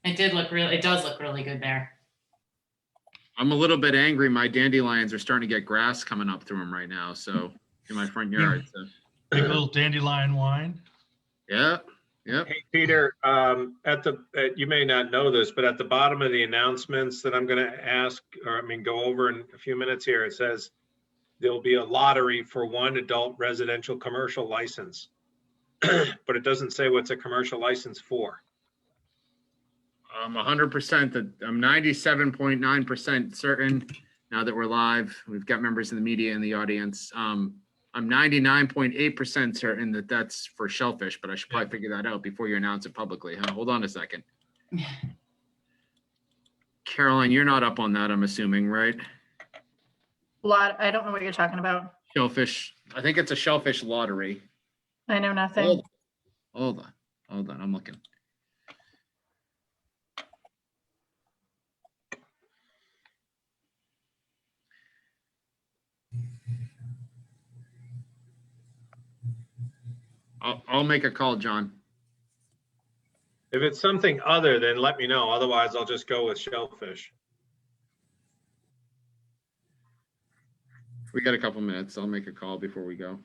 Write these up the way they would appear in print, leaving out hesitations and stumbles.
It does look really good there. I'm a little bit angry. My dandelions are starting to get grass coming up through them right now. So in my front yard. So. Big little dandelion wine. Yeah. Yep. Hey, Peter, you may not know this, but at the bottom of the announcements that I'm going to go over in a few minutes here, it says there'll be a lottery for one adult residential commercial license, but it doesn't say what's a commercial license for. I'm 100% that I'm 97.9% certain now that we're live. We've got members of the media in the audience. I'm 99.8% certain that that's for shellfish, but I should probably figure that out before you announce it publicly. Huh? Hold on a second. Caroline, you're not up on that, I'm assuming, right? I don't know what you're talking about. Shellfish. I think it's a shellfish lottery. I know nothing. Hold on. I'm looking. I'll make a call, John. If it's something other, then let me know. Otherwise, I'll just go with shellfish. We got a couple minutes. I'll make a call before we go.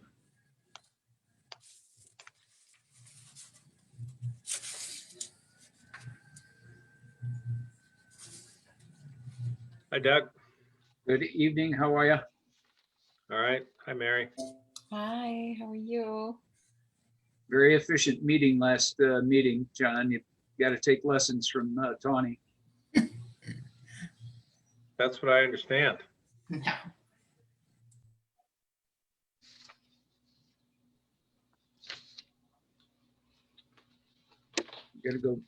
Hi, Doug. Good evening. How are you? All right. Hi, Mary. Hi, how are you? Very efficient meeting last meeting, John. You got to take lessons from Tawny. That's what I understand. No. Got to go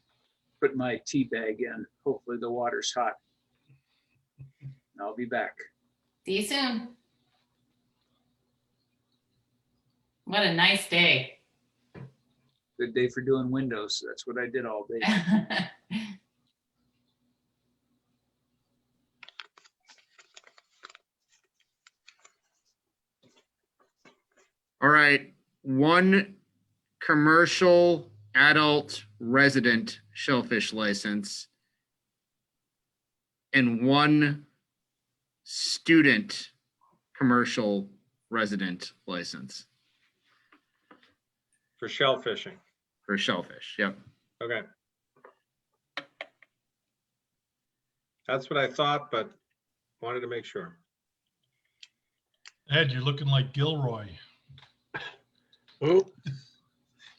put my tea bag in. Hopefully the water's hot. I'll be back. See you soon. What a nice day. Good day for doing windows. That's what I did all day. All right. One commercial adult resident shellfish license and one student commercial resident license For shellfishing. for shellfish. Yep. Okay. That's what I thought, but wanted to make sure. Ed, you're looking like Gilroy. Who?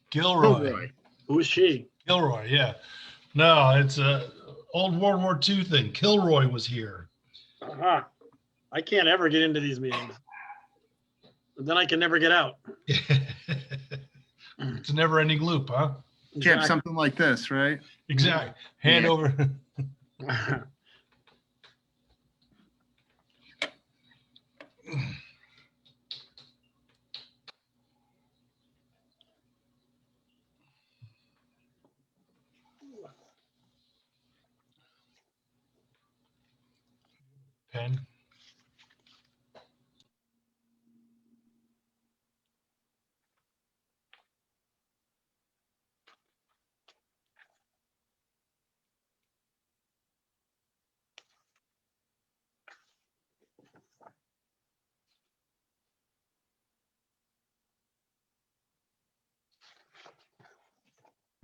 Gilroy. Who is she? Gilroy, yeah. No, it's a old World War II thing. Kilroy was here. Uh-huh. I can't ever get into these meetings. Then I can never get out. It's a never-ending loop, huh? Chip, something like this, right? Exactly. Hand Yeah. over. Pen.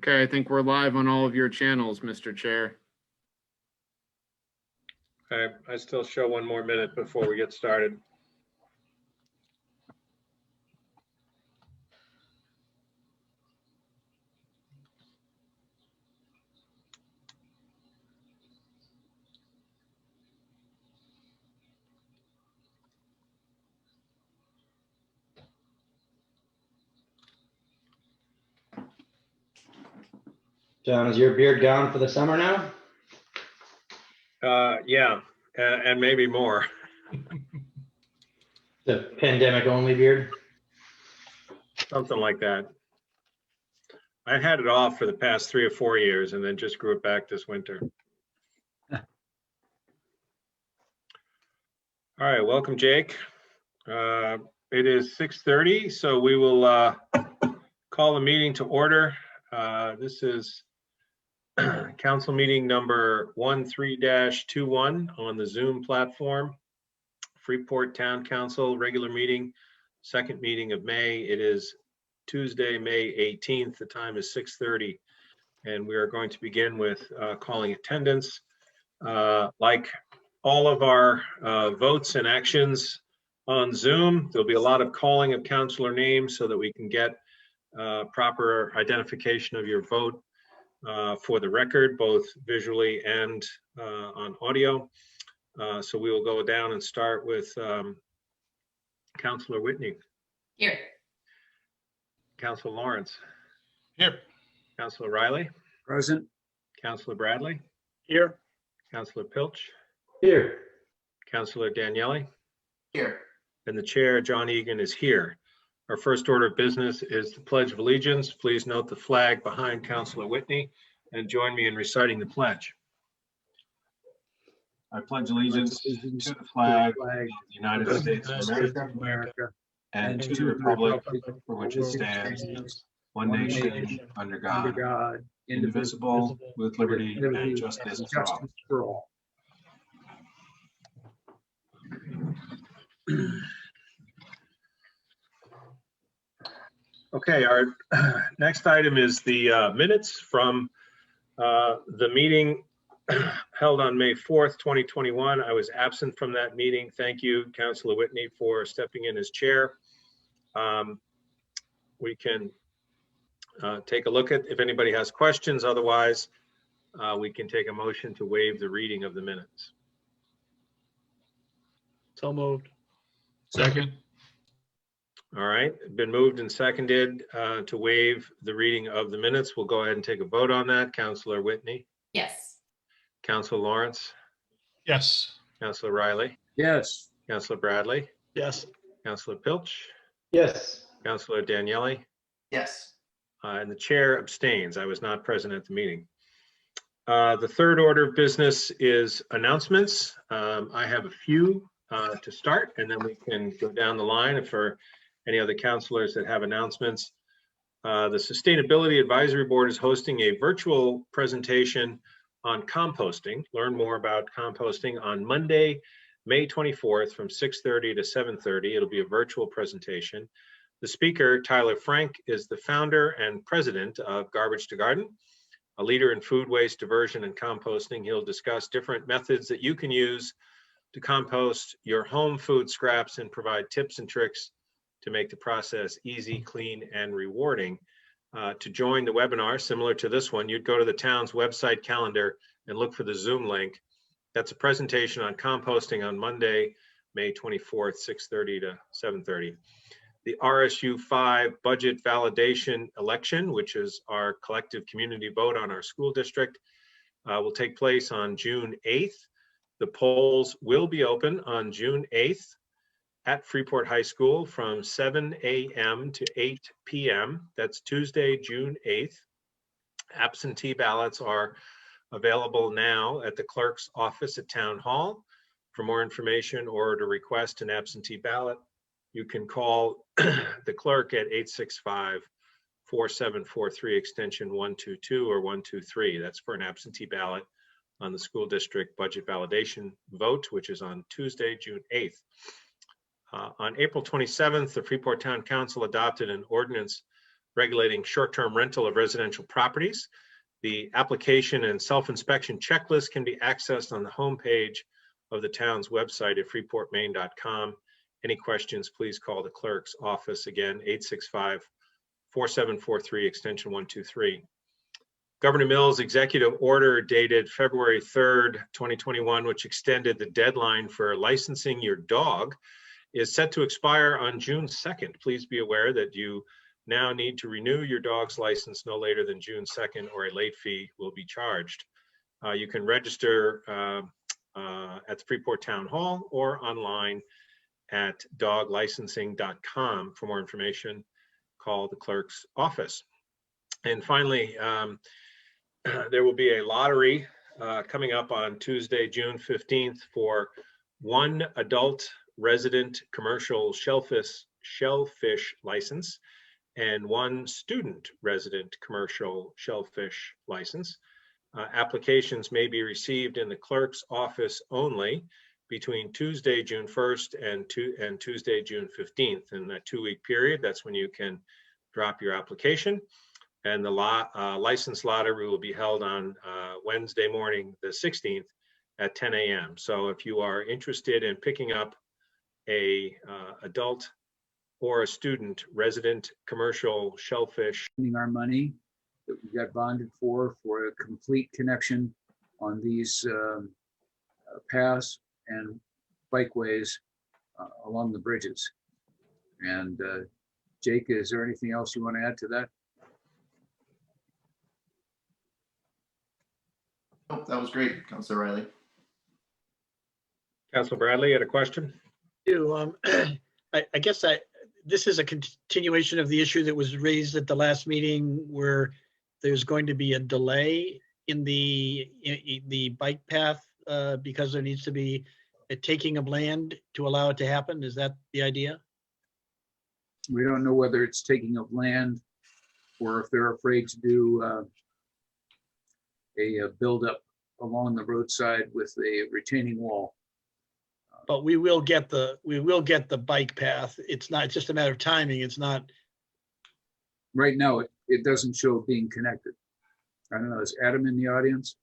Okay, I think we're live on all of your channels, Mr. Chair. Okay, I still show one more minute before we get started. John, is your beard gone for the summer now? Yeah, and maybe more. The pandemic only beard? Something like that. I had it off for the past 3 or 4 years and then just grew it back this winter. All right, welcome, Jake. It is 6:30, so we will call the meeting to order. This is council meeting number 13-21 on the Zoom platform. Freeport Town Council, regular meeting, second meeting of May. It is Tuesday, May 18th. The time is 6:30. And we are going to begin with calling attendance. Like all of our votes and actions on Zoom, there'll be a lot of calling of councilor names so that we can get proper identification of your vote for the record, both visually and on audio. So we will go down and start with Councilor Whitney, Here. Councilor Lawrence, Here. Councilor Riley, Present. Councilor Bradley, Here. Councilor Pilch, Here. Councilor Daniele, Here. and the chair, John Egan, is here. Our first order of business is the Pledge of Allegiance. Please note the flag behind Councilor Whitney and join me in reciting the pledge. I pledge allegiance to the flag of the United States of America and to the republic for which it stands, one nation, under God, indivisible, with liberty and justice for all. Okay, our next item is the minutes from the meeting held on May 4th, 2021. I was absent from that meeting. Thank you, Councilor Whitney, for stepping in as chair. We can take a look at if anybody has questions. Otherwise, we can take a motion to waive the reading of the minutes. So moved. Second. All right, been moved and seconded to waive the reading of the minutes. We'll go ahead and take a vote on that. Councilor Whitney, Yes. Councilor Lawrence, Yes. Councilor Riley, Yes. Councilor Bradley, Yes. Councilor Pilch, Yes. Councilor Daniele, Yes. and the chair abstains. I was not present at the meeting. The third order of business is announcements. I have a few to start, and then we can go down the line if for any other councilors that have announcements. The Sustainability Advisory Board is hosting a virtual presentation on composting. Learn more about composting on Monday, May 24th from 6:30 to 7:30. It'll be a virtual presentation. The speaker, Tyler Frank, is the founder and president of Garbage to Garden, a leader in food waste diversion and composting. He'll discuss different methods that you can use to compost your home food scraps and provide tips and tricks to make the process easy, clean, and rewarding. To join the webinar, similar to this one, you'd go to the town's website calendar and look for the Zoom link. That's a presentation on composting on Monday, May 24th, 6:30 to 7:30. The RSU 5 budget validation election, which is our collective community vote on our school district, will take place on June 8th. The polls will be open on June 8th at Freeport High School from 7 a.m. to 8 p.m. That's Tuesday, June 8th. Absentee ballots are available now at the clerk's office at Town Hall. For more information or to request an absentee ballot, you can call the clerk at 865-4743 extension 122 or 123. That's for an absentee ballot on the school district budget validation vote, which is on Tuesday, June 8th. On April 27th, the Freeport Town Council adopted an ordinance regulating short-term rental of residential properties. The application and self-inspection checklist can be accessed on the homepage of the town's website at freeportmaine.com. Any questions, please call the clerk's office again, 865-4743 extension 123. Governor Mills' executive order dated February 3rd, 2021, which extended the deadline for licensing your dog, is set to expire on June 2nd. Please be aware that you now need to renew your dog's license no later than June 2nd, or a late fee will be charged. You can register at the Freeport Town Hall or online at doglicensing.com. For more information, call the clerk's office. And finally, there will be a lottery coming up on Tuesday, June 15th for one adult resident commercial shellfish license and one student resident commercial shellfish license. Applications may be received in the clerk's office only between Tuesday, June 1st and Tuesday, June 15th. In that 2-week period, that's when you can drop your application. And the license lottery will be held on Wednesday morning, the 16th at 10 a.m. So if you are interested in picking up a adult or a student resident commercial shellfish, Spending our money that we got bonded for a complete connection on these paths and bikeways along the bridges. And Jake, is there anything else you want to add to that? Oh, that was great, Councilor Riley. Councilor Bradley had a question? I guess this is a continuation of the issue that was raised at the last meeting where there's going to be a delay in the bike path because there needs to be a taking of land to allow it to happen. Is that the idea? We don't know whether it's taking of land or if they're afraid to do a buildup along the roadside with a retaining wall. But we will get the bike path. It's just a matter of timing. It's not. Right now, it doesn't show being connected. I don't know, is Adam in the audience?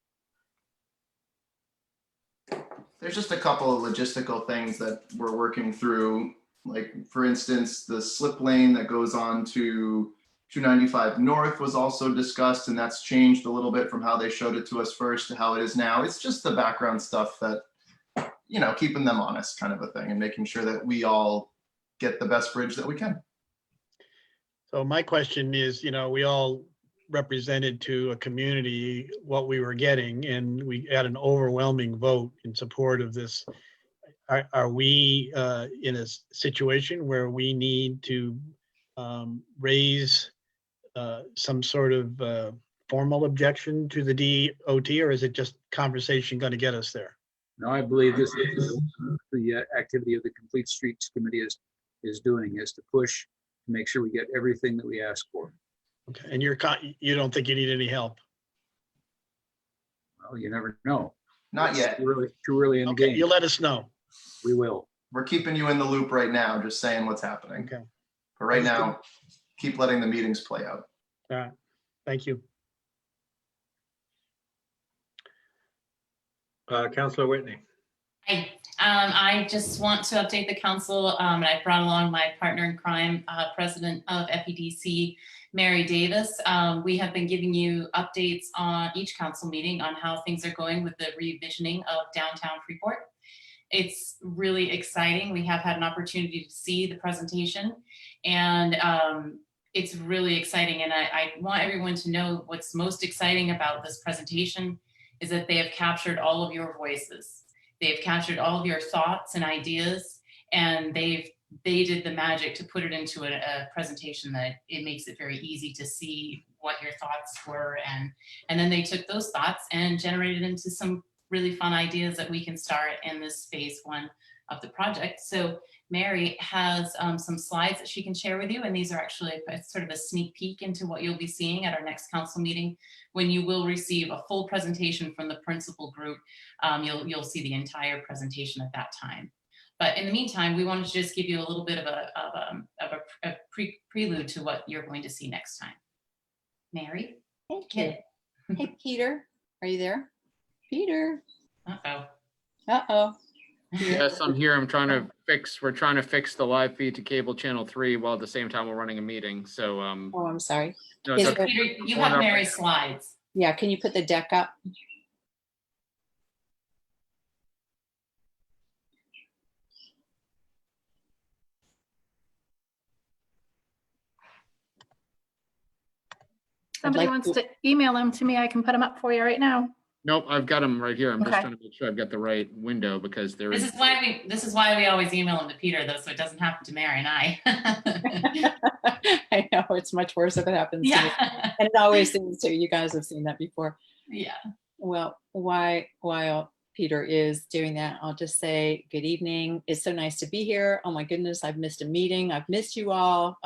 There's just a couple of logistical things that we're working through. Like, for instance, the slip lane that goes on to 295 North was also discussed, and that's changed a little bit from how they showed it to us first to how it is now. It's just the background stuff that, you know, keeping them honest kind of a thing and making sure that we all get the best bridge that we can. So my question is, we all represented to a community what we were getting, and we had an overwhelming vote in support of this. Are we in a situation where we need to raise some sort of formal objection to the DOT, or is it just conversation going to get us there? No, I believe this is the activity of the Complete Streets Committee is doing, is to push to make sure we get everything that we ask for. Okay, and you don't think you need any help? Well, you never know. Not It's yet. too early in the Okay, game. you let us know. We will. We're keeping you in the loop right now, just saying what's happening. Okay, But right now, keep letting the meetings play out. all right, thank you. Councilor Whitney. I just want to update the council, and I brought along my partner in crime, president of FEDC, Mary Davis. We have been giving you updates on each council meeting on how things are going with the revisioning of downtown Freeport. It's really exciting. We have had an opportunity to see the presentation, and it's really exciting. And I want everyone to know what's most exciting about this presentation is that they have captured all of your voices. They've captured all of your thoughts and ideas, and they did the magic to put it into a presentation that it makes it very easy to see what your thoughts were. And then they took those thoughts and generated into some really fun ideas that we can start in this phase 1 of the project. So Mary has some slides that she can share with you, and these are actually sort of a sneak peek into what you'll be seeing at our next council meeting, when you will receive a full presentation from the principal group. You'll see the entire presentation at that time. But in the meantime, we wanted to just give you a little bit of a prelude to what you're going to see next time. Mary? Thank you. Hey, Peter, are you there? Peter. Uh-oh. Uh-oh. Yes, I'm here. we're trying to fix the live feed to cable channel 3 while at the same time we're running a meeting. So, Oh, I'm sorry. no, it's Is okay. Peter, you have Mary's slides. Yeah, can you put the deck up? Somebody like wants to email them to me. I can put them up for you right now. Nope, I've got them right here. I'm just Okay. trying to make sure I've got the right window because there This is. is why we always email them to Peter, though, so it doesn't happen to Mary and I. I know, it's much worse if it happens to me. Yeah. And it always seems to. You guys have seen that before. Yeah. Well, while Peter is doing that, I'll just say good evening. It's so nice to be here. Oh my goodness, I've missed a meeting. I've missed you all.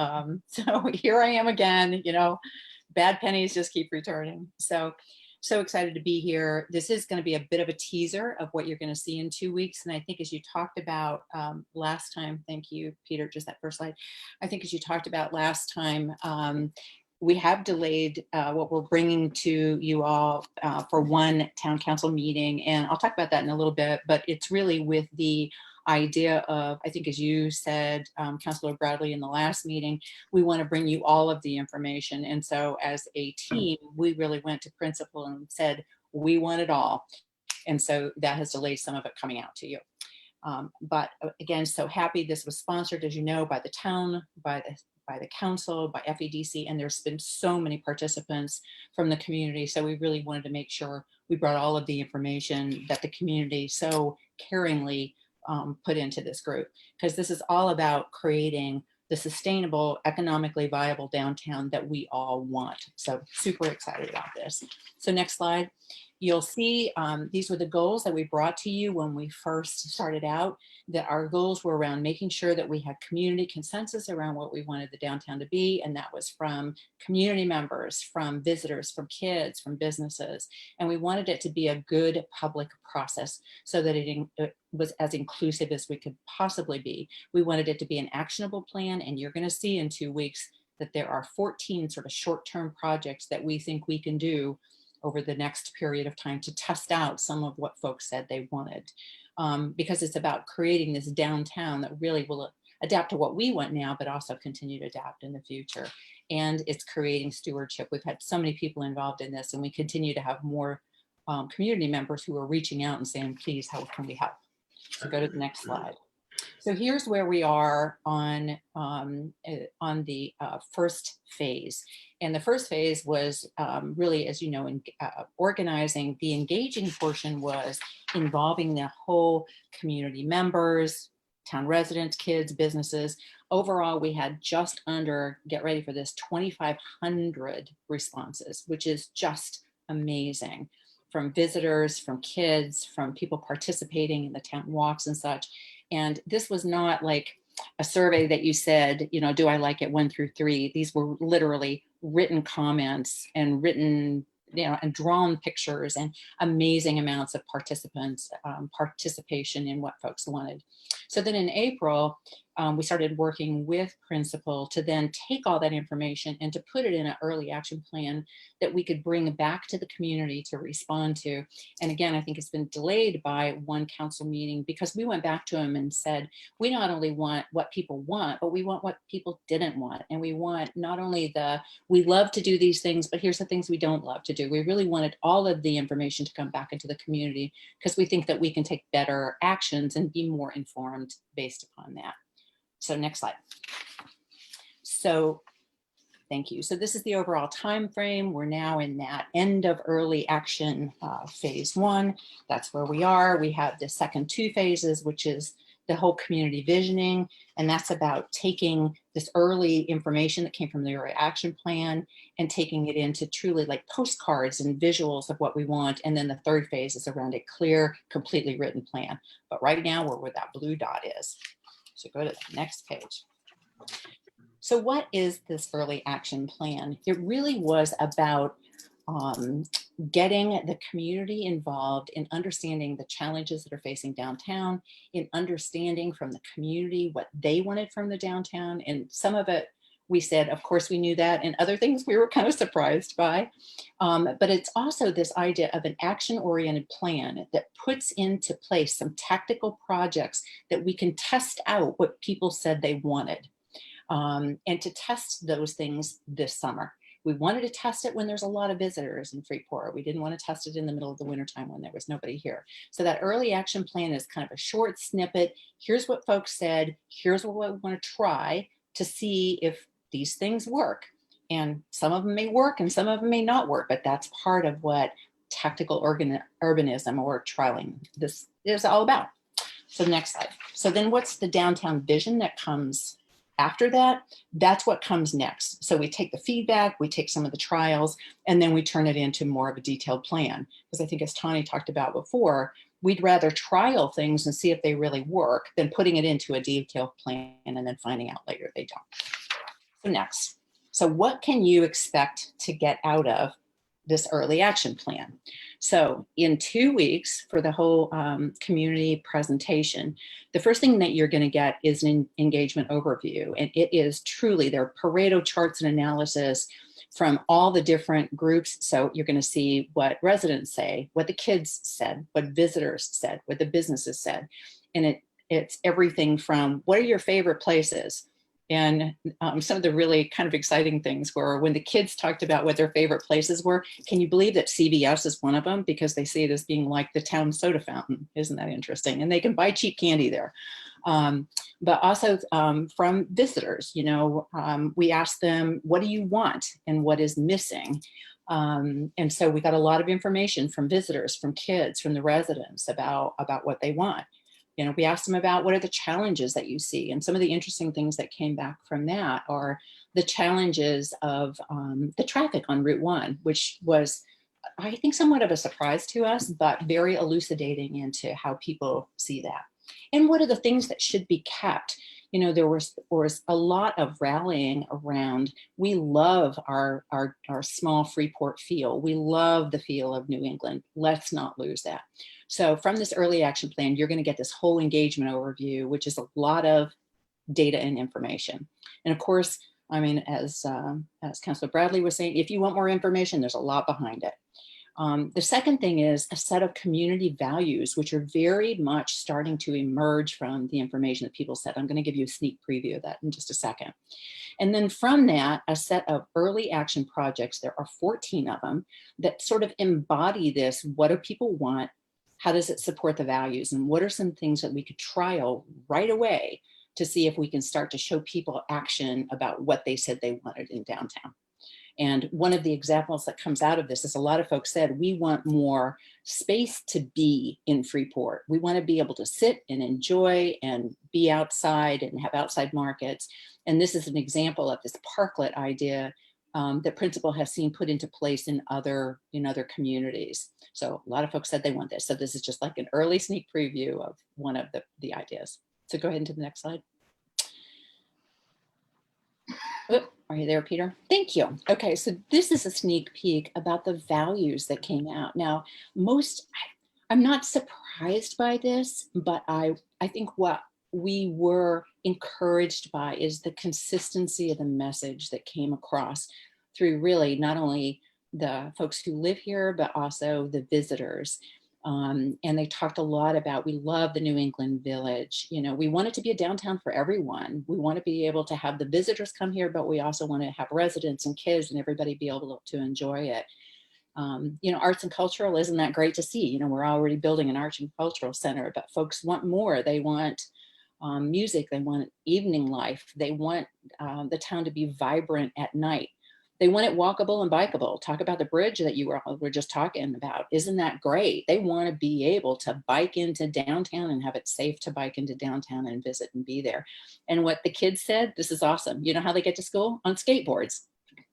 So here I am again, bad pennies just keep returning. So so excited to be here. This is going to be a bit of a teaser of what you're going to see in 2 weeks. And I think as you talked about last time, thank you, Peter, just that first slide. I think as you talked about last time, we have delayed what we're bringing to you all for one town council meeting. And I'll talk about that in a little bit, but it's really with the idea of, I think as you said, Councilor Bradley, in the last meeting, we want to bring you all of the information. And so as a team, we really went to principal and said, we want it all. And so that has delayed some of it coming out to you. But again, so happy this was sponsored, as you know, by the town, by the council, by FEDC, and there's been so many participants from the community. So we really wanted to make sure we brought all of the information that the community so caringly put into this group, because this is all about creating the sustainable, economically viable downtown that we all want. So super excited about this. So next slide. You'll see these were the goals that we brought to you when we first started out, that our goals were around making sure that we had community consensus around what we wanted the downtown to be. And that was from community members, from visitors, from kids, from businesses. And we wanted it to be a good public process so that it was as inclusive as we could possibly be. We wanted it to be an actionable plan. And you're going to see in 2 weeks that there are 14 sort of short-term projects that we think we can do over the next period of time to test out some of what folks said they wanted. Because it's about creating this downtown that really will adapt to what we want now, but also continue to adapt in the future. And it's creating stewardship. We've had so many people involved in this, and we continue to have more community members who are reaching out and saying, please, how can we help? So go to the next slide. So here's where we are on the first phase. And the first phase was really, as you know, in organizing. The engaging portion was involving the whole community members, town residents, kids, businesses. Overall, we had just under, get ready for this, 2,500 responses, which is just amazing. From visitors, from kids, from people participating in the town walks and such. And this was not like a survey that you said, you know, do I like it 1 through 3? These were literally written comments and written, you know, and drawn pictures and amazing amounts of participation in what folks wanted. So then in April, we started working with principal to then take all that information and to put it in an early action plan that we could bring back to the community to respond to. And again, I think it's been delayed by one council meeting because we went back to them and said, we not only want what people want, but we want what people didn't want. And we want not only we love to do these things, but here's the things we don't love to do. We really wanted all of the information to come back into the community because we think that we can take better actions and be more informed based upon that. So next slide. So thank you. So this is the overall time frame. We're now in that end of early action phase 1. That's where we are. We have the second 2 phases, which is the whole community visioning. And that's about taking this early information that came from the early action plan and taking it into truly like postcards and visuals of what we want. And then the third phase is around a clear, completely written plan. But right now we're where that blue dot is. So go to the next page. So what is this early action plan? It really was about getting the community involved in understanding the challenges that are facing downtown, in understanding from the community what they wanted from the downtown. And some of it, we said, of course we knew that, and other things we were kind of surprised by. But it's also this idea of an action-oriented plan that puts into place some tactical projects that we can test out what people said they wanted, and to test those things this summer. We wanted to test it when there's a lot of visitors in Freeport. We didn't want to test it in the middle of the wintertime when there was nobody here. So that early action plan is kind of a short snippet. Here's what folks said. Here's what we want to try to see if these things work. And some of them may work and some of them may not work, but that's part of what tactical urbanism or trialing this is all about. So next slide. So then what's the downtown vision that comes after that? That's what comes next. So we take the feedback, we take some of the trials, and then we turn it into more of a detailed plan. Because I think as Tani talked about before, we'd rather trial things and see if they really work than putting it into a detailed plan and then finding out later they don't. So next, so what can you expect to get out of this early action plan. So in 2 weeks for the whole community presentation, the first thing that you're going to get is an engagement overview. And it is truly their Pareto charts and analysis from all the different groups. So you're going to see what residents say, what the kids said, what visitors said, what the businesses said. And it's everything from what are your favorite places? And some of the really kind of exciting things were when the kids talked about what their favorite places were. Can you believe that CVS is one of them? Because they see it as being like the town soda fountain. Isn't that interesting? And they can buy cheap candy there. But also from visitors, we asked them, what do you want and what is missing? And so we got a lot of information from visitors, from kids, from the residents about what they want. We asked them about what are the challenges that you see, and some of the interesting things that came back from that are the challenges of the traffic on Route 1, which was, I think, somewhat of a surprise to us, but very elucidating into how people see that. And what are the things that should be kept? There was a lot of rallying around, we love our small Freeport feel. We love the feel of New England. Let's not lose that. So from this early action plan, you're going to get this whole engagement overview, which is a lot of data and information. And of course, as Councilor Bradley was saying, if you want more information, there's a lot behind it. The second thing is a set of community values, which are very much starting to emerge from the information that people said. I'm going to give you a sneak preview of that in just a second. And then from that, a set of early action projects, there are 14 of them, that sort of embody this. What do people want? How does it support the values? And what are some things that we could trial right away to see if we can start to show people action about what they said they wanted in downtown? And one of the examples that comes out of this is a lot of folks said, we want more space to be in Freeport. We want to be able to sit and enjoy and be outside and have outside markets. And this is an example of this parklet idea that Principal has seen put into place in other communities. So a lot of folks said they want this. So this is just like an early sneak preview of one of the ideas. So go ahead into the next slide. Oh, are you there, Peter? Thank you. Okay, so this is a sneak peek about the values that came out. Now, I'm not surprised by this, but I think what we were encouraged by is the consistency of the message that came across through really not only the folks who live here, but also the visitors. And they talked a lot about, we love the New England Village. We want it to be a downtown for everyone. We want to be able to have the visitors come here, but we also want to have residents and kids and everybody be able to enjoy it. Arts and cultural, isn't that great to see? We're already building an arts and cultural center, but folks want more. They want music, they want evening life. They want the town to be vibrant at night. They want it walkable and bikeable. Talk about the bridge that you were just talking about. Isn't that great? They want to be able to bike into downtown and have it safe to bike into downtown and visit and be there. And what the kids said, this is awesome. You know how they get to school? On skateboards.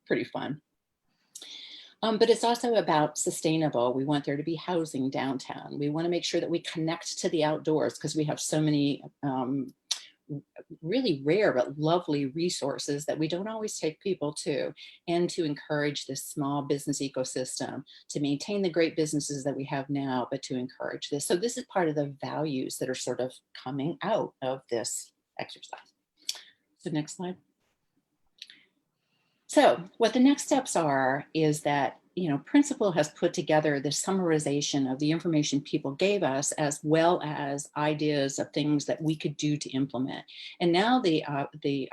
Pretty fun. But it's also about sustainable. We want there to be housing downtown. We want to make sure that we connect to the outdoors because we have so many really rare but lovely resources that we don't always take people to, and to encourage this small business ecosystem, to maintain the great businesses that we have now, but to encourage this. So this is part of the values that are sort of coming out of this exercise. So next slide. So what the next steps are is that Principal has put together this summarization of the information people gave us, as well as ideas of things that we could do to implement. And now the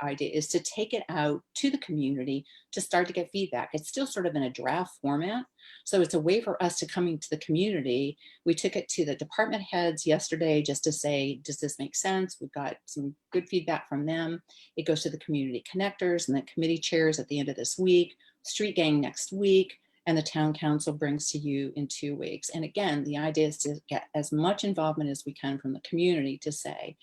idea is to take it out to the community to start to get feedback. It's still sort of in a draft format. So it's a way for us to coming to the community. We took it to the department heads yesterday just to say, does this make sense? We've got some good feedback from them. It goes to the community connectors and the committee chairs at the end of this week, street gang next week, and the town council brings to you in 2 weeks. And again, the idea is to get as much involvement as we can from the community to say,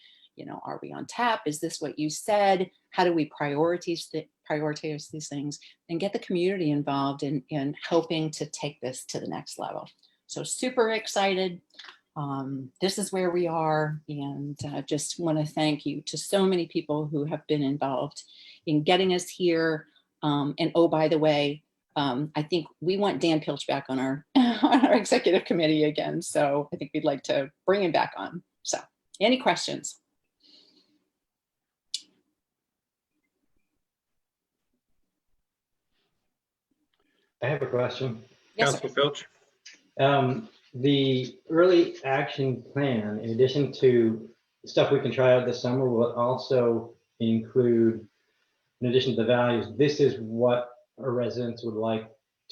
are we on tap? Is this what you said? How do we prioritize these things, and get the community involved in helping to take this to the next level? So super excited. This is where we are, and just want to thank you to so many people who have been involved in getting us here. And oh, by the way, I think we want Dan Pilch back on our, on our executive committee again. So I think we'd like to bring him back on. So any questions? I have a question. Yes, sir. Council Filch? The early action plan, in addition to stuff we can try out this summer, will also include, in addition to the values, this is what our residents would like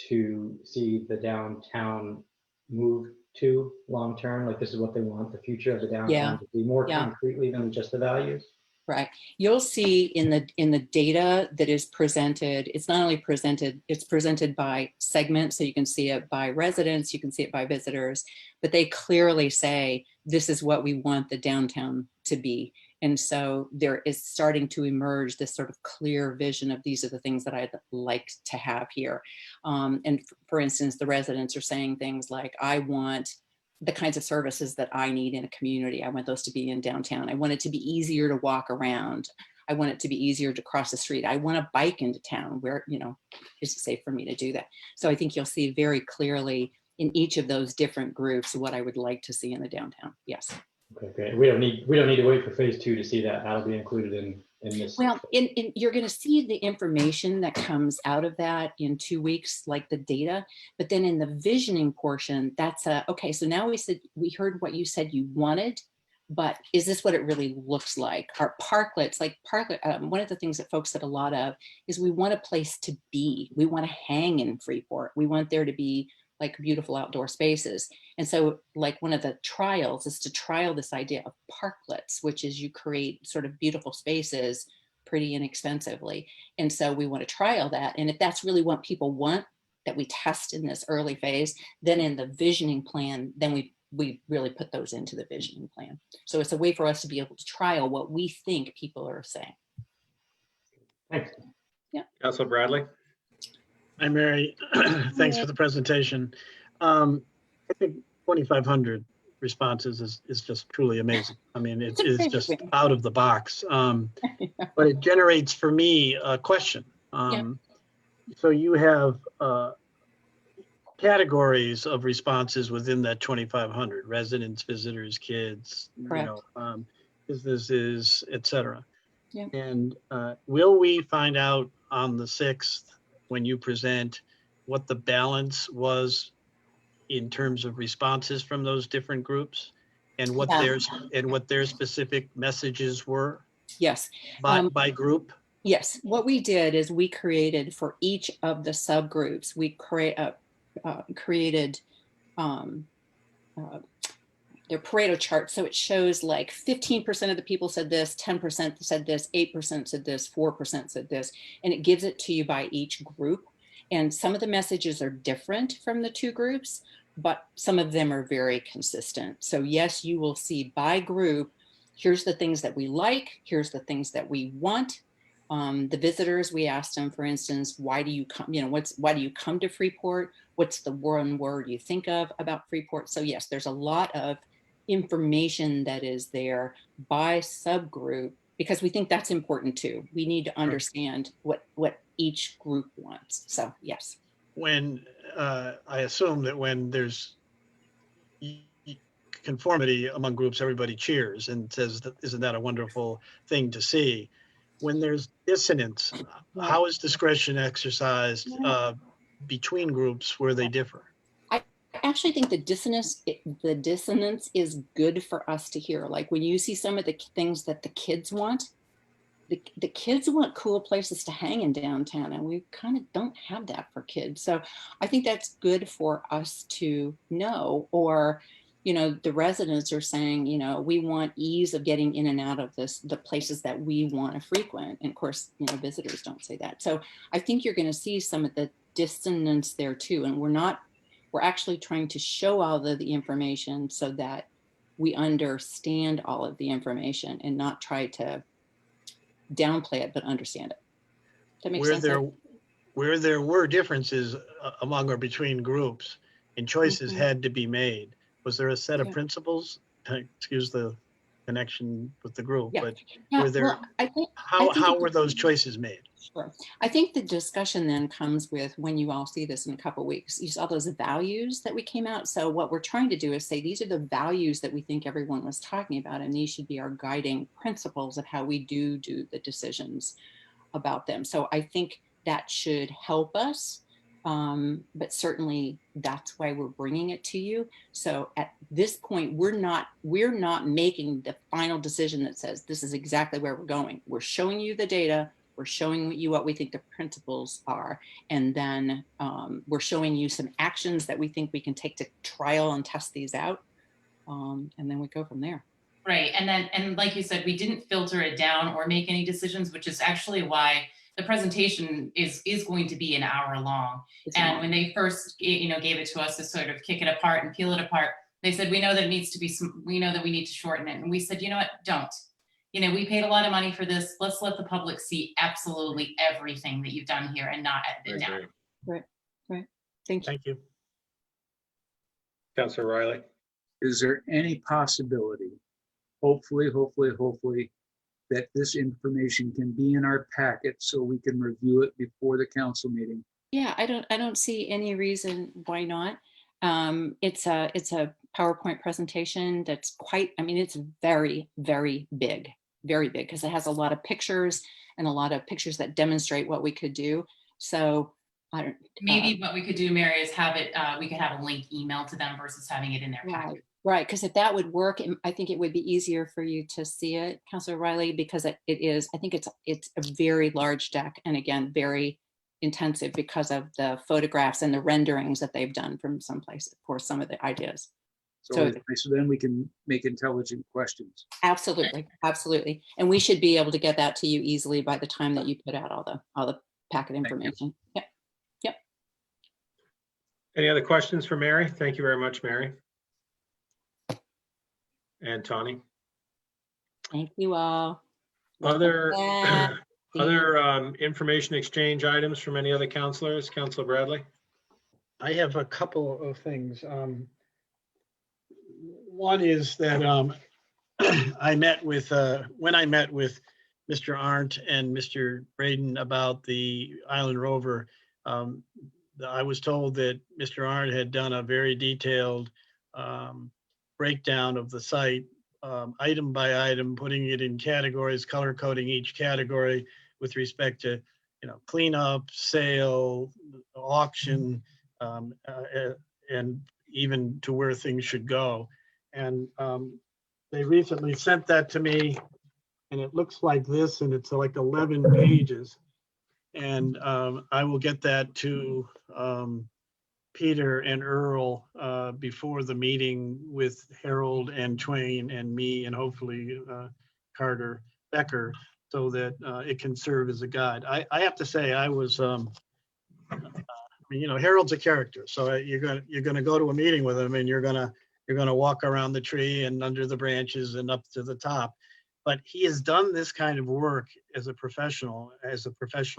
to see the downtown move to long term. Like this is what they want the future of the downtown Yeah. to be more Yeah. concretely than just the values. Right. You'll see in the data that is presented, it's not only presented, it's presented by segments. So you can see it by residents, you can see it by visitors, but they clearly say, this is what we want the downtown to be. And so there is starting to emerge this sort of clear vision of these are the things that I'd like to have here. And for instance, the residents are saying things like, I want the kinds of services that I need in a community. I want those to be in downtown. I want it to be easier to walk around. I want it to be easier to cross the street. I want to bike into town where, you know, it's safe for me to do that. So I think you'll see very clearly in each of those different groups what I would like to see in the downtown. Yes. Okay, great. We don't need to wait for phase 2 to see that. That'll be included in this. Well, you're going to see the information that comes out of that in 2 weeks, like the data, but then in the visioning portion, that's okay. So now we heard what you said you wanted, but is this what it really looks like? Our parklets, one of the things that folks said a lot of is we want a place to be. We want to hang in Freeport. We want there to be like beautiful outdoor spaces. And so like one of the trials is to trial this idea of parklets, which is you create sort of beautiful spaces pretty inexpensively. And so we want to trial that. And if that's really what people want, that we test in this early phase, then in the visioning plan, then we really put those into the visioning plan. So it's a way for us to be able to trial what we think people are saying. Thanks. Yeah. Council Bradley? Hi, Mary. Thanks for the presentation. I think 2,500 responses is just truly amazing. I mean, it is just out of the box. But it generates for me a question. So you have categories of responses within that 2,500: residents, visitors, kids, Correct. you know, businesses, etc. Yeah. And will we find out on the 6th when you present what the balance was in terms of responses from those different groups and what their specific messages were? Yes. By group? Yes. What we did is we created for each of the subgroups, we created their Pareto chart. So it shows like 15% of the people said this, 10% said this, 8% said this, 4% said this, and it gives it to you by each group. And some of the messages are different from the two groups, but some of them are very consistent. So yes, you will see by group, here's the things that we like, here's the things that we want. The visitors, we asked them, for instance, why do you come, you know, why do you come to Freeport? What's the one word you think of about Freeport? So yes, there's a lot of information that is there by subgroup because we think that's important too. We need to understand what each group wants. So yes. When I assume that when there's conformity among groups, everybody cheers and says, isn't that a wonderful thing to see? When there's dissonance, how is discretion exercised between groups where they differ? I actually think the dissonance is good for us to hear. Like when you see some of the things that the kids want, the kids want cool places to hang in downtown, and we kind of don't have that for kids. So I think that's good for us to know. Or, you know, the residents are saying, you know, we want ease of getting in and out of the places that we want to frequent. And of course, you know, visitors don't say that. So I think you're going to see some of the dissonance there too. And we're actually trying to show all of the information so that we understand all of the information and not try to downplay it, but understand it. That makes sense. Where there were differences among or between groups and choices had to be made, was there a set of principles? Excuse the connection with the group, but were there? Well, how were those choices made? Sure. I think the discussion then comes with when you all see this in a couple of weeks. You saw those values that we came out. So what we're trying to do is say these are the values that we think everyone was talking about, and these should be our guiding principles of how we do the decisions about them. So I think that should help us. But certainly that's why we're bringing it to you. So at this point, we're not making the final decision that says this is exactly where we're going. We're showing you the data. We're showing you what we think the principles are. And then we're showing you some actions that we think we can take to trial and test these out. And then we go from there. Right. And like you said, we didn't filter it down or make any decisions, which is actually why the presentation is going to be an hour long. And when they first, gave it to us to sort of kick it apart and peel it apart, they said, we know that it needs to be, we know that we need to shorten it. And we said, you know what, don't. We paid a lot of money for this. Let's let the public see absolutely everything that you've done here and not edit it down. Right. Thank you. Thank you. Councilor Riley. Is there any possibility, hopefully, that this information can be in our packet so we can review it before the council meeting? Yeah, I don't see any reason why not. It's a PowerPoint presentation that's it's very, very big, because it has a lot of pictures and a lot of pictures that demonstrate what we could do. So maybe what we could do, Mary, is have it, we could have a link emailed to them versus having it in their packet. Right, because if that would work, I think it would be easier for you to see it, Councilor Riley, because I think it's a very large deck, and again, very intensive because of the photographs and the renderings that they've done from some places for some of the ideas. So then we can make intelligent questions. Absolutely. And we should be able to get that to you easily by the time that you put out all the packet information. Yep. Any other questions for Mary? Thank you very much, Mary. And Tawny. Thank you all. Other information exchange items from any other councilors? Councilor Bradley? I have a couple of things. One is that when I met with Mr. Arndt and Mr. Braden about the Island Rover, I was told that Mr. Arndt had done a very detailed breakdown of the site, item by item, putting it in categories, color coding each category with respect to, cleanup, sale, auction, and even to where things should go. And they recently sent that to me, and it looks like this, and it's like 11 pages. And I will get that to Peter and Earl before the meeting with Harold and Twain and me, and hopefully Carter Becker, so that it can serve as a guide. I have to say, I was, Harold's a character, so you're gonna go to a meeting with him, and you're gonna walk around the tree and under the branches and up to the top. But he has done this kind of work as a professional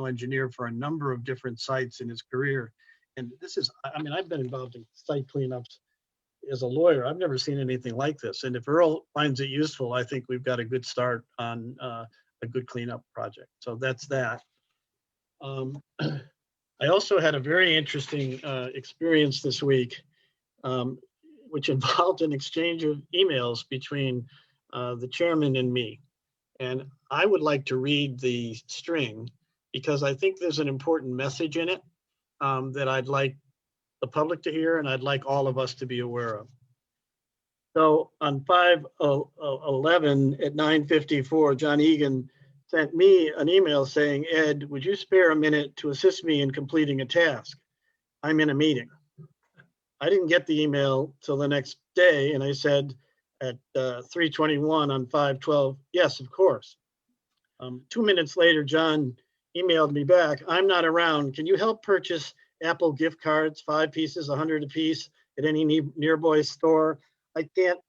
engineer for a number of different sites in his career. And this is, I've been involved in site cleanups as a lawyer. I've never seen anything like this. And if Earl finds it useful, I think we've got a good start on a good cleanup project. So that's that. I also had a very interesting experience this week, which involved an exchange of emails between the chairman and me. And I would like to read the string because I think there's an important message in it that I'd like the public to hear, and I'd like all of us to be aware of. So on 5/11 at 9:54, John Egan sent me an email saying, "Ed, would you spare a minute to assist me in completing a task? I'm in a meeting." I didn't get the email till the next day, and I said at 3:21 on 5/12, yes, of course. 2 minutes later, John emailed me back, "I'm not around. Can you help purchase Apple gift cards, 5 pieces, 100 a piece at any nearby store? I can't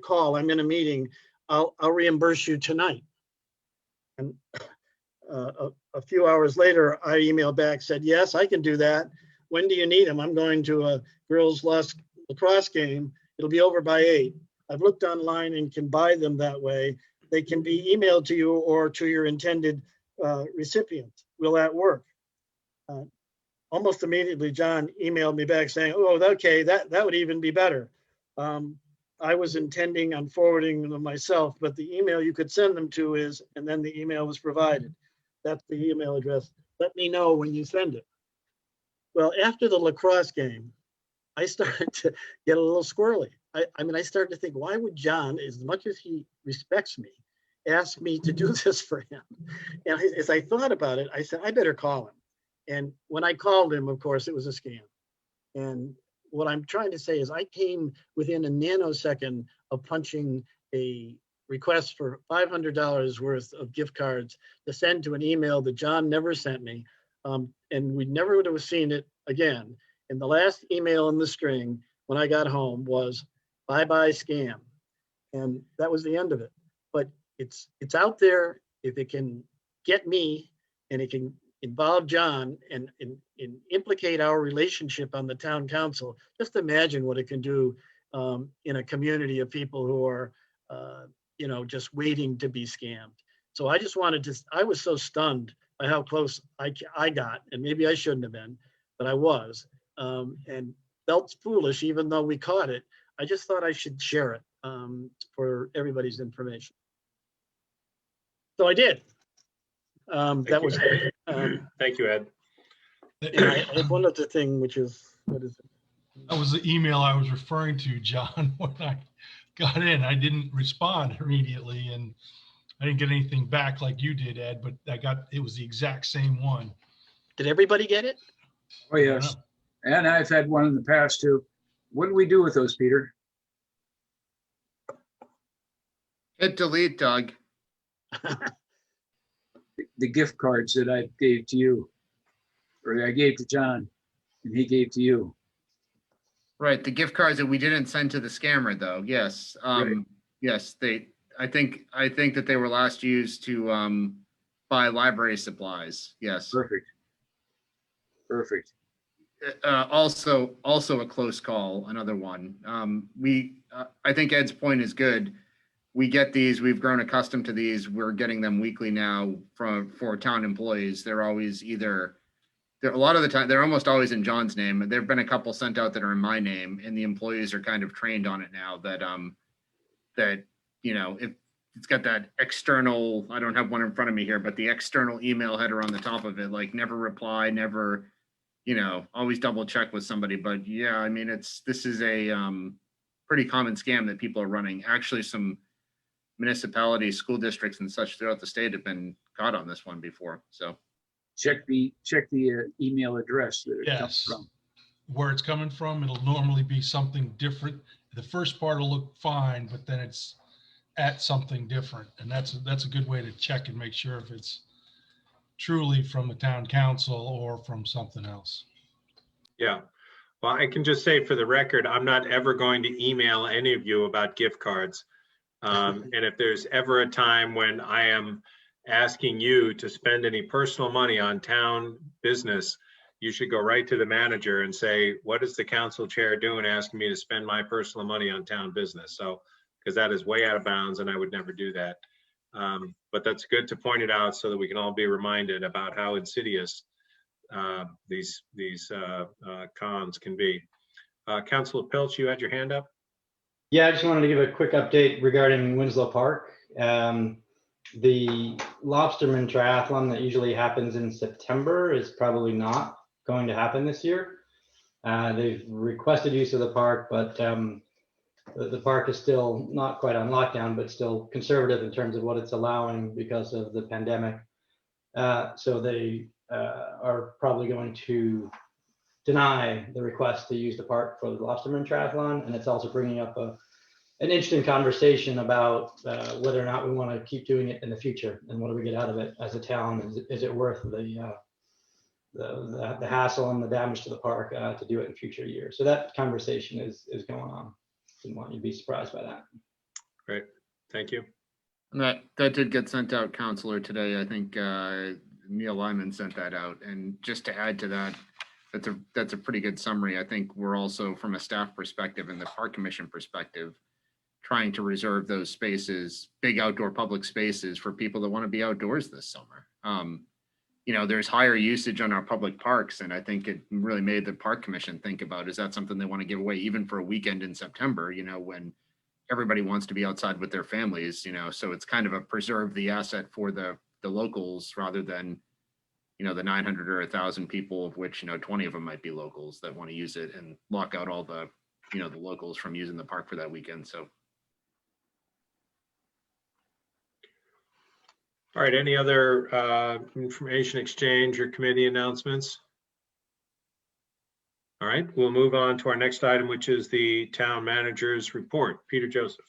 call. I'm in a meeting. I'll reimburse you tonight." And a few hours later, I emailed back, said, "Yes, I can do that. When do you need them? I'm going to a girls' lacrosse game. It'll be over by 8. I've looked online and can buy them that way. They can be emailed to you or to your intended recipient. Will that work? Almost immediately, John emailed me back saying, oh, okay, that would even be better. I was intending on forwarding them myself, but the email you could send them to is, and then the email was provided. That's the email address. Let me know when you send it. Well, after the lacrosse game, I started to get a little squirrely. I mean, I started to think, why would John, as much as he respects me, ask me to do this for him? And as I thought about it, I said, I better call him. And when I called him, of course, it was a scam. And what I'm trying to say is I came within a nanosecond of punching a request for $500 worth of gift cards to send to an email that John never sent me. And we never would have seen it again. And the last email in the string when I got home was bye-bye scam. And that was the end of it. But it's out there. If it can get me and it can involve John and implicate our relationship on the town council, just imagine what it can do in a community of people who are, just waiting to be scammed. So I just wanted to, I was so stunned by how close I got, and maybe I shouldn't have been, but I was, and felt foolish even though we caught it. I just thought I should share it for everybody's information. So I did. That was it. Thank you, Ed. And I have one other thing, which is, what is it? That was the email I was referring to, John, when I got in. I didn't respond immediately, and I didn't get anything back like you did, Ed, but it was the exact same one. Did everybody get it? Oh, yes. And I've had one in the past too. What do we do with those, Peter? Hit delete, Doug. The gift cards that I gave to you, or I gave to John, and he gave to you. Right, the gift cards that we didn't send to the scammer, though. Yes, Right. yes, I think that they were last used to buy library supplies. Yes. Perfect. Perfect. Also a close call. Another one. I think Ed's point is good. We get these. We've grown accustomed to these. We're getting them weekly now for town employees. They're always a lot of the time, they're almost always in John's name. There've been a couple sent out that are in my name, and the employees are kind of trained on it now that if it's got that external, I don't have one in front of me here, but the external email header on the top of it, like never reply, never, always double check with somebody. But yeah, I mean, this is a pretty common scam that people are running. Actually, some municipalities, school districts and such throughout the state have been caught on this one before. So Check the email address that it comes Yes. from. Where it's coming from, it'll normally be something different. The first part will look fine, but then it's at something different. And that's a good way to check and make sure if it's truly from the town council or from something else. Yeah. Well, I can just say for the record, I'm not ever going to email any of you about gift cards. And if there's ever a time when I am asking you to spend any personal money on town business, you should go right to the manager and say, what is the council chair doing asking me to spend my personal money on town business? So, because that is way out of bounds and I would never do that. But that's good to point it out so that we can all be reminded about how insidious these cons can be. Councilor Pilch, you had your hand up? Yeah, I just wanted to give a quick update regarding Winslow Park. The Lobsterman Triathlon that usually happens in September is probably not going to happen this year. They've requested use of the park, but the park is still not quite on lockdown, but still conservative in terms of what it's allowing because of the pandemic. So they are probably going to deny the request to use the park for the Lobsterman Triathlon. And it's also bringing up an interesting conversation about whether or not we want to keep doing it in the future and what do we get out of it as a town. Is it worth the hassle and the damage to the park to do it in future years? So that conversation is going on. Didn't want you to be surprised by that. Great, thank you. And that did get sent out, Counselor, today. I think Neil Lyman sent that out. And just to add to that, that's a pretty good summary. I think we're also, from a staff perspective and the Park Commission perspective, trying to reserve those spaces, big outdoor public spaces, for people that want to be outdoors this summer. There's higher usage on our public parks, and I think it really made the park commission think about, is that something they want to give away even for a weekend in September, when everybody wants to be outside with their families, so it's kind of a preserve the asset for the locals rather than, the 900 or 1,000 people, of which, 20 of them might be locals that want to use it, and lock out all the, the locals from using the park for that weekend. So. All right, any other information exchange or committee announcements? All right, we'll move on to our next item, which is the town manager's report. Peter Joseph.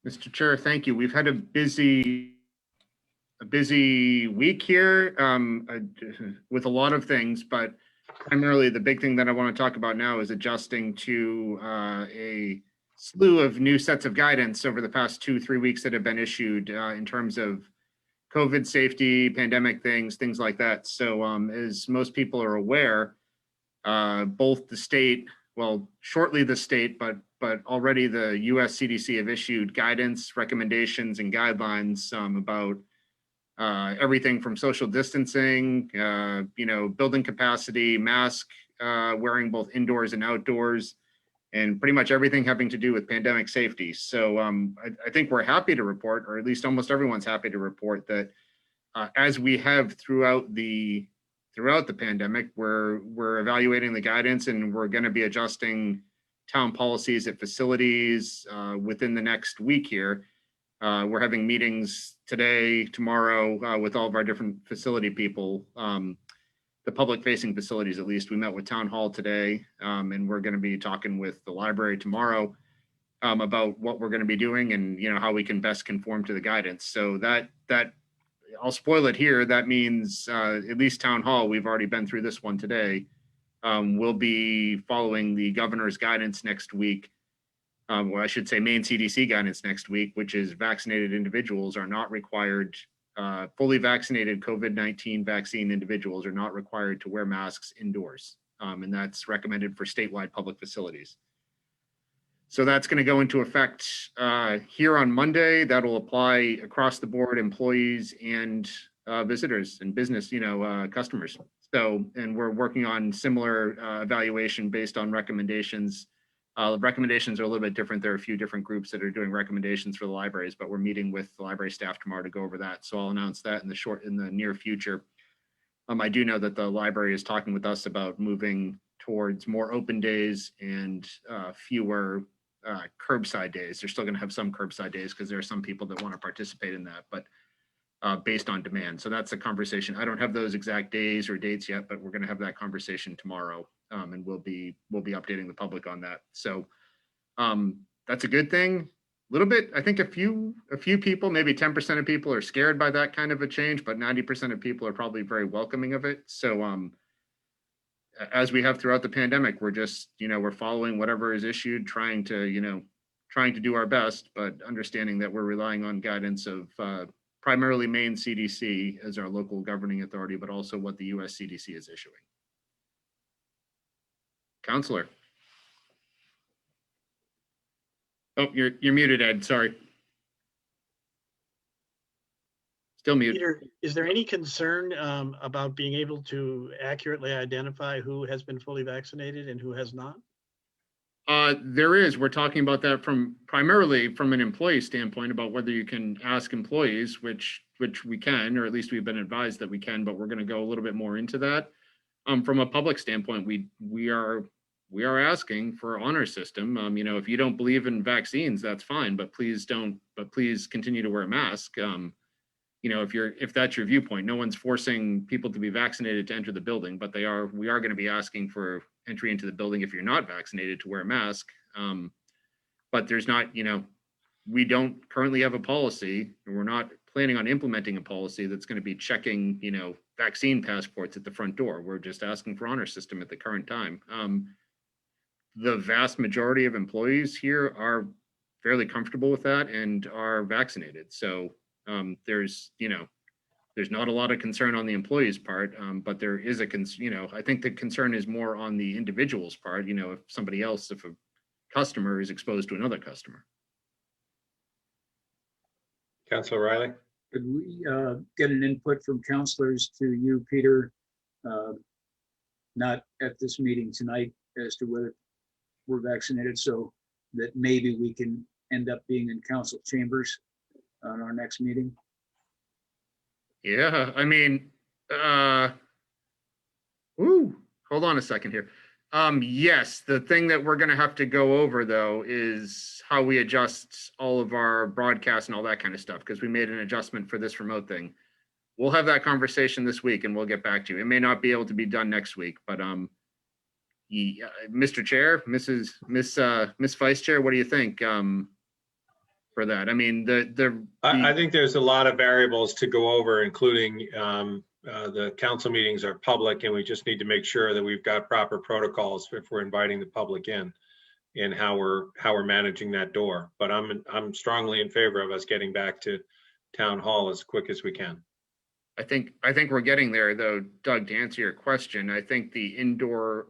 Mr. Chair, thank you. We've had a busy week here with a lot of things, but primarily the big thing that I want to talk about now is adjusting to a slew of new sets of guidance over the past 2-3 weeks that have been issued in terms of COVID safety, pandemic things like that. So as most people are aware, both the state, well, shortly the state, but already the US CDC have issued guidance, recommendations, and guidelines about everything from social distancing, building capacity, mask wearing both indoors and outdoors, and pretty much everything having to do with pandemic safety. So I think we're happy to report, or at least almost everyone's happy to report, that as we have throughout the pandemic, we're evaluating the guidance, and we're going to be adjusting town policies at facilities within the next week here. We're having meetings today, tomorrow, with all of our different facility people, the public facing facilities, at least. We met with town hall today, and we're going to be talking with the library tomorrow about what we're going to be doing and, how we can best conform to the guidance. So that I'll spoil it here. That means at least town hall, we've already been through this one today. We'll be following the governor's guidance next week. Or I should say Maine CDC guidance next week, which is vaccinated individuals are not required, fully vaccinated COVID-19 vaccine individuals are not required to wear masks indoors. And that's recommended for statewide public facilities. So that's going to go into effect here on Monday. That'll apply across the board, employees and visitors and business, customers. So, and we're working on similar evaluation based on recommendations. Recommendations are a little bit different. There are a few different groups that are doing recommendations for the libraries, but we're meeting with the library staff tomorrow to go over that. So I'll announce that in the near future. I do know that the library is talking with us about moving towards more open days and fewer curbside days. They're still going to have some curbside days because there are some people that want to participate in that, but based on demand. So that's a conversation. I don't have those exact days or dates yet, but we're going to have that conversation tomorrow, and we'll be updating the public on that. So that's a good thing. A little bit, I think a few people, maybe 10% of people are scared by that kind of a change, but 90% of people are probably very welcoming of it. So as we have throughout the pandemic, we're just, we're following whatever is issued, trying to do our best, but understanding that we're relying on guidance of primarily Maine CDC as our local governing authority, but also what the US CDC is issuing. Counselor. Oh, you're muted, Ed, sorry. Still muted. Peter, is there any concern about being able to accurately identify who has been fully vaccinated and who has not? There is. We're talking about that primarily from an employee standpoint about whether you can ask employees, which we can, or at least we've been advised that we can, but we're going to go a little bit more into that. From a public standpoint, we are asking for honor system. If you don't believe in vaccines, that's fine, but please continue to wear a mask. If that's your viewpoint, no one's forcing people to be vaccinated to enter the building, but we are going to be asking for entry into the building if you're not vaccinated to wear a mask. But there's not, we don't currently have a policy, and we're not planning on implementing a policy that's going to be checking, vaccine passports at the front door. We're just asking for honor system at the current time. The vast majority of employees here are fairly comfortable with that and are vaccinated. So there's not a lot of concern on the employee's part, but there is I think the concern is more on the individual's part, if a customer is exposed to another customer. Councilor Riley. Could we get an input from counselors to you, Peter? Not at this meeting tonight, as to whether we're vaccinated, so that maybe we can end up being in council chambers on our next meeting. Yeah, I mean, hold on a second here. Yes, the thing that we're gonna have to go over though is how we adjust all of our broadcasts and all that kind of stuff, because we made an adjustment for this remote thing. We'll have that conversation this week and we'll get back to you. It may not be able to be done next week, but yeah, Mr. Chair, Miss Vice Chair, what do you think for that? I mean, I think there's a lot of variables to go over, including the council meetings are public, and we just need to make sure that we've got proper protocols if we're inviting the public in, and how we're managing that door. But I'm strongly in favor of us getting back to town hall as quick as we can. I think we're getting there though, Doug, to answer your question. I think the indoor,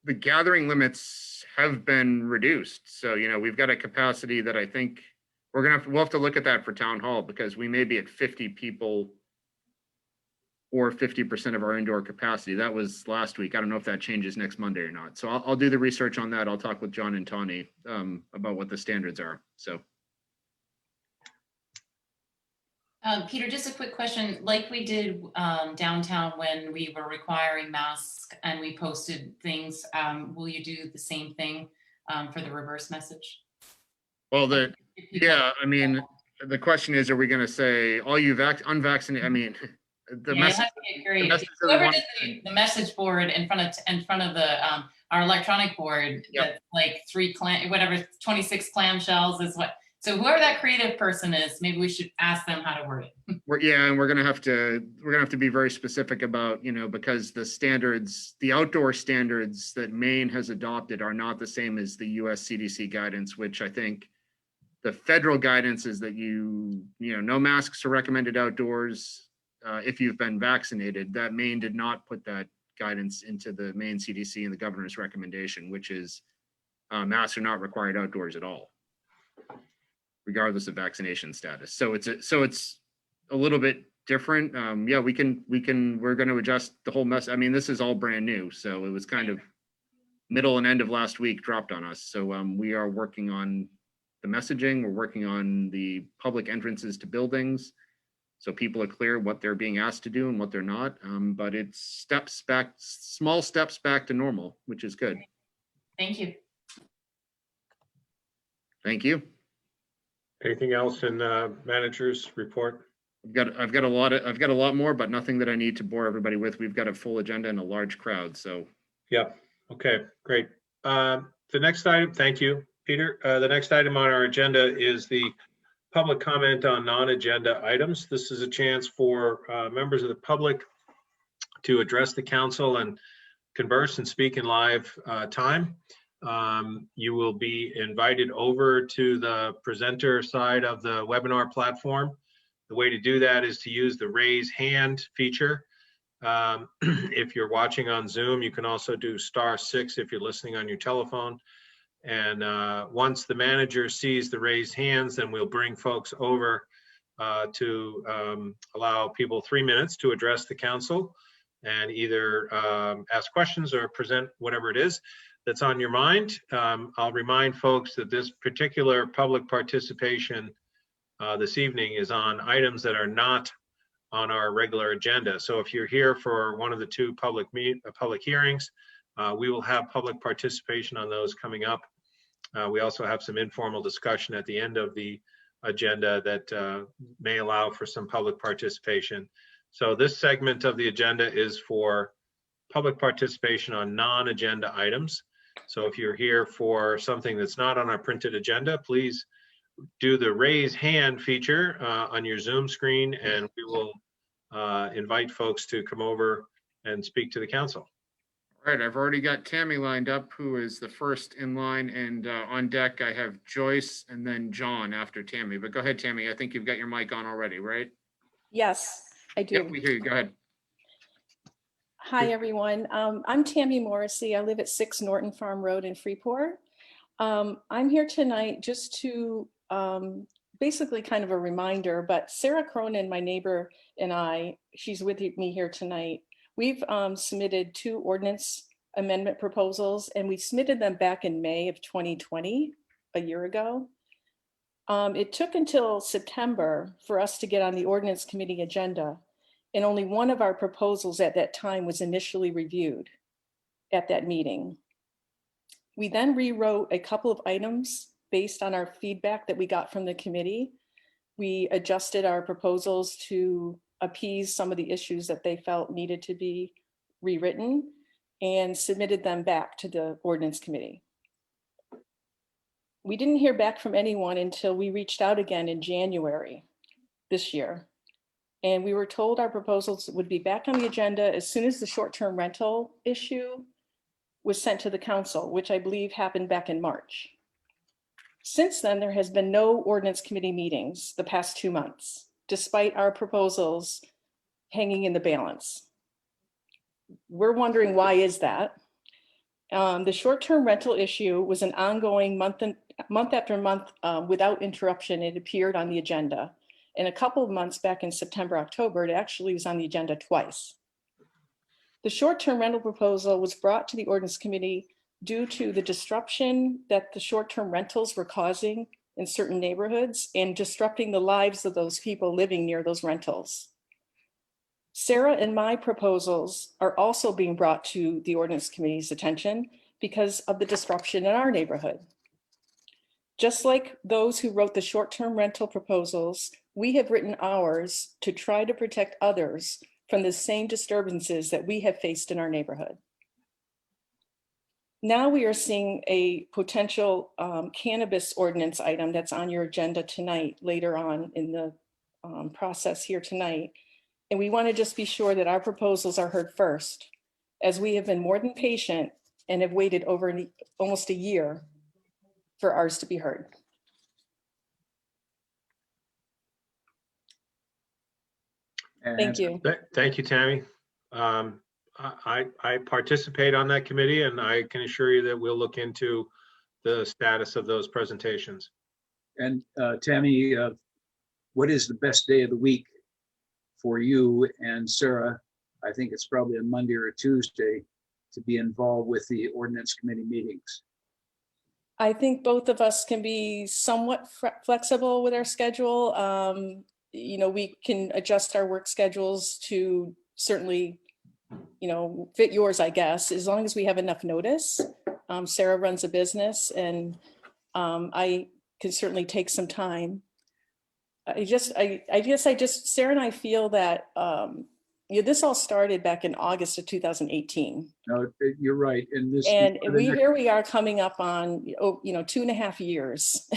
the gathering limits have been reduced. So, you know, we've got a capacity that I think we'll have to look at that for town hall, because we may be at 50 people or 50% of our indoor capacity. That was last week. I don't know if that changes next Monday or not. So I'll do the research on that. I'll talk with John and Tawny about what the standards are. So. Peter, just a quick question, like we did downtown when we were requiring masks and we posted things, will you do the same thing for the reverse message? Well, yeah, I mean, the question is, are we going to say all you unvaccinated? I mean, the message. Whoever did the message board in front of the our electronic board, that's like 26 clamshells is what. So whoever that creative person is, maybe we should ask them how to word it. We're gonna have to be very specific about, you know, because the standards, the outdoor standards that Maine has adopted are not the same as the US CDC guidance, which I think the federal guidance is that you know, no masks are recommended outdoors if you've been vaccinated. That Maine did not put that guidance into the Maine CDC and the governor's recommendation, which is masks are not required outdoors at all, regardless of vaccination status. So it's a little bit different. Yeah, we're going to adjust the whole mess. I mean, this is all brand new. So it was kind of middle and end of last week dropped on us. So we are working on the messaging. We're working on the public entrances to buildings, so people are clear what they're being asked to do and what they're not. But it's small steps back to normal, which is good. Thank you. Thank you. Anything else in manager's report? I've got a lot more, but nothing that I need to bore everybody with. We've got a full agenda and a large crowd. So yeah, okay, great. The next item, thank you, Peter. The next item on our agenda is the public comment on non-agenda items. This is a chance for members of the public to address the council and converse and speak in live time. You will be invited over to the presenter side of the webinar platform. The way to do that is to use the raise hand feature. If you're watching on Zoom, you can also do *6 if you're listening on your telephone. And once the manager sees the raised hands, then we'll bring folks over to allow people 3 minutes to address the council and either ask questions or present whatever it is that's on your mind. I'll remind folks that this particular public participation this evening is on items that are not on our regular agenda. So if you're here for one of the two public hearings, we will have public participation on those coming up. We also have some informal discussion at the end of the agenda that may allow for some public participation. So this segment of the agenda is for public participation on non-agenda items. So if you're here for something that's not on our printed agenda, please do the raise hand feature on your Zoom screen, and we will invite folks to come over and speak to the council. All right, I've already got Tammy lined up, who is the first in line, and on deck I have Joyce and then John after Tammy. But go ahead, Tammy. I think you've got your mic on already, right? Yes, I do. Yep, we hear you. Go ahead. Hi, everyone. I'm Tammy Morrissey. I live at 6 Norton Farm Road in Freeport. I'm here tonight just to basically kind of a reminder, but Sarah Cronin, my neighbor, and I, she's with me here tonight. We've submitted 2 ordinance amendment proposals, and we submitted them back in May of 2020, a year ago. It took until September for us to get on the ordinance committee agenda, and only one of our proposals at that time was initially reviewed at that meeting. We then rewrote a couple of items based on our feedback that we got from the committee. We adjusted our proposals to appease some of the issues that they felt needed to be rewritten and submitted them back to the ordinance committee. We didn't hear back from anyone until we reached out again in January this year. And we were told our proposals would be back on the agenda as soon as the short-term rental issue was sent to the council, which I believe happened back in March. Since then, there has been no ordinance committee meetings the past 2 months, despite our proposals hanging in the balance. We're wondering, why is that? The short-term rental issue was an ongoing month after month without interruption. It appeared on the agenda. And a couple of months back in September, October, it actually was on the agenda twice. The short-term rental proposal was brought to the ordinance committee due to the disruption that the short-term rentals were causing in certain neighborhoods and disrupting the lives of those people living near those rentals. Sarah and my proposals are also being brought to the ordinance committee's attention because of the disruption in our neighborhood. Just like those who wrote the short-term rental proposals, we have written ours to try to protect others from the same disturbances that we have faced in our neighborhood. Now we are seeing a potential cannabis ordinance item that's on your agenda tonight, later on in the process here tonight. And we want to just be sure that our proposals are heard first, as we have been more than patient and have waited over almost a year for ours to be heard. Thank you. Thank you, Tammy. I participate on that committee, and I can assure you that we'll look into the status of those presentations. And Tammy, what is the best day of the week for you and Sarah? I think it's probably a Monday or a Tuesday to be involved with the ordinance committee meetings. I think both of us can be somewhat flexible with our schedule. You know, we can adjust our work schedules to certainly, you know, fit yours, I guess, as long as we have enough notice. Sarah runs a business, and I can certainly take some time. I guess Sarah and I feel that you know, this all started back in August of 2018. No, you're right. And here we are coming up on, you know, 2.5 years.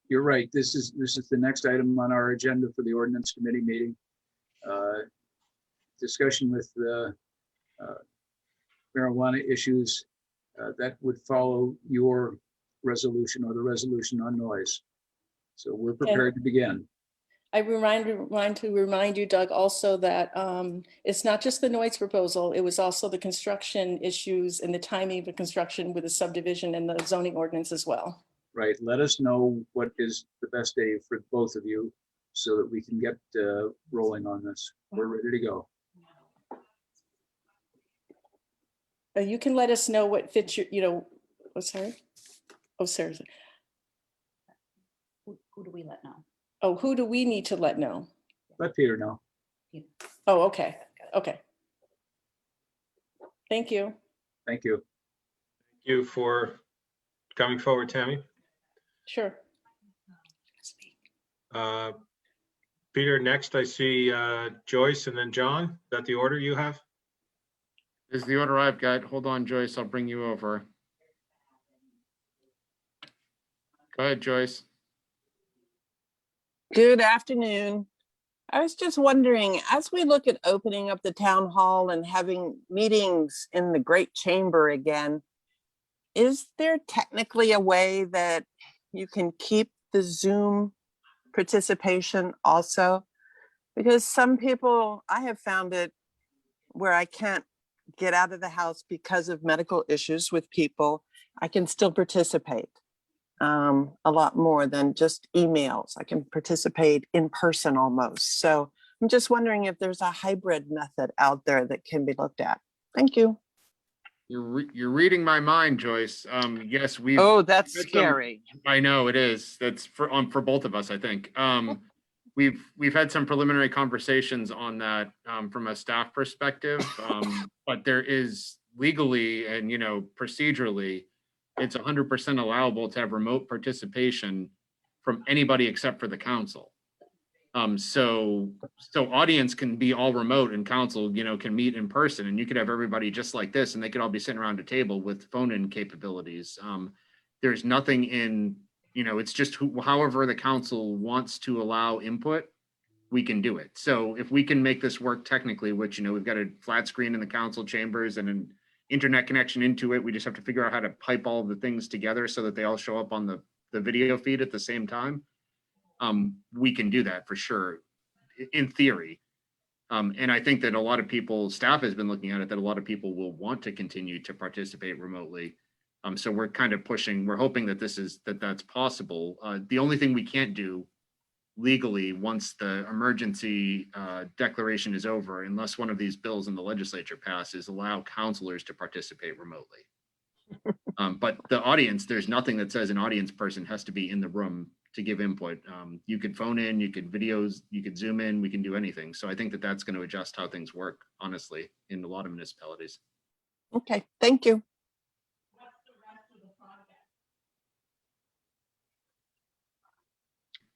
You're right. This is the next item on our agenda for the ordinance committee meeting. Discussion with the marijuana issues that would follow your resolution or the resolution on noise. So we're prepared to begin. I want to remind you, Doug, also that it's not just the noise proposal. It was also the construction issues and the timing of the construction with the subdivision and the zoning ordinance as well. Right. Let us know what is the best day for both of you so that we can get rolling on this. We're ready to go. You can let us know what fits your, you know, oh, sorry. Oh, Sarah. Who do we let know? Oh, who do we need to let know? Let Peter know. Oh, okay. Okay. Thank you. Thank you. Thank you for coming forward, Tammy. Sure. Peter, next I see Joyce and then John. Is that the order you have? This is the order I've got. Hold on, Joyce. I'll bring you over. Go ahead, Joyce. Good afternoon. I was just wondering, as we look at opening up the town hall and having meetings in the Great Chamber again, is there technically a way that you can keep the Zoom participation also? Because some people, I have found it where I can't get out of the house because of medical issues with people, I can still participate. a lot more than just emails. I can participate in person almost. So I'm just wondering if there's a hybrid method out there that can be looked at. Thank you. You're reading my mind, Joyce. Yes, we've. Oh, that's had some- scary. I know it is. That's for both of us, I think. We've had some preliminary conversations on that from a staff perspective, but there is legally and procedurally, it's 100% allowable to have remote participation from anybody except for the council. So audience can be all remote and council, can meet in person, and you could have everybody just like this and they could all be sitting around a table with phone-in capabilities. There's nothing in, it's just however the council wants to allow input, we can do it. So if we can make this work technically, which, we've got a flat screen in the council chambers and an internet connection into it, we just have to figure out how to pipe all of the things together so that they all show up on the video feed at the same time. We can do that for sure, in theory. And I think that a lot of people, staff has been looking at it, that a lot of people will want to continue to participate remotely. So we're kind of pushing, we're hoping that that's possible. The only thing we can't do legally once the emergency declaration is over, unless one of these bills in the legislature passes, allow counselors to participate remotely. But the audience, there's nothing that says an audience person has to be in the room to give input. You could phone in, you could videos, you could Zoom in, we can do anything. So I think that that's going to adjust how things work, honestly, in a lot of municipalities. Okay, thank you.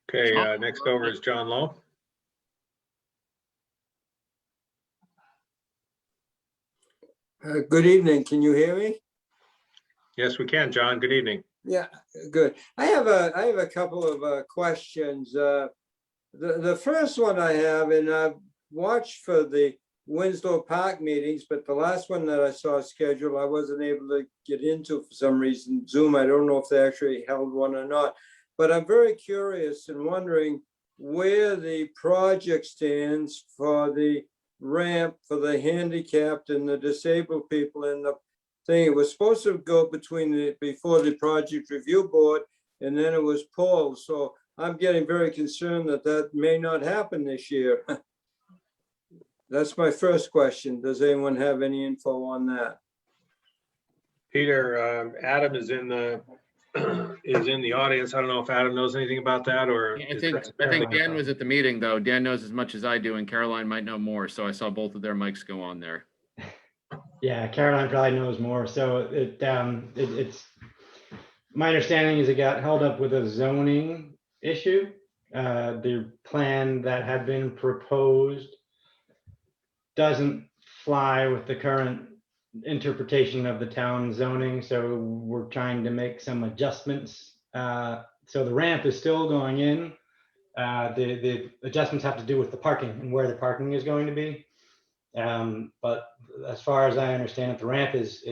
Okay, next over is John Lowe. Good evening. Can you hear me? Yes, we can, John. Good evening. Yeah, good. I have a couple of questions. The first one I have, and I've watched for the Winslow Park meetings, but the last one that I saw scheduled, I wasn't able to get into for some reason. Zoom, I don't know if they actually held one or not. But I'm very curious and wondering where the project stands for the ramp for the handicapped and the disabled people in the thing. It was supposed to go before the project review board, and then it was pulled. So I'm getting very concerned that may not happen this year. That's my first question. Does anyone have any info on that? Peter, Adam is in the audience. I don't know if Adam knows anything about that or. I think Dan was at the meeting though. Dan knows as much as I do, and Caroline might know more. So I saw both of their mics go on there. Yeah, Caroline probably knows more. So it's my understanding is it got held up with a zoning issue. The plan that had been proposed doesn't fly with the current interpretation of the town zoning, so we're trying to make some adjustments. So the ramp is still going in. The adjustments have to do with the parking and where the parking is going to be. But as far as I understand it, the ramp is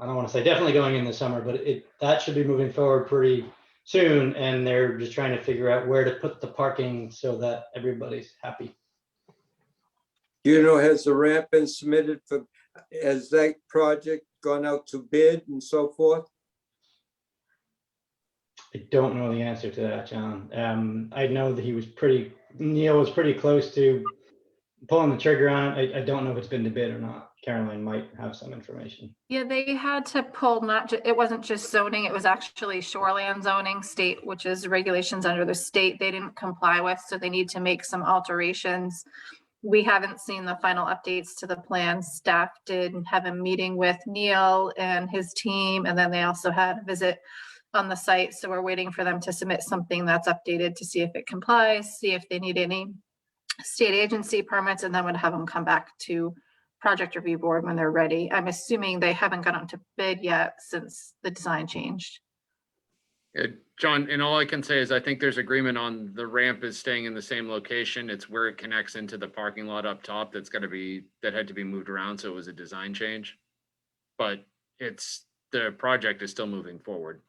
I don't want to say definitely going in this summer, but that should be moving forward pretty soon, and they're just trying to figure out where to put the parking so that everybody's happy. Has the ramp been submitted for, has that project gone out to bid and so forth? I don't know the answer to that, John. I know that Neil was pretty close to pulling the trigger on it. I don't know if it's been to bid or not. Caroline might have some information. Yeah, they had to pull it wasn't just zoning, it was actually shoreland zoning state, which is regulations under the state they didn't comply with. So they need to make some alterations. We haven't seen the final updates to the plan. Staff did have a meeting with Neil and his team, and then they also had a visit on the site. So we're waiting for them to submit something that's updated to see if it complies, see if they need any state agency permits, and then would have them come back to project review board when they're ready. I'm assuming they haven't gone to bid yet since the design changed. John, and all I can say is I think there's agreement on the ramp is staying in the same location. It's where it connects into the parking lot up top that had to be moved around. So it was a design change, but the project is still moving forward.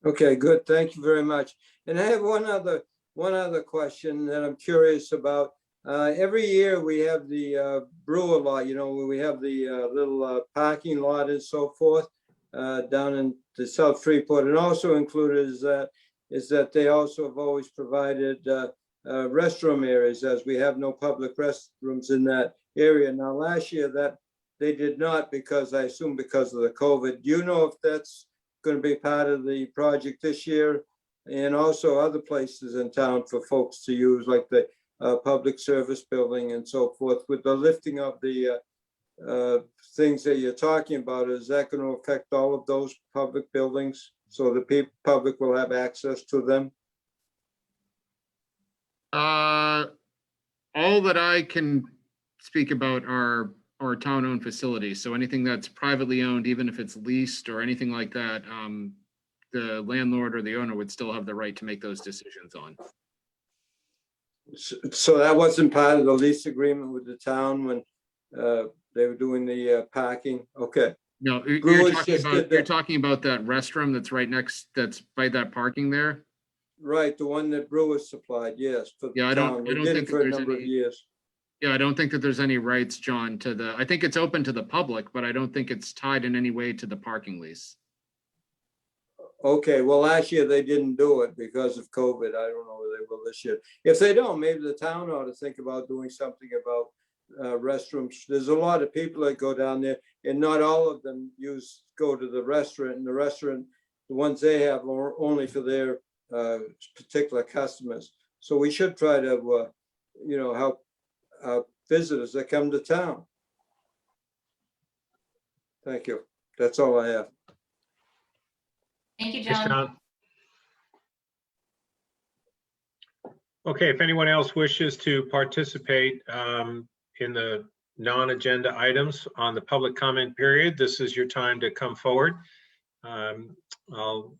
Okay, good. Thank you very much. And I have one other question that I'm curious about. Every year we have the brewer lot, we have the little parking lot and so forth. down in the South Freeport. And also included is that they also have always provided restroom areas, as we have no public restrooms in that area. Now, last year that they did not, because I assume because of the COVID. Do you know if that's going to be part of the project this year? And also other places in town for folks to use, like the public service building and so forth. With the lifting of the things that you're talking about, is that going to affect all of those public buildings so the public will have access to them? All that I can speak about are town-owned facilities. So anything that's privately owned, even if it's leased or anything like that, the landlord or the owner would still have the right to make those decisions on. So that wasn't part of the lease agreement with the town when they were doing the parking? Okay. No, Brewers you're talking about that restroom that's right next, that's by that parking there? Right, the one that Brewers supplied, yes. For the Yeah, I town. don't We did think it that for a there's number of any. years. Yeah, I don't think that there's any rights, John, to the, I think it's open to the public, but I don't think it's tied in any way to the parking lease. Okay, well, last year they didn't do it because of COVID. I don't know whether they will this year. If they don't, maybe the town ought to think about doing something about restrooms. There's a lot of people that go down there, and not all of them go to the restaurant. And the restaurant, the ones they have are only for their particular customers. So we should try to, help visitors that come to town. Thank you. That's all I have. Thank you, Thanks, John. John. Okay, if anyone else wishes to participate in the non-agenda items on the public comment period, this is your time to come forward. I'll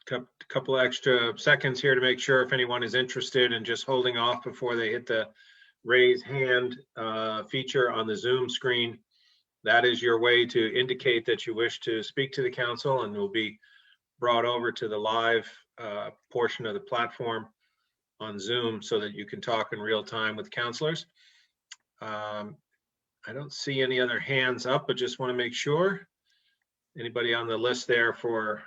a couple extra seconds here to make sure if anyone is interested in just holding off before they hit the raise hand feature on the Zoom screen. That is your way to indicate that you wish to speak to the council, and will be brought over to the live portion of the platform on Zoom so that you can talk in real time with councilors. I don't see any other hands up, but just want to make sure. Anybody on the list there for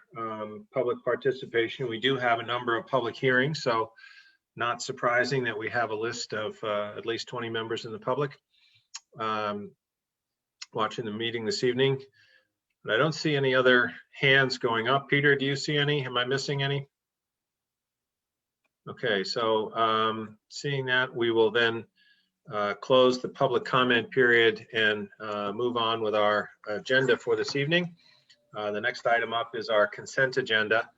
public participation? We do have a number of public hearings, so not surprising that we have a list of at least 20 members in the public watching the meeting this evening. But I don't see any other hands going up. Peter, do you see any? Am I missing any? Okay, so seeing that, we will then close the public comment period and move on with our agenda for this evening. The next item up is our consent agenda.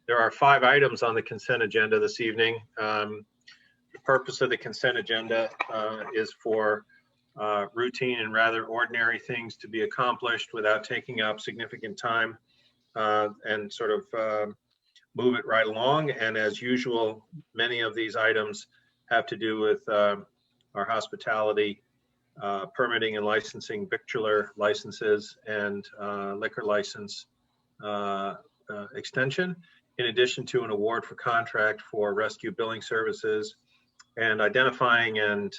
There are 5 items on the consent agenda this evening. The purpose of the consent agenda is for routine and rather ordinary things to be accomplished without taking up significant time and sort of move it right along. And as usual, many of these items have to do with our hospitality, permitting and licensing, victualler licenses, and liquor license extension, in addition to an award for contract for rescue billing services, and identifying and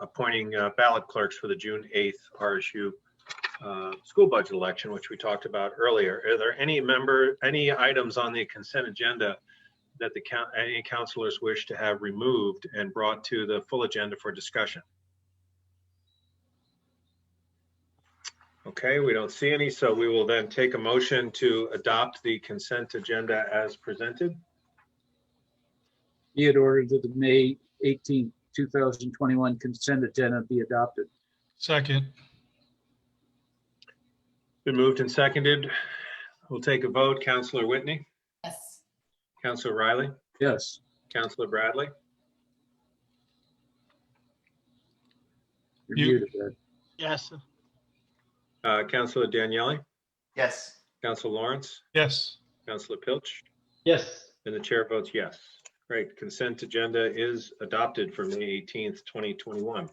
appointing ballot clerks for the June 8th RSU school budget election, which we talked about earlier. Are there any items on the consent agenda that any councilors wish to have removed and brought to the full agenda for discussion? Okay, we don't see any, so we will then take a motion to adopt the consent agenda as presented. Be it ordered that the May 18th, 2021 consent agenda be adopted. Second. Been moved and seconded. We'll take a vote. Councilor Whitney? Yes. Councilor Riley? Yes. Councilor Bradley? You're You- muted, Ed. Yes. Councilor Daniele? Yes. Councilor Lawrence? Yes. Councilor Pilch? Yes. And the chair votes yes. Great. Consent agenda is adopted for May 18th, 2021.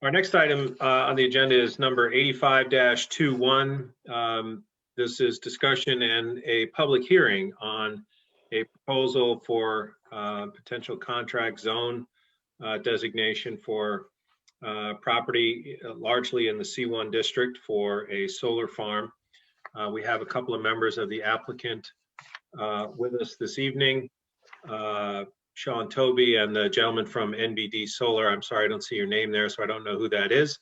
Our next item on the agenda is number 85-21. This is discussion and a public hearing on a proposal for potential contract zone designation for property largely in the C1 district for a solar farm. We have a couple of members of the applicant with us this evening. Sean Toby and the gentleman from NBD Solar. I'm sorry, I don't see your name there, so I don't know who that is.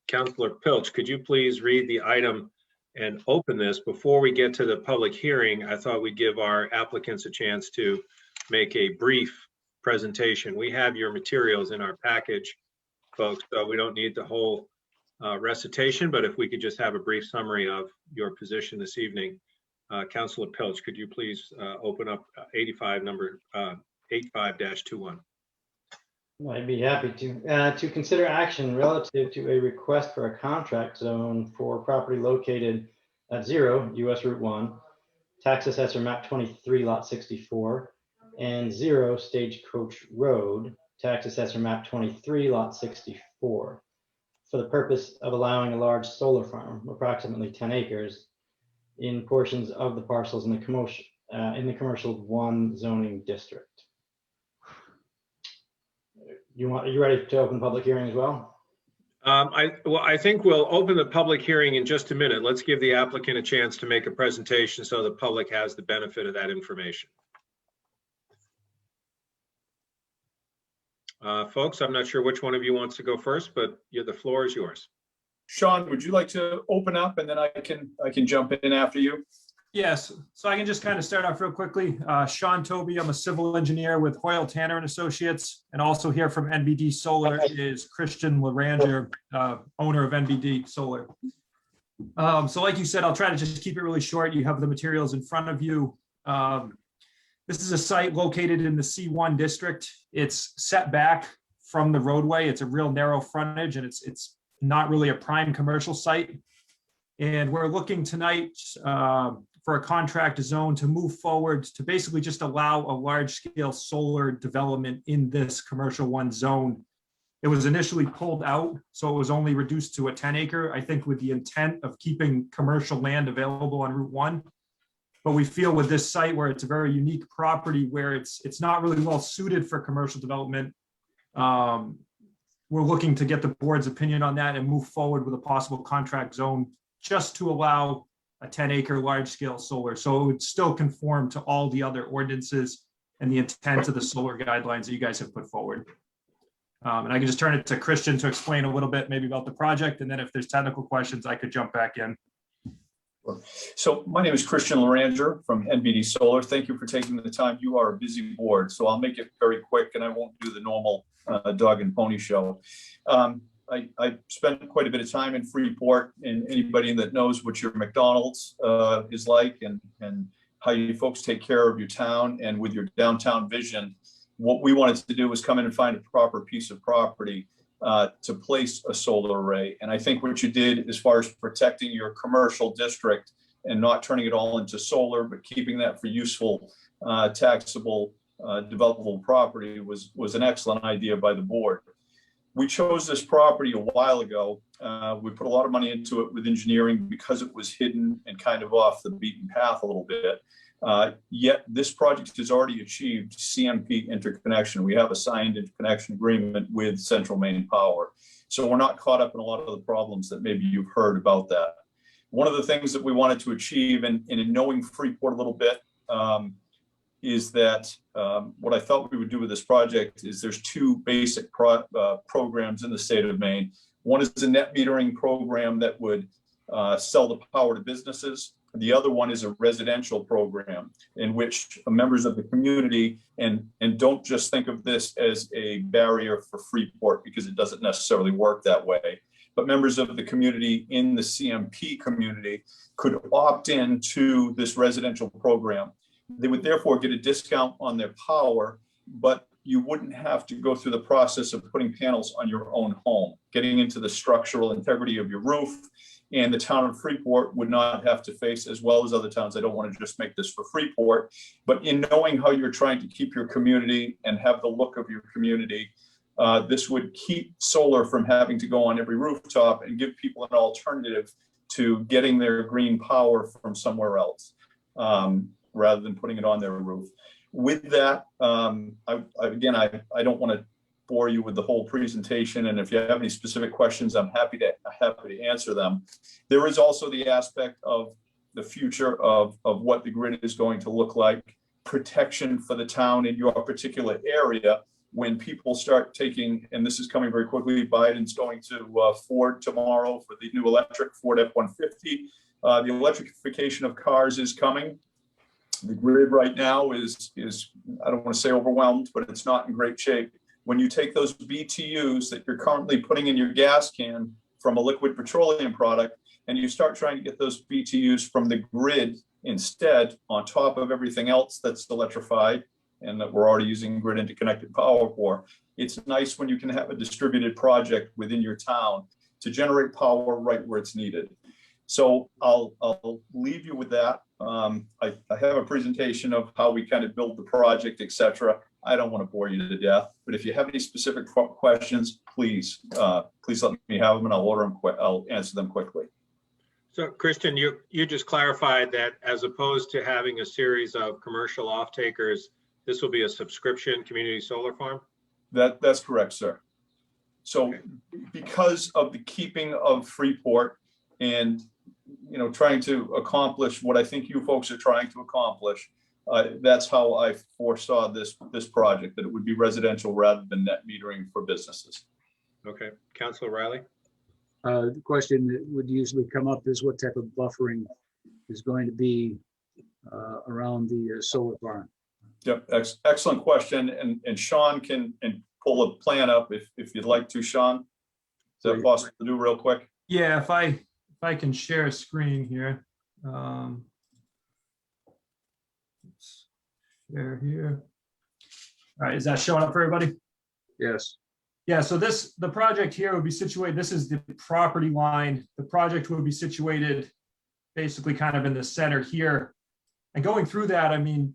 Councilor Pilch, could you please read the item and open this? Before we get to the public hearing, I thought we'd give our applicants a chance to make a brief presentation. We have your materials in our package, folks, so we don't need the whole recitation, but if we could just have a brief summary of your position this evening. Councilor Pilch, could you please open up 85 number 85-21? I'd be happy to consider action relative to a request for a contract zone for property located at 0 US Route 1, Tax Assessor Map 23, Lot 64, and 0 Stagecoach Road, Tax Assessor Map 23, Lot 64, for the purpose of allowing a large solar farm, approximately 10 acres, in portions of the parcels in the commercial 1 zoning district. Are you ready to open the public hearing as well? I think we'll open the public hearing in just a minute. Let's give the applicant a chance to make a presentation so the public has the benefit of that information. Folks, I'm not sure which one of you wants to go first, but the floor is yours. Sean, would you like to open up and then I can jump in after you? Yes, so I can just kind of start off real quickly. Sean Toby, I'm a civil engineer with Hoyle Tanner and Associates, and also here from NBD Solar is Christian Laranger, owner of NBD Solar. So like you said, I'll try to just keep it really short. You have the materials in front of you. This is a site located in the C1 district. It's set back from the roadway. It's a real narrow frontage, and it's not really a prime commercial site. And we're looking tonight for a contract zone to move forward to basically just allow a large scale solar development in this commercial 1 zone. It was initially pulled out, so it was only reduced to a 10 acre, I think with the intent of keeping commercial land available on Route 1. But we feel with this site where it's a very unique property where it's not really well suited for commercial development, we're looking to get the board's opinion on that and move forward with a possible contract zone just to allow a 10 acre large scale solar. So it would still conform to all the other ordinances and the intent of the solar guidelines that you guys have put forward. And I can just turn it to Christian to explain a little bit maybe about the project. And then if there's technical questions, I could jump back in. So my name is Christian Laranger from NBD Solar. Thank you for taking the time. You are a busy board, so I'll make it very quick and I won't do the normal dog and pony show. I spent quite a bit of time in Freeport, and anybody that knows what your McDonald's is like and how you folks take care of your town and with your downtown vision, what we wanted to do was come in and find a proper piece of property to place a solar array. And I think what you did as far as protecting your commercial district and not turning it all into solar, but keeping that for useful, taxable, developable property was an excellent idea by the board. We chose this property a while ago. We put a lot of money into it with engineering because it was hidden and kind of off the beaten path a little bit. Yet this project has already achieved CMP interconnection. We have a signed interconnection agreement with Central Maine Power. So we're not caught up in a lot of the problems that maybe you've heard about that. One of the things that we wanted to achieve, and in knowing Freeport a little bit, is that what I thought we would do with this project is there's 2 basic programs in the state of Maine. One is a net metering program that would sell the power to businesses. The other one is a residential program in which members of the community, and don't just think of this as a barrier for Freeport because it doesn't necessarily work that way, but members of the community in the CMP community could opt in to this residential program. They would therefore get a discount on their power, but you wouldn't have to go through the process of putting panels on your own home, getting into the structural integrity of your roof. And the town of Freeport would not have to face, as well as other towns, I don't want to just make this for Freeport, but in knowing how you're trying to keep your community and have the look of your community, this would keep solar from having to go on every rooftop and give people an alternative to getting their green power from somewhere else, rather than putting it on their roof. With that, again, I don't want to bore you with the whole presentation, and if you have any specific questions, I'm happy to answer them. There is also the aspect of the future of what the grid is going to look like, protection for the town in your particular area. When people start taking, and this is coming very quickly, Biden's going to Ford tomorrow for the new electric Ford F-150. The electrification of cars is coming. The grid right now is I don't want to say overwhelmed, but it's not in great shape. When you take those BTUs that you're currently putting in your gas can from a liquid petroleum product, and you start trying to get those BTUs from the grid instead, on top of everything else that's electrified and that we're already using grid interconnected power for, it's nice when you can have a distributed project within your town to generate power right where it's needed. So I'll leave you with that. I have a presentation of how we kind of build the project, etc. I don't want to bore you to death, but if you have any specific questions, please let me have them, and I'll answer them quickly. So Christian, you just clarified that as opposed to having a series of commercial off-takers, this will be a subscription community solar farm? That's correct, sir. So because of the keeping of Freeport and trying to accomplish what I think you folks are trying to accomplish, that's how I foresaw this project, that it would be residential rather than net metering for businesses. Okay, Councilor Riley. The question that would usually come up is what type of buffering is going to be around the solar farm. Yep, excellent question. And Sean can pull a plan up if you'd like to, Sean. Is that possible to do real quick? Yeah, if I can share a screen here. Let's share here. All right, is that showing up for everybody? Yes. Yeah, so the project here would be situated, this is the property line. The project would be situated basically kind of in the center here. And going through that, I mean,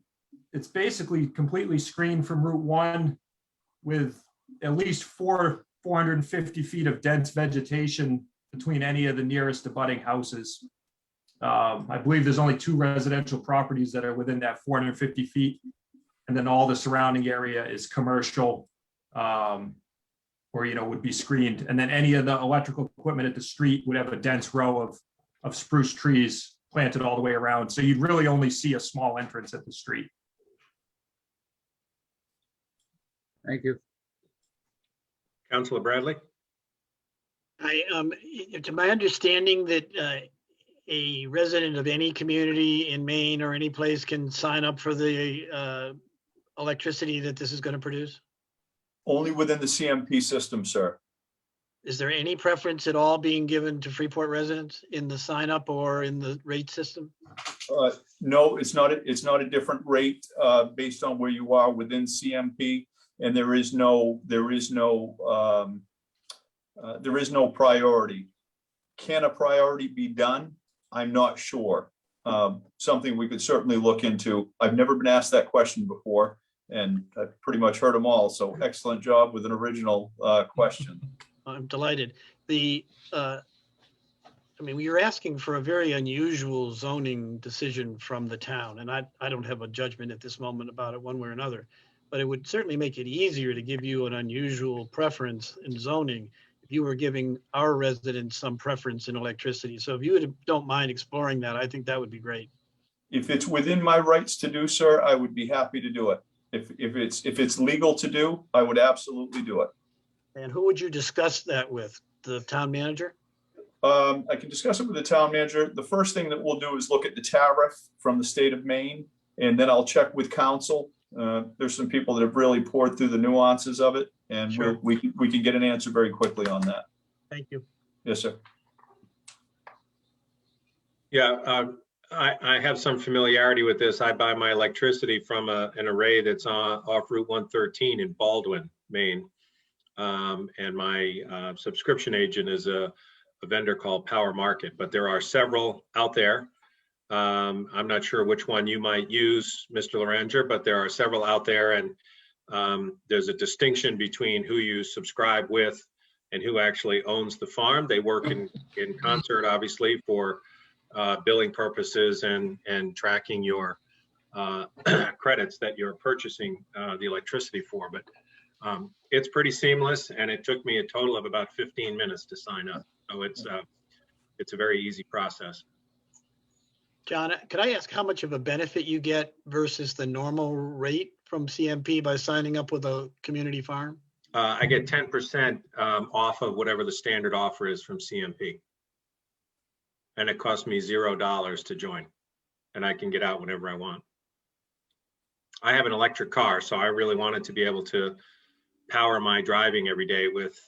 it's basically completely screened from Route 1 with at least 450 feet of dense vegetation between any of the nearest abutting houses. I believe there's only 2 residential properties that are within that 450 feet. And then all the surrounding area is commercial, or would be screened. And then any of the electrical equipment at the street would have a dense row of spruce trees planted all the way around. So you'd really only see a small entrance at the street. Thank you. Councilor Bradley. To my understanding that a resident of any community in Maine or any place can sign up for the electricity that this is going to produce? Only within the CMP system, sir. Is there any preference at all being given to Freeport residents in the sign up or in the rate system? No, it's not a different rate based on where you are within CMP, and there is no priority. Can a priority be done? I'm not sure. Something we could certainly look into. I've never been asked that question before, and I've pretty much heard them all. So excellent job with an original question. I'm delighted. We were asking for a very unusual zoning decision from the town, and I don't have a judgment at this moment about it one way or another, but it would certainly make it easier to give you an unusual preference in zoning if you were giving our residents some preference in electricity. So if you don't mind exploring that, I think that would be great. If it's within my rights to do, sir, I would be happy to do it. If it's legal to do, I would absolutely do it. And who would you discuss that with? The town manager? I can discuss it with the town manager. The first thing that we'll do is look at the tariff from the state of Maine, and then I'll check with council. There's some people that have really poured through the nuances of it, and sure, we can get an answer very quickly on that. Thank you. Yes, sir. Yeah, I have some familiarity with this. I buy my electricity from an array that's off Route 113 in Baldwin, Maine. And my subscription agent is a vendor called Power Market, but there are several out there. I'm not sure which one you might use, Mr. Loranger, but there are several out there, and there's a distinction between who you subscribe with and who actually owns the farm. They work in concert, obviously, for billing purposes and tracking your credits that you're purchasing the electricity for. But it's pretty seamless, and it took me a total of about 15 minutes to sign up. So it's a very easy process. John, could I ask how much of a benefit you get versus the normal rate from CMP by signing up with a community farm? I get 10% off of whatever the standard offer is from CMP. And it cost me $0 to join. And I can get out whenever I want. I have an electric car, so I really wanted to be able to power my driving every day with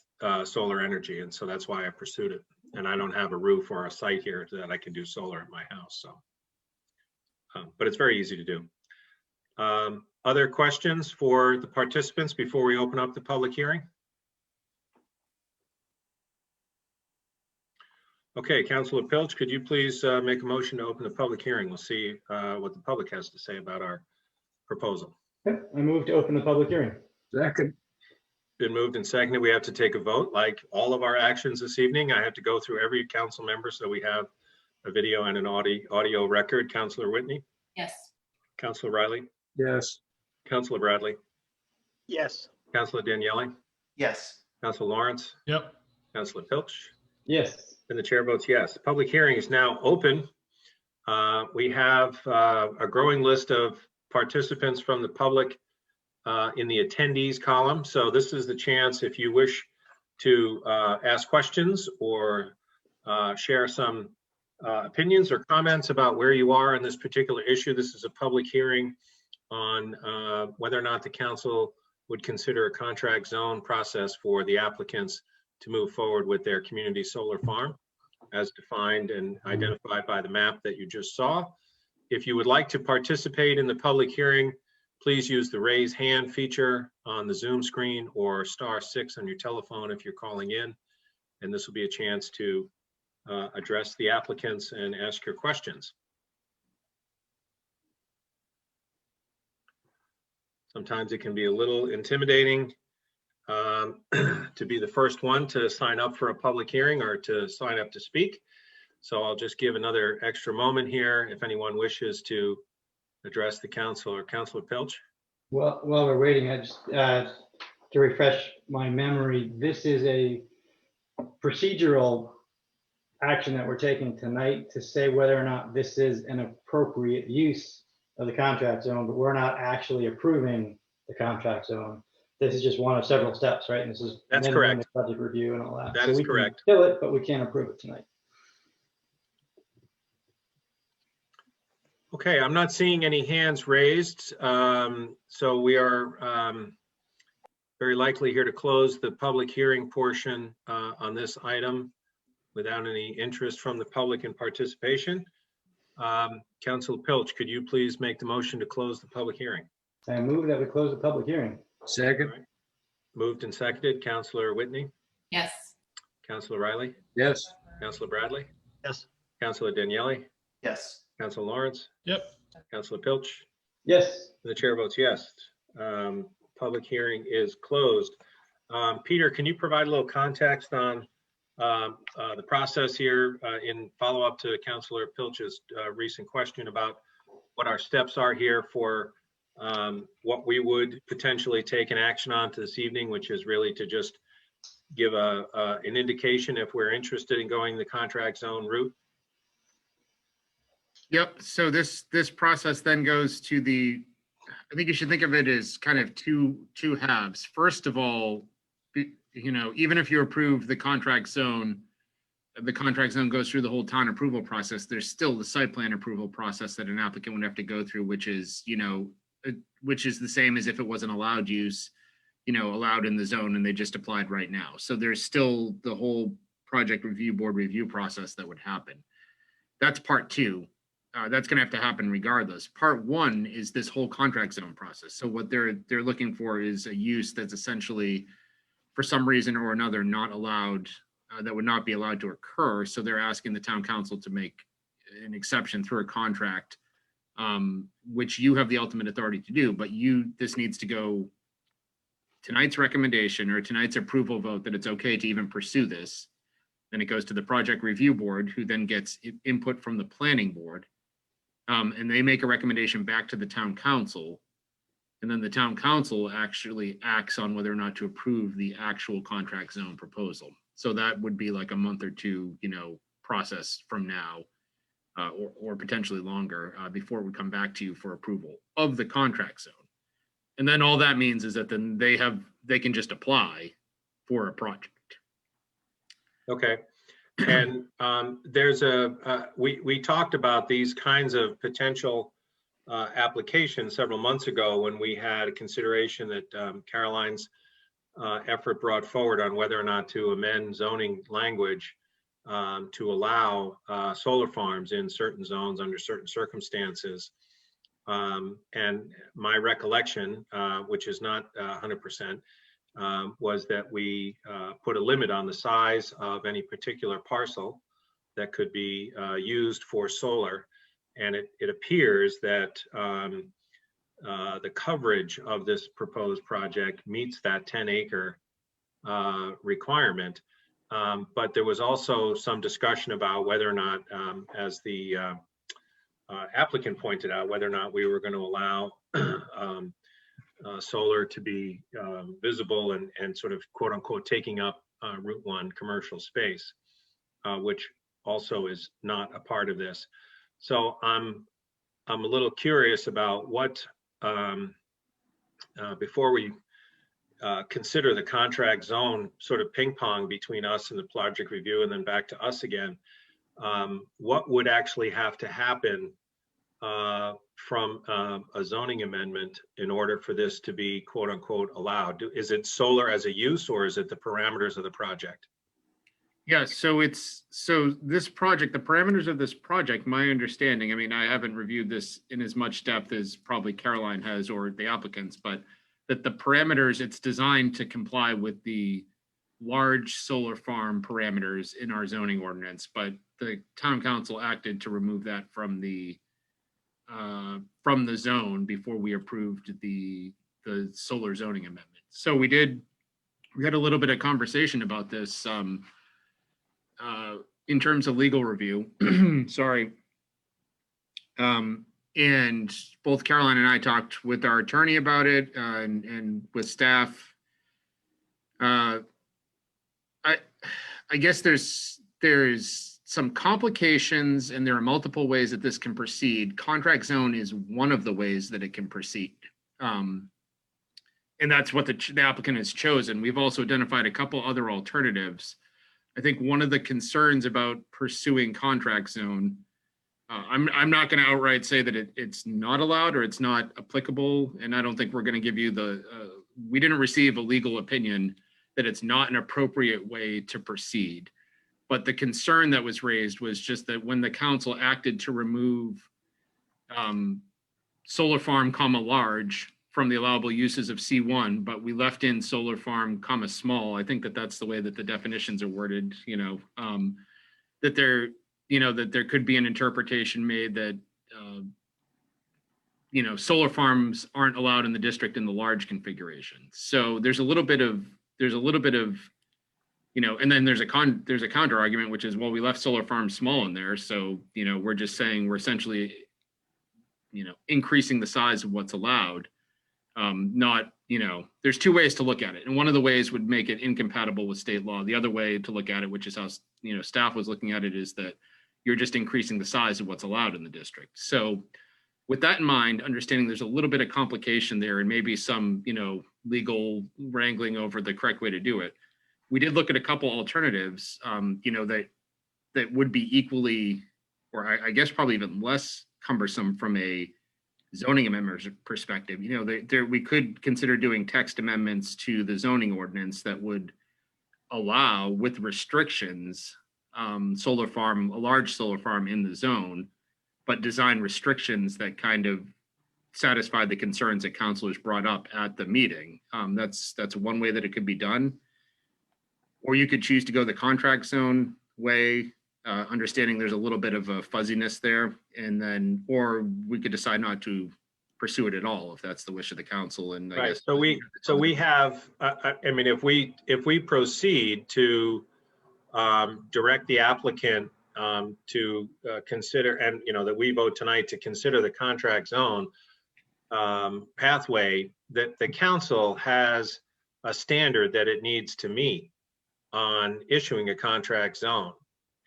solar energy. And so that's why I pursued it. And I don't have a roof or a site here that I can do solar at my house. So, but it's very easy to do. Other questions for the participants before we open up the public hearing? Okay, Councilor Pilch, could you please make a motion to open the public hearing? We'll see what the public has to say about our proposal. Okay, I move to open the public hearing. Second. Been moved and seconded. We have to take a vote. Like all of our actions this evening, I have to go through every council member, so we have a video and an audio record. Councilor Whitney? Yes. Councilor Riley? Yes. Councilor Bradley? Yes. Councilor Daniele? Yes. Councilor Lawrence? Yep. Councilor Pilch? Yes. And the chair votes yes. Public hearing is now open. We have a growing list of participants from the public in the attendees column. So this is the chance, if you wish to ask questions or share some opinions or comments about where you are in this particular issue. This is a public hearing on whether or not the council would consider a contract zone process for the applicants to move forward with their community solar farm as defined and identified by the map that you just saw. If you would like to participate in the public hearing, please use the raise hand feature on the Zoom screen or *6 on your telephone if you're calling in. And this will be a chance to address the applicants and ask your questions. Sometimes it can be a little intimidating to be the first one to sign up for a public hearing or to sign up to speak. So I'll just give another extra moment here if anyone wishes to address the council or Councilor Pilch. Well, while we're waiting, I just to refresh my memory, this is a procedural action that we're taking tonight to say whether or not this is an appropriate use of the contract zone, but we're not actually approving the contract zone. This is just one of several steps, right? And this is That's correct. Budget review and all that. That So is we can correct. Fill it, but we can't approve it tonight. Okay, I'm not seeing any hands raised. So we are very likely here to close the public hearing portion on this item without any interest from the public in participation. Councilor Pilch, could you please make the motion to close the public hearing? I move that we close the public hearing. Second. Right. Moved and seconded. Councilor Whitney, Yes. Councilor Riley, Yes. Councilor Bradley, Yes. Councilor Daniele, Yes. Councilor Lawrence, Yep. Councilor Pilch. Yes. The chair votes yes. Public hearing is closed. Peter, can you provide a little context on the process here in follow-up to Councilor Pilch's recent question about what our steps are here for what we would potentially take an action on to this evening, which is really to just give an indication if we're interested in going the contract zone route? Yep, so this process then goes to the, I think you should think of it as kind of two halves. First of all, you know, even if you approve the contract zone goes through the whole town approval process. There's still the site plan approval process that an applicant would have to go through, which is, you know, which is the same as if it wasn't allowed use, you know, allowed in the zone and they just applied right now. So there's still the whole project review board review process that would happen. That's part two. That's going to have to happen regardless. Part one is this whole contract zone process. So what they're looking for is a use that's essentially, for some reason or another, not allowed, that would not be allowed to occur. So they're asking the town council to make an exception through a contract, which you have the ultimate authority to do. But this needs to go tonight's recommendation or tonight's approval vote that it's okay to even pursue this. Then it goes to the project review board, who then gets input from the planning board. And they make a recommendation back to the town council. And then the town council actually acts on whether or not to approve the actual contract zone proposal. So that would be like a month or two, process from now, or potentially longer, before we come back to you for approval of the contract zone. And then all that means is that then they can just apply for a project. Okay. And there's we talked about these kinds of potential applications several months ago when we had a consideration that Caroline's effort brought forward on whether or not to amend zoning language to allow solar farms in certain zones under certain circumstances. And my recollection, which is not 100%, was that we put a limit on the size of any particular parcel that could be used for solar. And it appears that the coverage of this proposed project meets that 10-acre requirement. But there was also some discussion about whether or not, as the applicant pointed out, whether or not we were going to allow solar to be visible and sort of quote unquote taking up Route 1 commercial space, which also is not a part of this. So I'm a little curious about what, before we consider the contract zone sort of ping pong between us and the project review and then back to us again, what would actually have to happen from a zoning amendment in order for this to be quote unquote allowed? Is it solar as a use, or is it the parameters of the project? Yeah, so this project, the parameters of this project, my understanding, I mean, I haven't reviewed this in as much depth as probably Caroline has or the applicants, but that the parameters, it's designed to comply with the large solar farm parameters in our zoning ordinance, but the town council acted to remove that from the zone before we approved the solar zoning amendment. So we had a little bit of conversation about this in terms of legal review. Sorry. And both Caroline and I talked with our attorney about it and with staff. I guess there's some complications, and there are multiple ways that this can proceed. Contract zone is one of the ways that it can proceed. And that's what the applicant has chosen. We've also identified a couple other alternatives. I think one of the concerns about pursuing contract zone, I'm not going to outright say that it's not allowed or it's not applicable. And I don't think we're going to give you we didn't receive a legal opinion that it's not an appropriate way to proceed. But the concern that was raised was just that when the council acted to remove solar farm, large from the allowable uses of C1, but we left in solar farm, small, I think that's the way that the definitions are worded, that there could be an interpretation made that, solar farms aren't allowed in the district in the large configuration. So there's a little bit of, and then there's a counter argument, which is, well, we left solar farms small in there. So, we're just saying we're essentially, increasing the size of what's allowed. There's two ways to look at it. And one of the ways would make it incompatible with state law. The other way to look at it, which is how, staff was looking at it, is that you're just increasing the size of what's allowed in the district. So with that in mind, understanding there's a little bit of complication there and maybe some, legal wrangling over the correct way to do it. We did look at a couple alternatives, that would be equally, or I guess probably even less cumbersome from a zoning amendment perspective. We could consider doing text amendments to the zoning ordinance that would allow, with restrictions, a large solar farm in the zone, but design restrictions that kind of satisfy the concerns that councilors brought up at the meeting. That's one way that it could be done. Or you could choose to go the contract zone way, understanding there's a little bit of a fuzziness there, or we could decide not to pursue it at all if that's the wish of the council. And I guess so we have, I mean, if we proceed to direct the applicant to consider, and that we vote tonight to consider the contract zone pathway, that the council has a standard that it needs to meet on issuing a contract zone.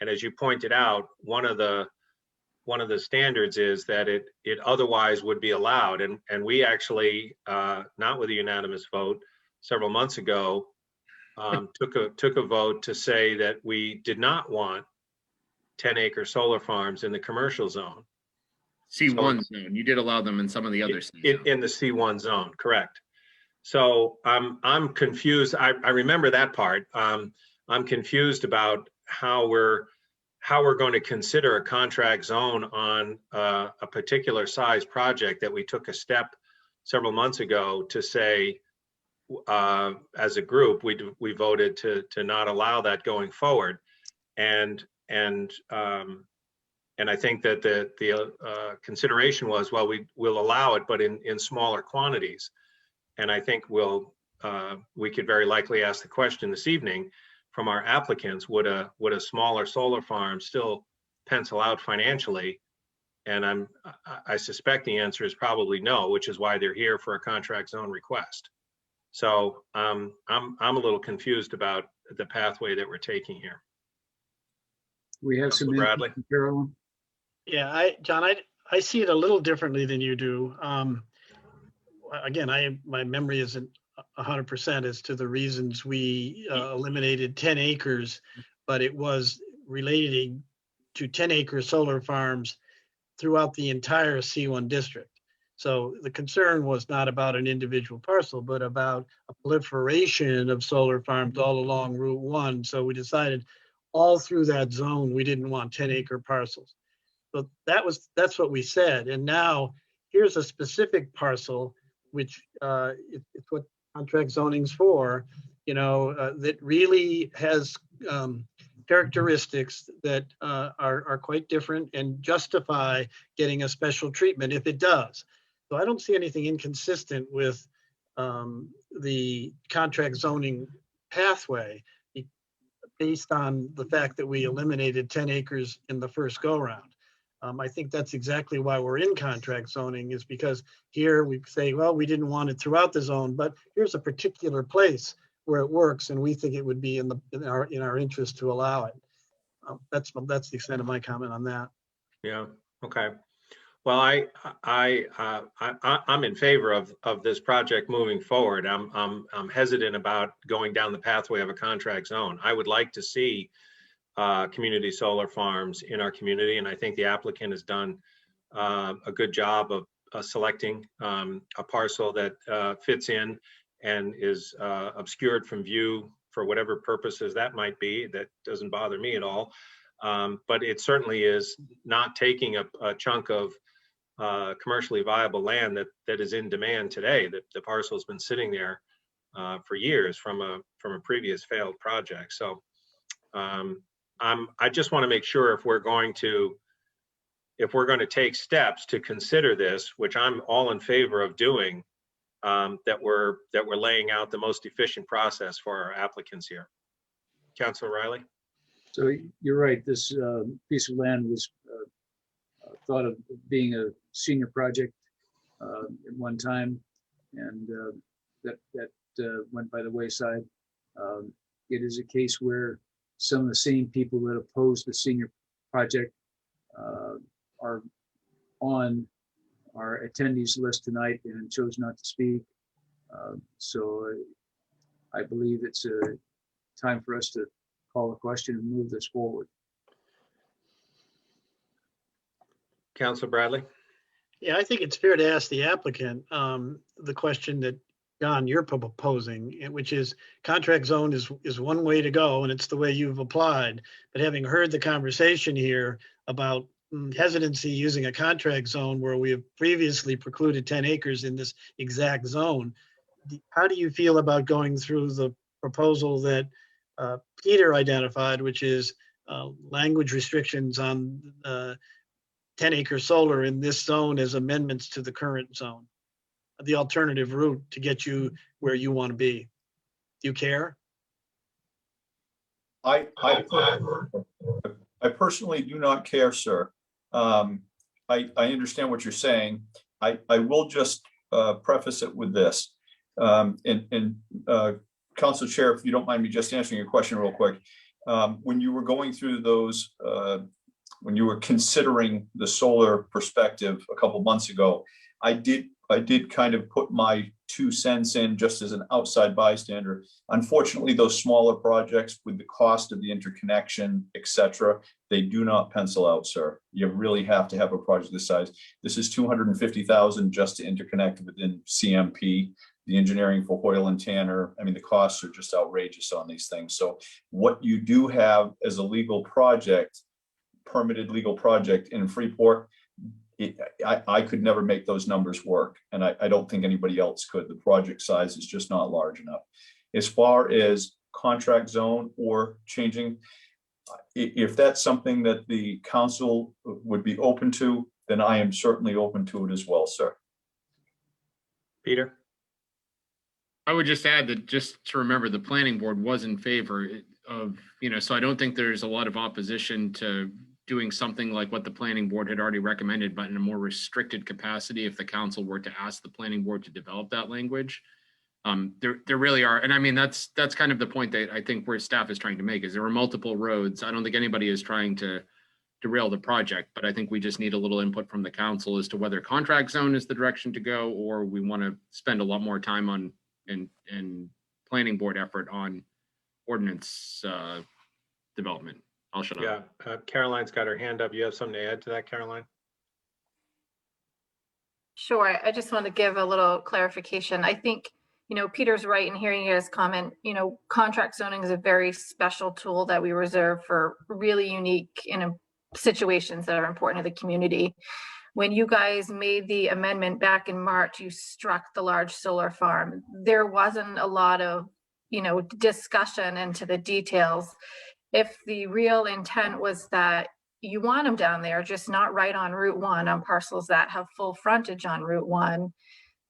And as you pointed out, one of the standards is that it otherwise would be allowed. And we actually, not with a unanimous vote, several months ago, took a vote to say that we did not want 10-acre solar farms in the commercial zone. C1 zone. You did allow them in some of the other zones. In the C1 zone, correct. So I'm confused. I remember that part. I'm confused about how we're going to consider a contract zone on a particular size project that we took a step several months ago to say, as a group, we voted to not allow that going forward, and I think that the consideration was, well, we'll allow it, but in smaller quantities. And I think we could very likely ask the question this evening from our applicants: would a smaller solar farm still pencil out financially? And I suspect the answer is probably no, which is why they're here for a contract zone request. So I'm a little confused about the pathway that we're taking here. We have some Bradley. Carolyn. Yeah, John, I see it a little differently than you do. Again, my memory isn't 100% as to the reasons we eliminated 10 acres, but it was relating to 10-acre solar farms throughout the entire C1 district. So the concern was not about an individual parcel, but about a proliferation of solar farms all along Route 1. So we decided all through that zone, we didn't want 10-acre parcels. So that's what we said. And now here's a specific parcel, which it's what contract zoning's for, that really has characteristics that are quite different and justify getting a special treatment if it does. So I don't see anything inconsistent with the contract zoning pathway based on the fact that we eliminated 10 acres in the first go round. I think that's exactly why we're in contract zoning, is because here we say, well, we didn't want it throughout the zone, but here's a particular place where it works, and we think it would be in our interest to allow it. That's the extent of my comment on that. Yeah. Okay. Well, I'm in favor of this project moving forward. I'm hesitant about going down the pathway of a contract zone. I would like to see community solar farms in our community, and I think the applicant has done a good job of selecting a parcel that fits in and is obscured from view for whatever purposes that might be. That doesn't bother me at all, but it certainly is not taking a chunk of commercially viable land that is in demand today. That the parcel has been sitting there for years from a previous failed project. So I just want to make sure if we're going to take steps to consider this, which I'm all in favor of doing, that we're laying out the most efficient process for our applicants here. Councilor Riley. So you're right. This piece of land was thought of being a senior project at one time, and that went by the wayside. It is a case where some of the same people that opposed the senior project are on our attendees list tonight and chose not to speak. So I believe it's a time for us to call a question and move this forward. Councilor Bradley. Yeah, I think it's fair to ask the applicant the question that, John, you're proposing, which is contract zone is one way to go, and it's the way you've applied. But having heard the conversation here about hesitancy using a contract zone where we have previously precluded 10 acres in this exact zone, how do you feel about going through the proposal that Peter identified, which is language restrictions on 10-acre solar in this zone as amendments to the current zone? The alternative route to get you where you want to be. Do you care? I personally do not care, sir. I understand what you're saying. I will just preface it with this. Council Chair, if you don't mind me just answering your question real quick. When you were going through those, when you were considering the solar perspective a couple months ago, I did kind of put my 2 cents in just as an outside bystander. Unfortunately, those smaller projects with the cost of the interconnection, et cetera, they do not pencil out, sir. You really have to have a project this size. This is 250,000 just to interconnect within CMP. The engineering for Hoyle and Tanner, I mean, the costs are just outrageous on these things. So what you do have as a legal project, permitted legal project in Freeport, I could never make those numbers work. And I don't think anybody else could. The project size is just not large enough. As far as contract zone or changing, if that's something that the council would be open to, then I am certainly open to it as well, sir. Peter? I would just add that just to remember the planning board was in favor of, so I don't think there's a lot of opposition to doing something like what the planning board had already recommended, but in a more restricted capacity if the council were to ask the planning board to develop that language. There really are, and I mean, that's kind of the point that I think where staff is trying to make is there are multiple roads. I don't think anybody is trying to derail the project, but I think we just need a little input from the council as to whether contract zone is the direction to go, or we want to spend a lot more time on and planning board effort on ordinance development. I'll shut up. Yeah, Caroline's got her hand up. You have something to add to that, Caroline? Sure. I just want to give a little clarification. I think, Peter's right in hearing his comment. Contract zoning is a very special tool that we reserve for really unique situations that are important to the community. When you guys made the amendment back in March, you struck the large solar farm. There wasn't a lot of, discussion into the details. If the real intent was that you want them down there, just not right on Route 1 on parcels that have full frontage on Route 1,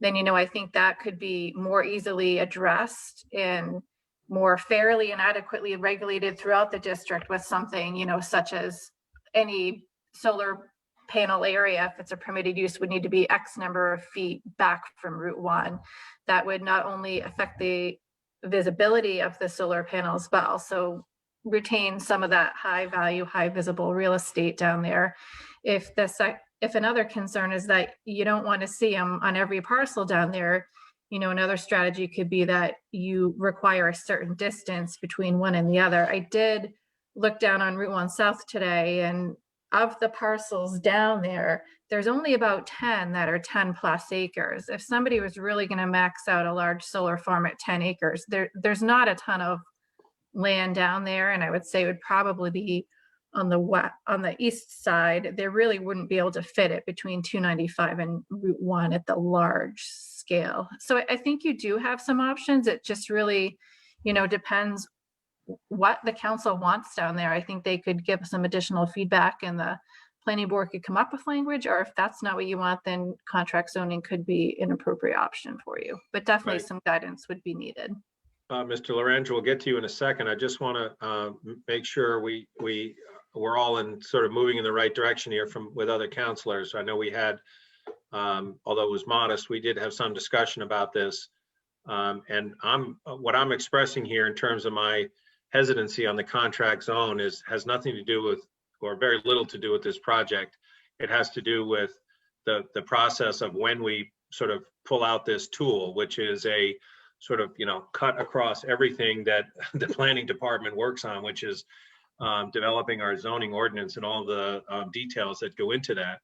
then, I think that could be more easily addressed and more fairly and adequately regulated throughout the district with something, such as any solar panel area, if it's a permitted use, would need to be X number of feet back from Route 1. That would not only affect the visibility of the solar panels, but also retain some of that high value, high visible real estate down there. If another concern is that you don't want to see them on every parcel down there, another strategy could be that you require a certain distance between one and the other. I did look down on Route 1 South today, and of the parcels down there, there's only about 10 that are 10 plus acres. If somebody was really going to max out a large solar farm at 10 acres, there's not a ton of land down there, and I would say it would probably be on the east side. They really wouldn't be able to fit it between 295 and Route 1 at the large scale. So I think you do have some options. It just really, depends what the council wants down there. I think they could give some additional feedback and the planning board could come up with language, or if that's not what you want, then contract zoning could be an appropriate option for you, but definitely some guidance would be needed. Mr. Lorenzo, we'll get to you in a second. I just want to make sure we're all in sort of moving in the right direction here with other counselors. I know we had, although it was modest, we did have some discussion about this. And what I'm expressing here in terms of my hesitancy on the contract zone has nothing to do with, or very little to do with this project. It has to do with the process of when we sort of pull out this tool, which is a sort of, cut across everything that the planning department works on, which is developing our zoning ordinance and all the details that go into that.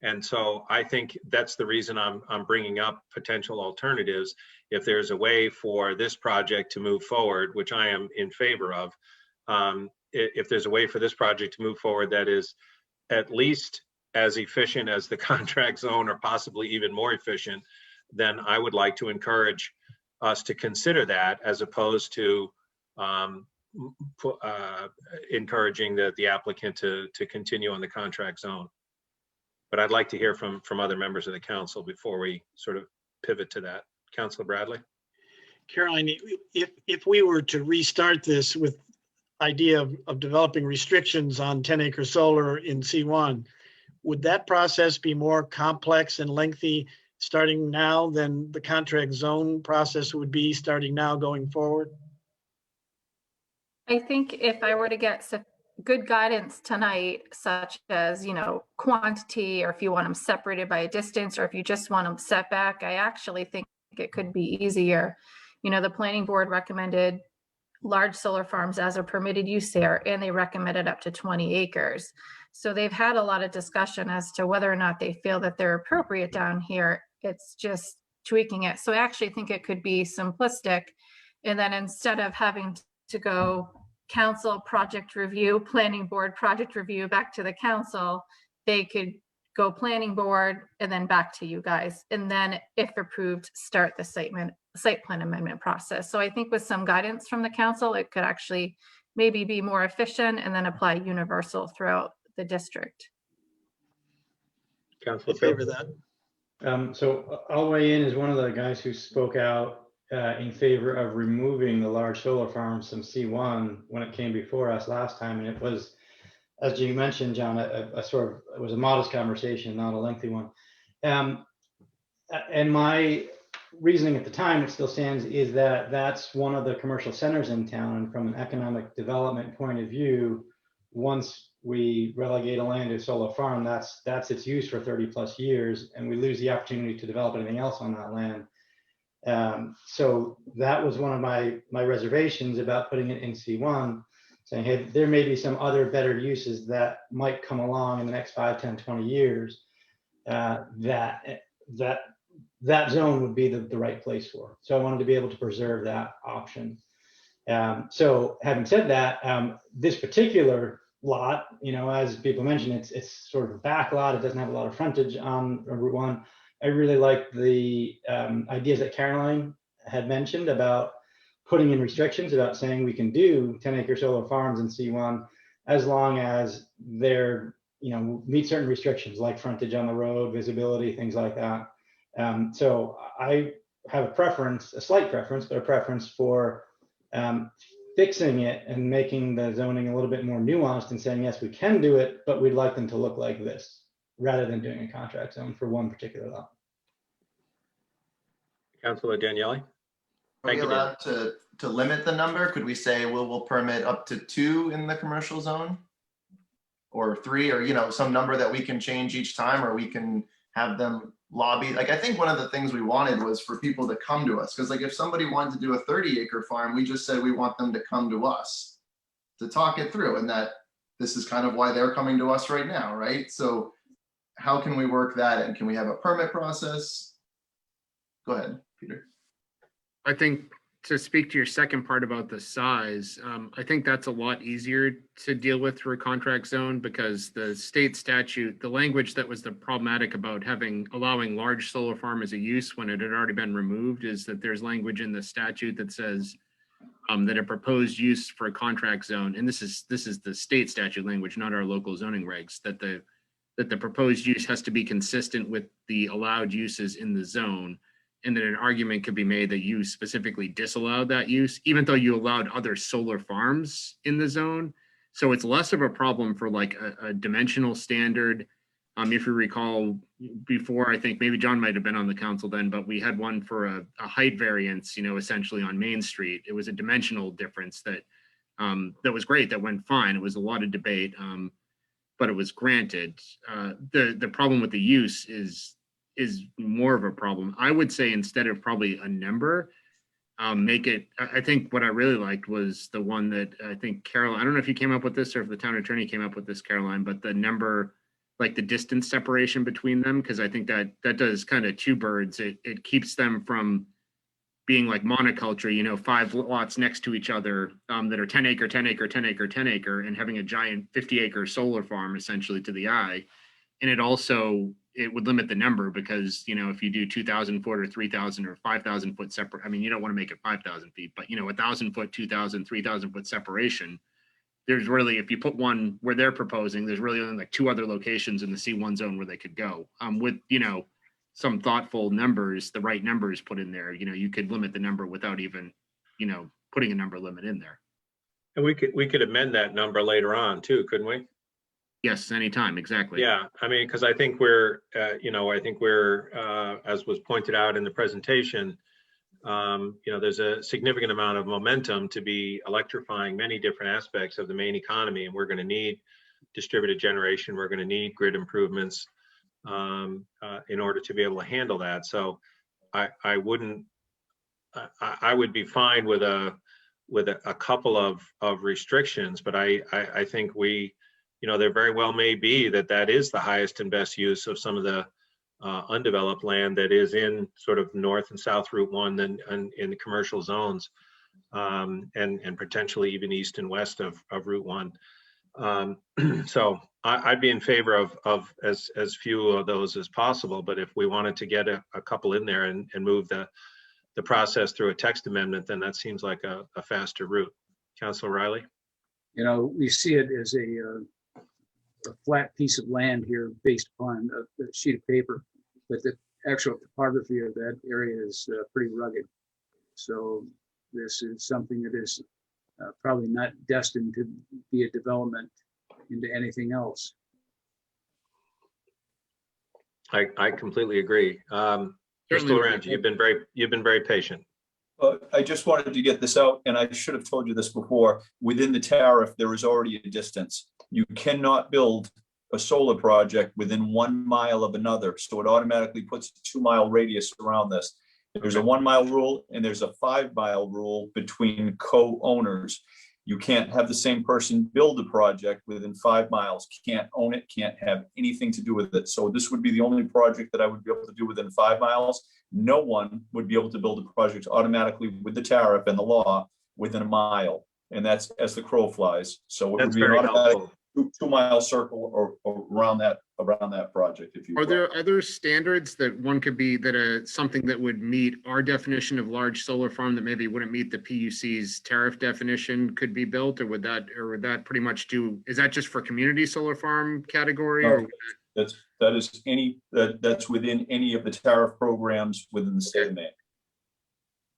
And so I think that's the reason I'm bringing up potential alternatives. If there's a way for this project to move forward, which I am in favor of, if there's a way for this project to move forward that is at least as efficient as the contract zone, or possibly even more efficient, then I would like to encourage us to consider that, as opposed to encouraging the applicant to continue on the contract zone. But I'd like to hear from other members of the council before we sort of pivot to that. Councilor Bradley? Caroline, if we were to restart this with idea of developing restrictions on 10-acre solar in C1, would that process be more complex and lengthy starting now than the contract zone process would be starting now going forward? I think if I were to get good guidance tonight, such as, quantity, or if you want them separated by a distance, or if you just want them set back, I actually think it could be easier. The planning board recommended large solar farms as a permitted use there, and they recommended up to 20 acres. So they've had a lot of discussion as to whether or not they feel that they're appropriate down here. It's just tweaking it. So I actually think it could be simplistic. And then instead of having to go council project review, planning board project review, back to the council, they could go planning board and then back to you guys. And then if approved, start the site plan amendment process. So I think with some guidance from the council, it could actually maybe be more efficient and then apply universal throughout the district. Councilor Favor that. So I'll weigh in as one of the guys who spoke out in favor of removing the large solar farms from C1 when it came before us last time. And it was, as you mentioned, John, it was a modest conversation, not a lengthy one. And my reasoning at the time, it still stands, is that that's one of the commercial centers in town. And from an economic development point of view, once we relegate a land to a solar farm, that's its use for 30 plus years, and we lose the opportunity to develop anything else on that land. So that was one of my reservations about putting it in C1, saying, hey, there may be some other better uses that might come along in the next 5, 10, 20 years that zone would be the right place for. So I wanted to be able to preserve that option. So having said that, this particular lot, as people mentioned, it's sort of a back lot. It doesn't have a lot of frontage on Route 1. I really like the ideas that Caroline had mentioned about putting in restrictions, about saying we can do 10-acre solar farms in C1 as long as they're, meet certain restrictions like frontage on the road, visibility, things like that. So I have a slight preference, but a preference for fixing it and making the zoning a little bit more nuanced and saying, yes, we can do it, but we'd like them to look like this, rather than doing a contract zone for one particular lot. Councilor Daniele? Are Thank we you, Dan. allowed to limit the number? Could we say we'll permit up to 2 in the commercial zone? Or 3, or some number that we can change each time, or we can have them lobby. Like, I think one of the things we wanted was for people to come to us, because like if somebody wanted to do a 30-acre farm, we just said we want them to come to us to talk it through, and that this is kind of why they're coming to us right now, right? So how can we work that, and can we have a permit process? Go ahead, Peter. I think to speak to your second part about the size, I think that's a lot easier to deal with through a contract zone, because the state statute, the language that was the problematic about allowing large solar farm as a use when it had already been removed, is that there's language in the statute that says that a proposed use for a contract zone, and this is the state statute language, not our local zoning regs, that the proposed use has to be consistent with the allowed uses in the zone. And then an argument could be made that you specifically disallowed that use, even though you allowed other solar farms in the zone. So it's less of a problem for like a dimensional standard. If you recall before, I think maybe John might have been on the council then, but we had one for a height variance, essentially on Main Street. It was a dimensional difference that was great, that went fine. It was a lot of debate, but it was granted. The problem with the use is more of a problem. I would say instead of probably a number, make it, I think what I really liked was the one that I think Caroline, I don't know if you came up with this or if the town attorney came up with this, Caroline, but the number, like the distance separation between them, because I think that does kind of 2 birds. It keeps them from being like monoculture, 5 lots next to each other that are 10 acre, 10 acre, 10 acre, 10 acre, and having a giant 50-acre solar farm essentially to the eye. And it would limit the number, because, if you do 2,000 foot or 3,000 or 5,000 foot separate, I mean, you don't want to make it 5,000 feet, but 1,000 foot, 2,000, 3,000 foot separation. There's really, if you put one where they're proposing, there's really only like 2 other locations in the C1 zone where they could go. With, some thoughtful numbers, the right numbers put in there, you could limit the number without even, putting a number limit in there. And we could amend that number later on too, couldn't we? Yes, anytime, exactly. Yeah, I mean, because I think we're, as was pointed out in the presentation, there's a significant amount of momentum to be electrifying many different aspects of the Maine economy, and we're going to need distributed generation. We're going to need grid improvements in order to be able to handle that. So I would be fine with a couple of restrictions, but I think there very well may be that is the highest and best use of some of the undeveloped land that is in sort of North and South Route 1 and in the commercial zones, and potentially even east and west of Route 1. So I'd be in favor of as few of those as possible, but if we wanted to get a couple in there and move the process through a text amendment, then that seems like a faster route. Councilor Riley? We see it as a flat piece of land here based upon a sheet of paper, but the actual topography of that area is pretty rugged. So this is something that is probably not destined to be a development into anything else. I completely agree. Mr. Lorenz, you've been very patient. I just wanted to get this out, and I should have told you this before. Within the tariff, there is already a distance. You cannot build a solar project within 1 mile of another, so it automatically puts a 2-mile radius around this. There's a 1-mile rule and there's a 5-mile rule between co-owners. You can't have the same person build a project within 5 miles, can't own it, can't have anything to do with it. So this would be the only project that I would be able to do within 5 miles. No one would be able to build a project automatically with the tariff and the law within 1 mile. And that's as the crow flies. So it would be an automatic 2-mile circle or around that project, if you will. Are there other standards that one could be something that would meet our definition of large solar farm that maybe wouldn't meet the PUC's tariff definition could be built, or would that pretty much is that just for community solar farm category? No, that's within any of the tariff programs within the state of Maine.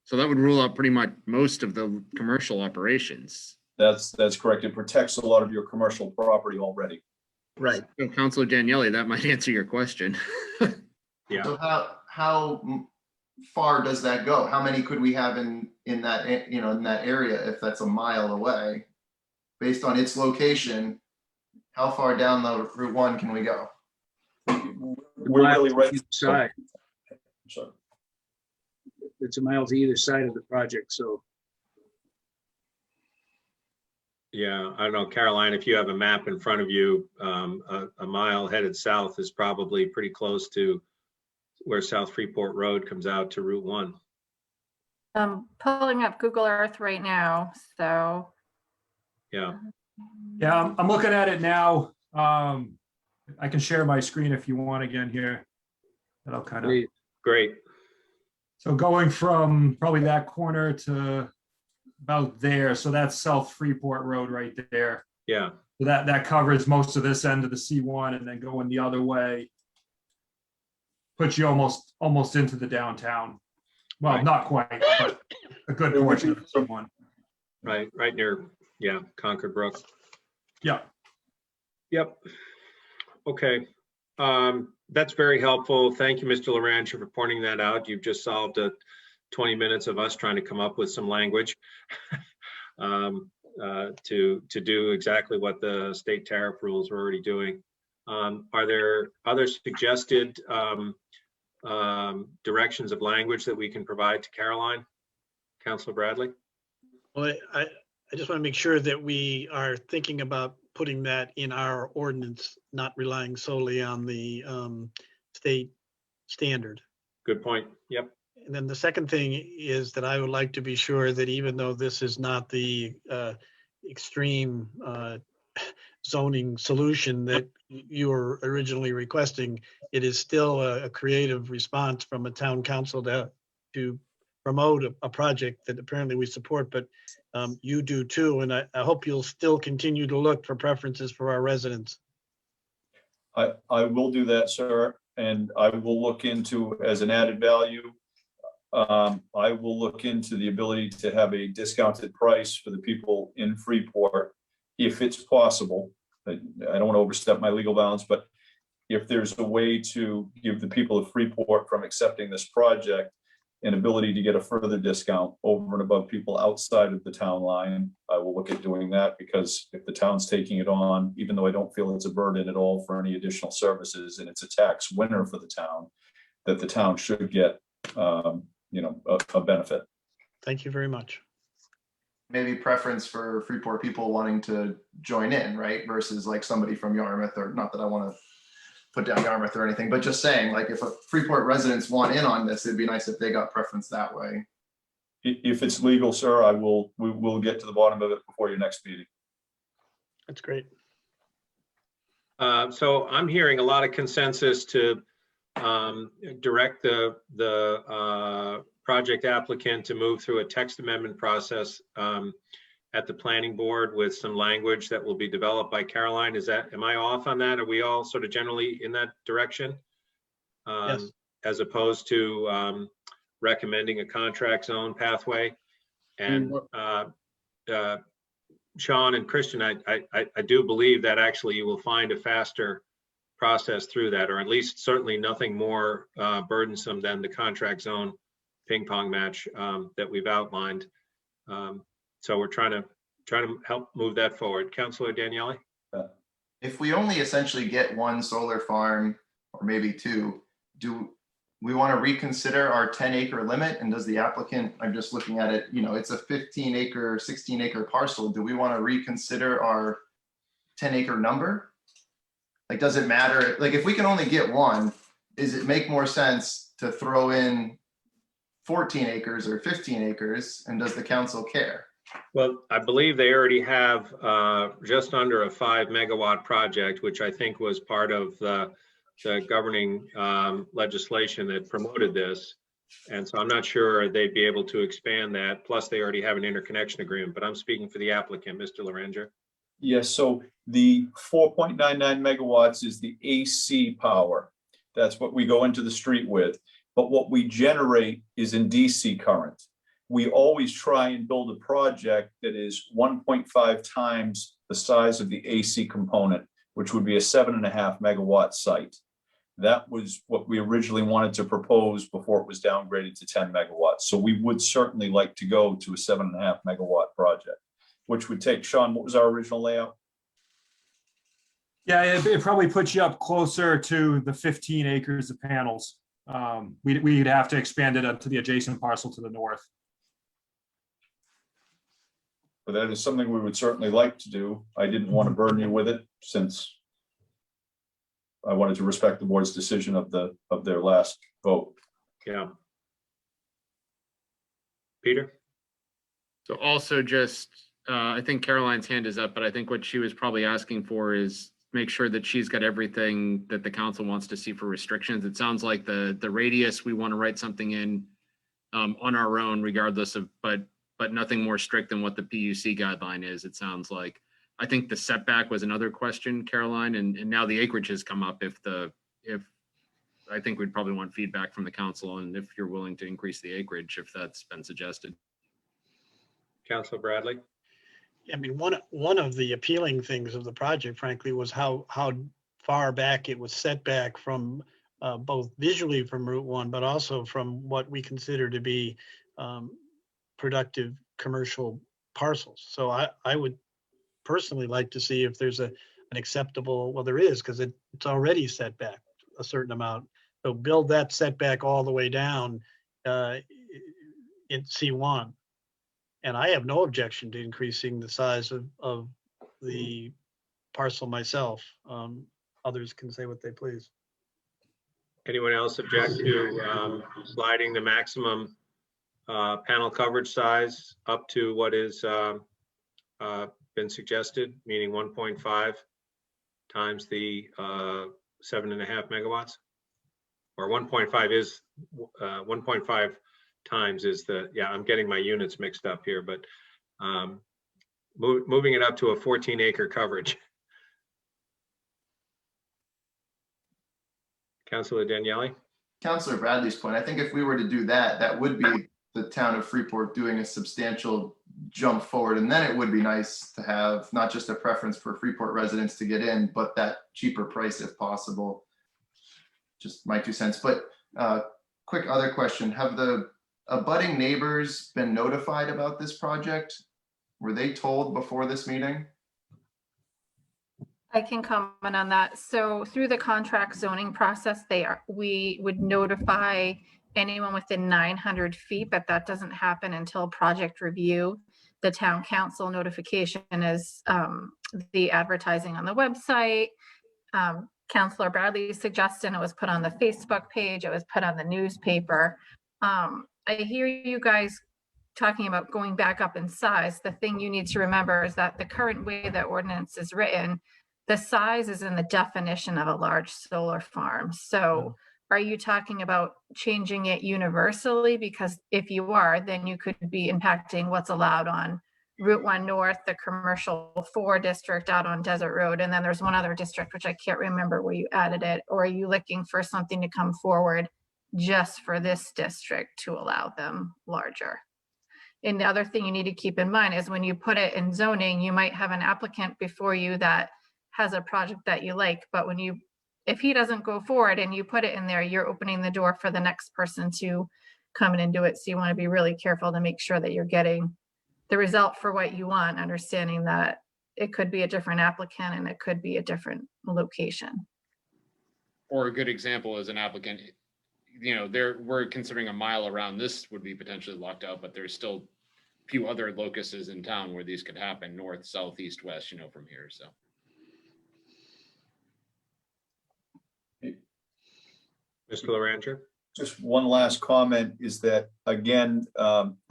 So that would rule out pretty much most of the commercial operations. That's correct. It protects a lot of your commercial property already. Right. So Councilor Daniele, that might answer your question. Yeah. So how far does that go? How many could we have in that in that area if that's 1 mile away, based on its location? How far down the Route 1 can we go? We're really right side. Sorry. It's 1 mile to either side of the project. So yeah, I don't know, Caroline, if you have a map in front of you, a mile headed south is probably pretty close to where South Freeport Road comes out to Route 1. I'm pulling up Google Earth right now, so. Yeah. Yeah, I'm looking at it now. I can share my screen if you want again here. That'll kind of. Great. So going from probably that corner to about there, so that's South Freeport Road right there. Yeah. So that covers most of this end of the C1, and then going the other way puts you almost into the downtown. Well, Right. not quite, but a good portion of the C1. Right near, yeah, Concord Brook. Yeah. Yep. Okay. That's very helpful. Thank you, Mr. Lorenz, for pointing that out. You've just solved 20 minutes of us trying to come up with some language to do exactly what the state tariff rules are already doing. Are there other suggested directions of language that we can provide to Caroline? Councilor Bradley? Well, I just want to make sure that we are thinking about putting that in our ordinance, not relying solely on the state standard. Good point. Yep. And then the second thing is that I would like to be sure that even though this is not the extreme zoning solution that you were originally requesting, it is still a creative response from a town council to promote a project that apparently we support, but you do too. And I hope you'll still continue to look for preferences for our residents. I will do that, sir, and I will look into, as an added value, I will look into the ability to have a discounted price for the people in Freeport, if it's possible. I don't want to overstep my legal bounds, but if there's a way to give the people of Freeport from accepting this project an ability to get a further discount over and above people outside of the town line, I will look at doing that, because if the town's taking it on, even though I don't feel it's a burden at all for any additional services, and it's a tax winner for the town, that the town should get, a benefit. Thank you very much. Maybe preference for Freeport people wanting to join in, right? Versus like somebody from Yarmouth, or not that I want to put down Yarmouth or anything, but just saying, like, if a Freeport residents want in on this, it'd be nice if they got preference that way. If it's legal, sir, we will get to the bottom of it before your next meeting. That's great. So I'm hearing a lot of consensus to direct the project applicant to move through a text amendment process at the planning board with some language that will be developed by Caroline. Am I off on that? Are we all sort of generally in that direction? Yes. As opposed to recommending a contract zone pathway? And Sean and Christian, I do believe that actually you will find a faster process through that, or at least certainly nothing more burdensome than the contract zone ping pong match that we've outlined. So we're trying to help move that forward. Councilor Daniele? If we only essentially get one solar farm, or maybe two, do we want to reconsider our 10-acre limit? And does the applicant, I'm just looking at it, it's a 15-acre, 16-acre parcel. Do we want to reconsider our 10-acre number? Like, does it matter? Like, if we can only get one, does it make more sense to throw in 14 acres or 15 acres? And does the council care? Well, I believe they already have just under a 5 megawatt project, which I think was part of the governing legislation that promoted this. And so I'm not sure they'd be able to expand that. Plus, they already have an interconnection agreement, but I'm speaking for the applicant, Mr. Loranger. Yes, so the 4.99 megawatts is the AC power. That's what we go into the street with. But what we generate is in DC current. We always try and build a project that is 1.5 times the size of the AC component, which would be a 7.5 megawatt site. That was what we originally wanted to propose before it was downgraded to 10 megawatts. So we would certainly like to go to a 7.5 megawatt project, which would take, Sean, what was our original layout? Yeah, it probably puts you up closer to the 15 acres of panels. We'd have to expand it up to the adjacent parcel to the north. But that is something we would certainly like to do. I didn't want to burden you with it, since I wanted to respect the board's decision of their last vote. Yeah. Peter? So also just, I think Caroline's hand is up, but I think what she was probably asking for is make sure that she's got everything that the council wants to see for restrictions. It sounds like the radius, we want to write something in on our own regardless of, but nothing more strict than what the PUC guideline is, it sounds like. I think the setback was another question, Caroline, and now the acreage has come up. If I think we'd probably want feedback from the council, and if you're willing to increase the acreage, if that's been suggested. Councilor Bradley? I mean, one of the appealing things of the project, frankly, was how far back it was set back from both visually from Route 1, but also from what we consider to be productive commercial parcels. So I would personally like to see if there's an acceptable, well, there is, because it's already set back a certain amount. So build that setback all the way down in C1. And I have no objection to increasing the size of the parcel myself. Others can say what they please. Anyone else object to sliding the maximum panel coverage size up to what is been suggested, meaning 1.5 times the 7.5 megawatts? Or 1.5 is 1.5 times is the, yeah, I'm getting my units mixed up here, but moving it up to a 14-acre coverage. Councilor Daniele? Councilor Bradley's point, I think if we were to do that, that would be the town of Freeport doing a substantial jump forward. And then it would be nice to have not just a preference for Freeport residents to get in, but that cheaper price if possible. Just my 2 cents. But quick other question, have the abutting neighbors been notified about this project? Were they told before this meeting? I can comment on that. So through the contract zoning process, we would notify anyone within 900 feet, but that doesn't happen until project review. The town council notification is the advertising on the website. Councilor Bradley suggested it was put on the Facebook page, it was put on the newspaper. I hear you guys talking about going back up in size. The thing you need to remember is that the current way that ordinance is written, the size is in the definition of a large solar farm. So are you talking about changing it universally? Because if you are, then you could be impacting what's allowed on Route 1 North, the commercial 4 district out on Desert Road. And then there's one other district, which I can't remember where you added it. Or are you looking for something to come forward just for this district to allow them larger? And the other thing you need to keep in mind is when you put it in zoning, you might have an applicant before you that has a project that you like, but if he doesn't go forward and you put it in there, you're opening the door for the next person to come in and do it. So you want to be really careful to make sure that you're getting the result for what you want, understanding that it could be a different applicant and it could be a different location. Or a good example is an applicant, we're considering a mile around this would be potentially locked out, but there's still a few other locuses in town where these could happen, north, south, east, west, from here, so. Mr. LaRanger? Just one last comment is that, again,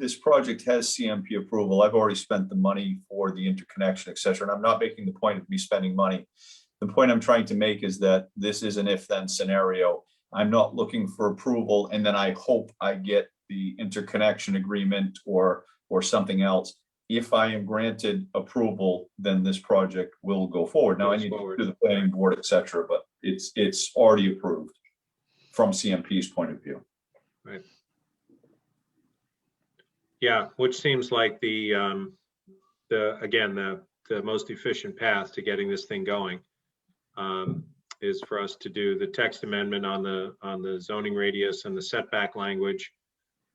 this project has CMP approval. I've already spent the money for the interconnection, et cetera, and I'm not making the point of me spending money. The point I'm trying to make is that this is an if-then scenario. I'm not looking for approval and then I hope I get the interconnection agreement or something else. If I am granted approval, then this project will go forward. Now I need to go to the planning board, et cetera, but it's already approved from CMP's point of view. Right. Yeah, which seems like the most efficient path to getting this thing going is for us to do the text amendment on the zoning radius and the setback language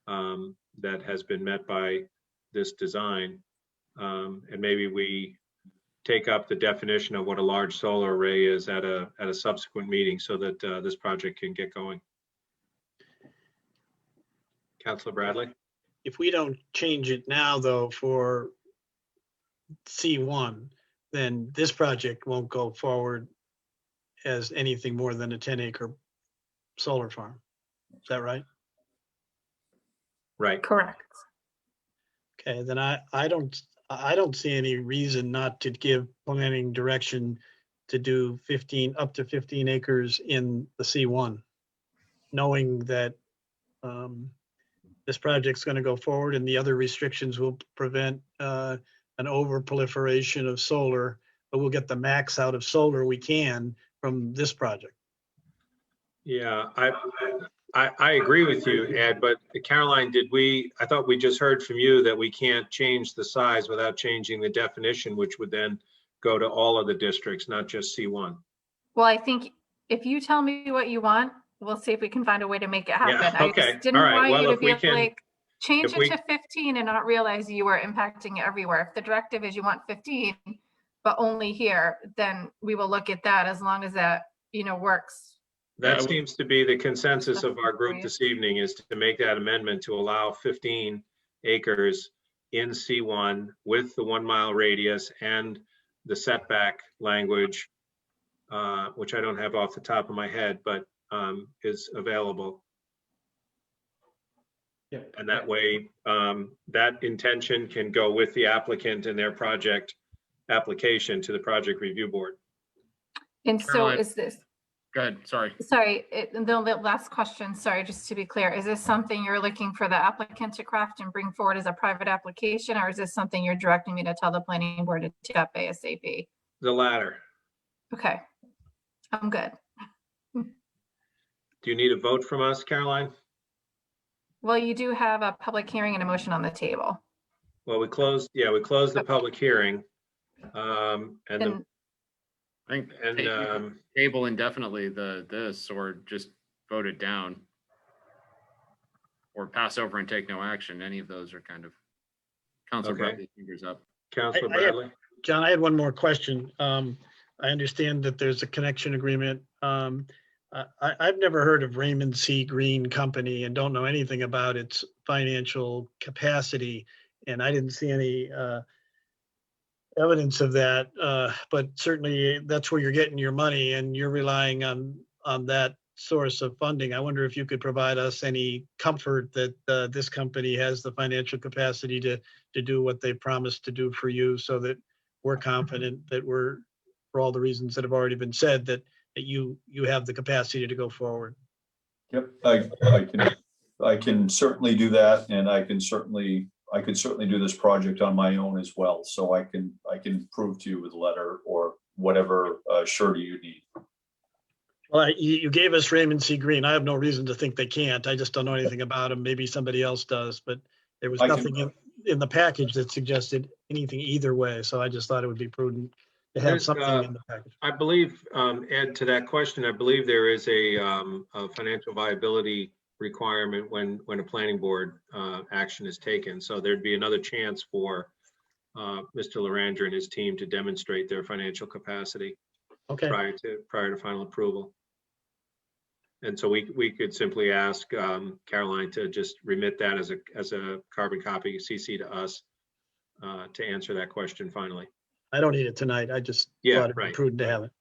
that has been met by this design. And maybe we take up the definition of what a large solar array is at a subsequent meeting so that this project can get going. Councilor Bradley? If we don't change it now, though, for C1, then this project won't go forward as anything more than a 10-acre solar farm. Is that right? Right. Correct. Okay, then I don't see any reason not to give planning direction to do up to 15 acres in the C1, knowing that this project's going to go forward and the other restrictions will prevent an over proliferation of solar, but we'll get the max out of solar we can from this project. Yeah, I agree with you, Ed, but Caroline, I thought we just heard from you that we can't change the size without changing the definition, which would then go to all of the districts, not just C1. Well, I think if you tell me what you want, we'll see if we can find a way to make it happen. Yeah, okay. I just didn't All right. want Well, you to if we be can- like, change if it we- to 15 and not realize you were impacting it everywhere. If the directive is you want 15, but only here, then we will look at that as long as that, works. That seems to be the consensus of our group this evening, is to make that amendment to allow 15 acres in C1 with the 1 mile radius and the setback language, which I don't have off the top of my head, but is available. Yep. And that way, that intention can go with the applicant and their project application to the project review board. And so Caroline. is this, Go ahead, sorry. the last question, sorry, just to be clear, is this something you're looking for the applicant to craft and bring forward as a private application, or is this something you're directing me to tell the planning board to take up ASAP? The latter. Okay, I'm good. Do you need a vote from us, Caroline? Well, you do have a public hearing and a motion on the table. Well, we closed the public hearing. And And I think And, table indefinitely this, or just vote it down. Or pass over and take no action. Any of those are kind of, Councilor Okay. Bradley, fingers up. Councilor I have- Bradley? John, I had one more question. I understand that there's a connection agreement. I've never heard of Raymond C. Green Company and don't know anything about its financial capacity. And I didn't see any evidence of that, but certainly that's where you're getting your money and you're relying on that source of funding. I wonder if you could provide us any comfort that this company has the financial capacity to do what they promised to do for you, so that we're confident that for all the reasons that have already been said, that you have the capacity to go forward. Yep, I can certainly do that, and I could certainly do this project on my own as well. So I can prove to you with a letter or whatever surety you need. Well, you gave us Raymond C. Green. I have no reason to think they can't. I just don't know anything about them. Maybe somebody else does, but there was I can- nothing in the package that suggested anything either way. So I just thought it would be prudent to have There's, something in the package. I believe, Ed, to that question, I believe there is a financial viability requirement when a planning board action is taken. So there'd be another chance for Mr. Laranger and his team to demonstrate their financial capacity Okay. prior to final approval. And so we could simply ask Caroline to just remit that as a carbon copy, CC to us to answer that question finally. I don't need it tonight. I just Yeah, thought it'd be right. prudent to have it.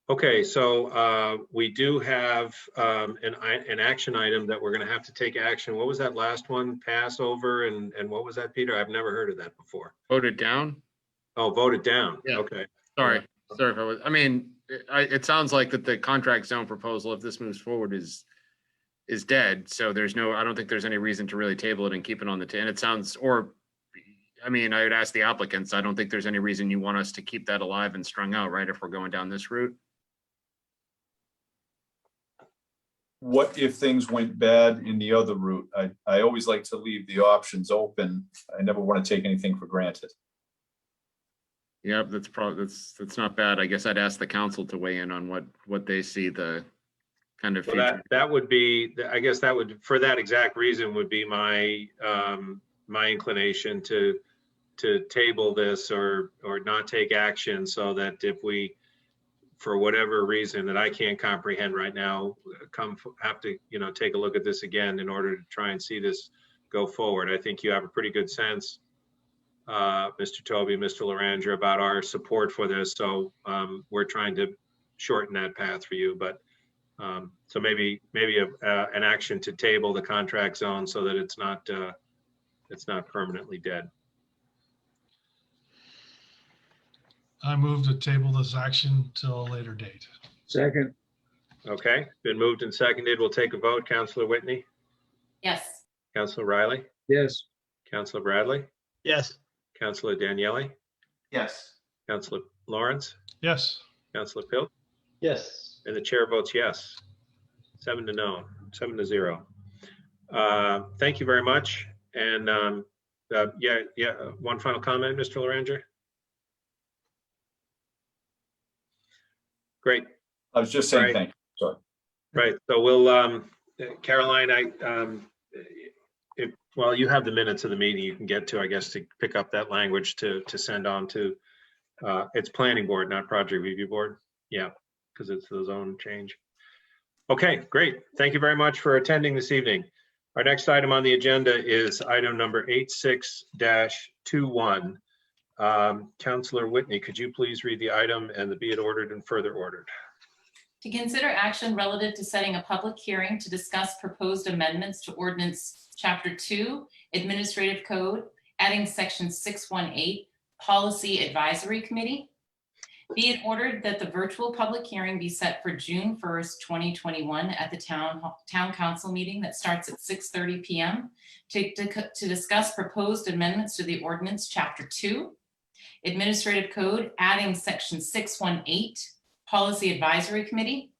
Okay, so we do have an action item that we're going to have to take action. What was that last one? Pass over and what was that, Peter? I've never heard of that before. Vote it down? Oh, vote it down. Yeah. Okay. Sorry if I was, I mean, it sounds like that the contract zone proposal, if this moves forward, is dead. So there's no, I don't think there's any reason to really table it and keep it on the, and it sounds, or, I mean, I would ask the applicants, I don't think there's any reason you want us to keep that alive and strung out, right? If we're going down this route. What if things went bad in the other route? I always like to leave the options open. I never want to take anything for granted. Yep, that's not bad. I guess I'd ask the council to weigh in on what they see the kind of So future. that would be, I guess that would, for that exact reason, would be my my inclination to table this or not take action, so that if we, for whatever reason that I can't comprehend right now, have to, take a look at this again in order to try and see this go forward. I think you have a pretty good sense, Mr. Toby, Mr. Laranger, about our support for this. So we're trying to shorten that path for you, but so maybe an action to table the contract zone so that it's not permanently dead. I move to table this action till a later date. Second, Okay, been moved and seconded. We'll take a vote. Councilor Whitney, Yes. Councilor Riley, yes. Councilor Bradley, Yes. Councilor Daniele, Yes. Councilor Lawrence, Yes. Councilor Pilt, Yes. and the chair votes yes. 7-0. Thank you very much. And one final comment, Mr. Laranger. Great. I was just saying Right. thank you. Sorry. Right. So we'll, Caroline, well, you have the minutes of the meeting you can get to, I guess, to pick up that language to send on to, it's planning board, not project review board. Yeah, because it's the zone change. Okay, great. Thank you very much for attending this evening. Our next item on the agenda is item number 86-21. Councilor Whitney, could you please read the item and the be it ordered and further ordered? To consider action relative to setting a public hearing to discuss proposed amendments to Ordinance Chapter 2, Administrative Code, adding Section 618, Policy Advisory Committee. Be it ordered that the virtual public hearing be set for June 1st, 2021 at the Town Council meeting that starts at 6:30 p.m. to discuss proposed amendments to the Ordinance Chapter 2, Administrative Code, adding Section 618, Policy Advisory Committee.